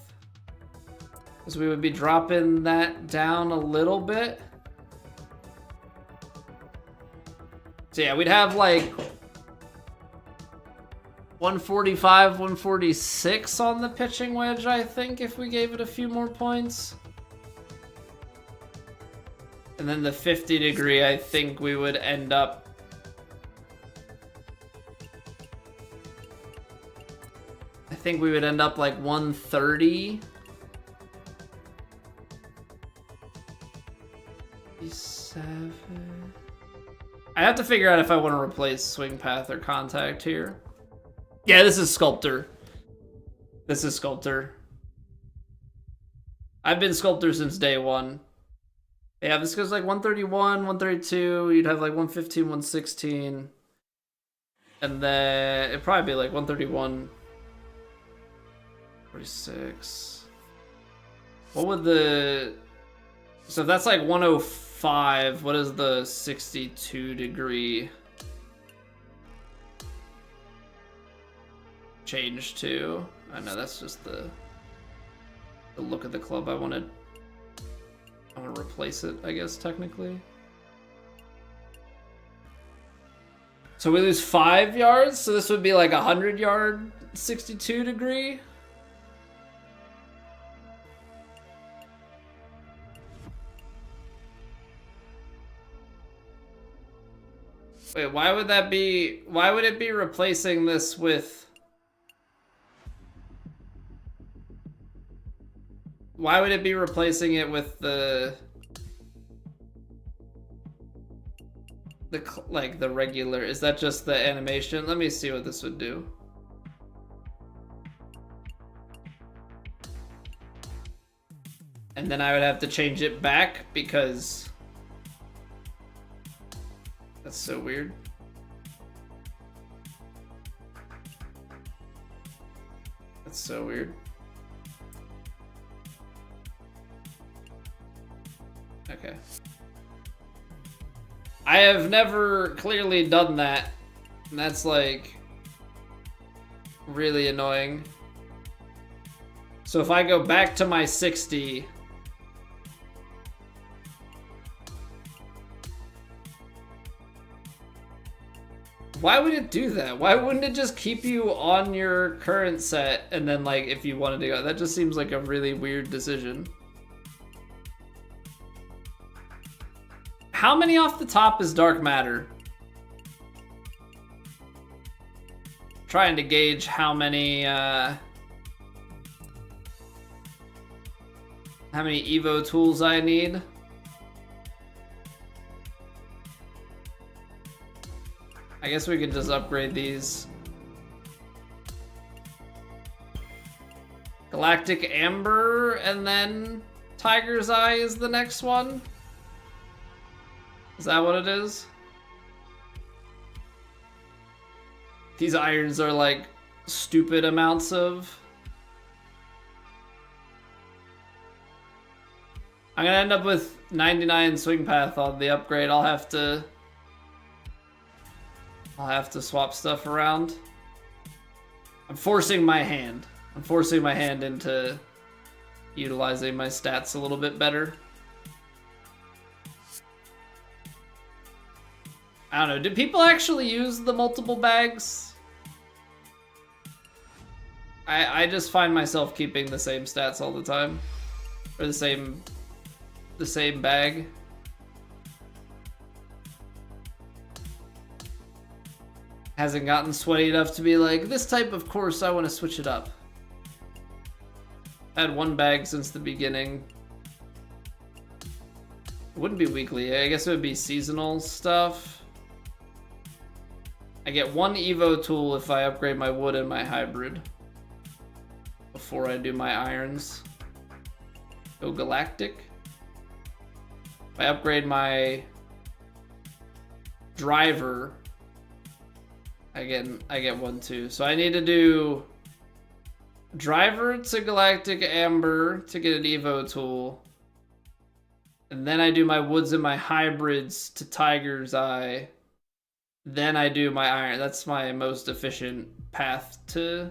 because we would be dropping that down a little bit. So yeah, we'd have like 145, 146 on the pitching wedge, I think, if we gave it a few more points. And then the 50 degree, I think we would end up... I think we would end up like 130. 7. I have to figure out if I want to replace swing path or contact here. Yeah, this is sculptor. This is sculptor. I've been sculptor since day one. Yeah, this goes like 131, 132. You'd have like 115, 116. And then it'd probably be like 131, 46. What would the... So if that's like 105, what is the 62 degree change to? I know that's just the look of the club. I want to replace it, I guess, technically. So we lose 5 yards, so this would be like 100 yard 62 degree. Wait, why would that be? Why would it be replacing this with? Why would it be replacing it with the like the regular? Is that just the animation? Let me see what this would do. And then I would have to change it back because that's so weird. That's so weird. Okay. I have never clearly done that. And that's like really annoying. So if I go back to my 60, why would it do that? Why wouldn't it just keep you on your current set and then like if you wanted to go? That just seems like a really weird decision. How many off the top is dark matter? Trying to gauge how many Evo tools I need. I guess we could just upgrade these. Galactic Amber and then Tiger's Eye is the next one. Is that what it is? These irons are like stupid amounts of... I'm gonna end up with 99 swing path on the upgrade. I'll have to swap stuff around. I'm forcing my hand. I'm forcing my hand into utilizing my stats a little bit better. I don't know. Do people actually use the multiple bags? I just find myself keeping the same stats all the time. Or the same bag. Hasn't gotten sweaty enough to be like, this type of course, I want to switch it up. I had one bag since the beginning. It wouldn't be weekly. I guess it would be seasonal stuff. I get one Evo tool if I upgrade my wood and my hybrid. Before I do my irons. Go galactic. If I upgrade my driver, I get one too. So I need to do driver to galactic amber to get an Evo tool. And then I do my woods and my hybrids to tiger's eye. Then I do my iron. That's my most efficient path to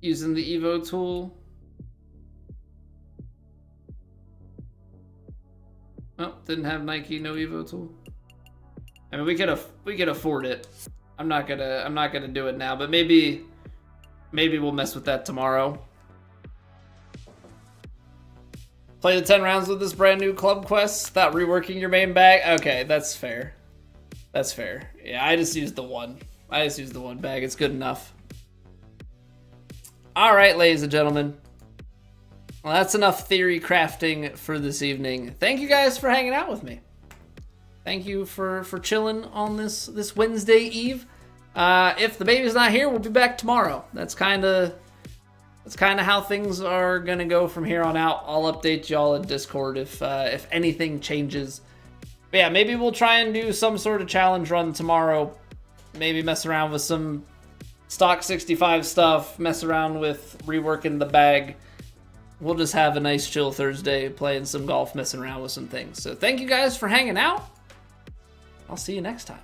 using the Evo tool. Oh, didn't have Nike, no Evo tool. I mean, we could afford it. I'm not gonna do it now, but maybe we'll mess with that tomorrow. Play the 10 rounds with this brand new club quest without reworking your main bag. Okay, that's fair. That's fair. Yeah, I just used the one. I just used the one bag. It's good enough. All right, ladies and gentlemen. Well, that's enough theory crafting for this evening. Thank you guys for hanging out with me. Thank you for chilling on this Wednesday Eve. If the baby's not here, we'll be back tomorrow. That's kind of how things are gonna go from here on out. I'll update y'all in Discord if anything changes. But yeah, maybe we'll try and do some sort of challenge run tomorrow. Maybe mess around with some stock 65 stuff. Mess around with reworking the bag. We'll just have a nice chill Thursday, playing some golf, messing around with some things. So thank you guys for hanging out. I'll see you next time.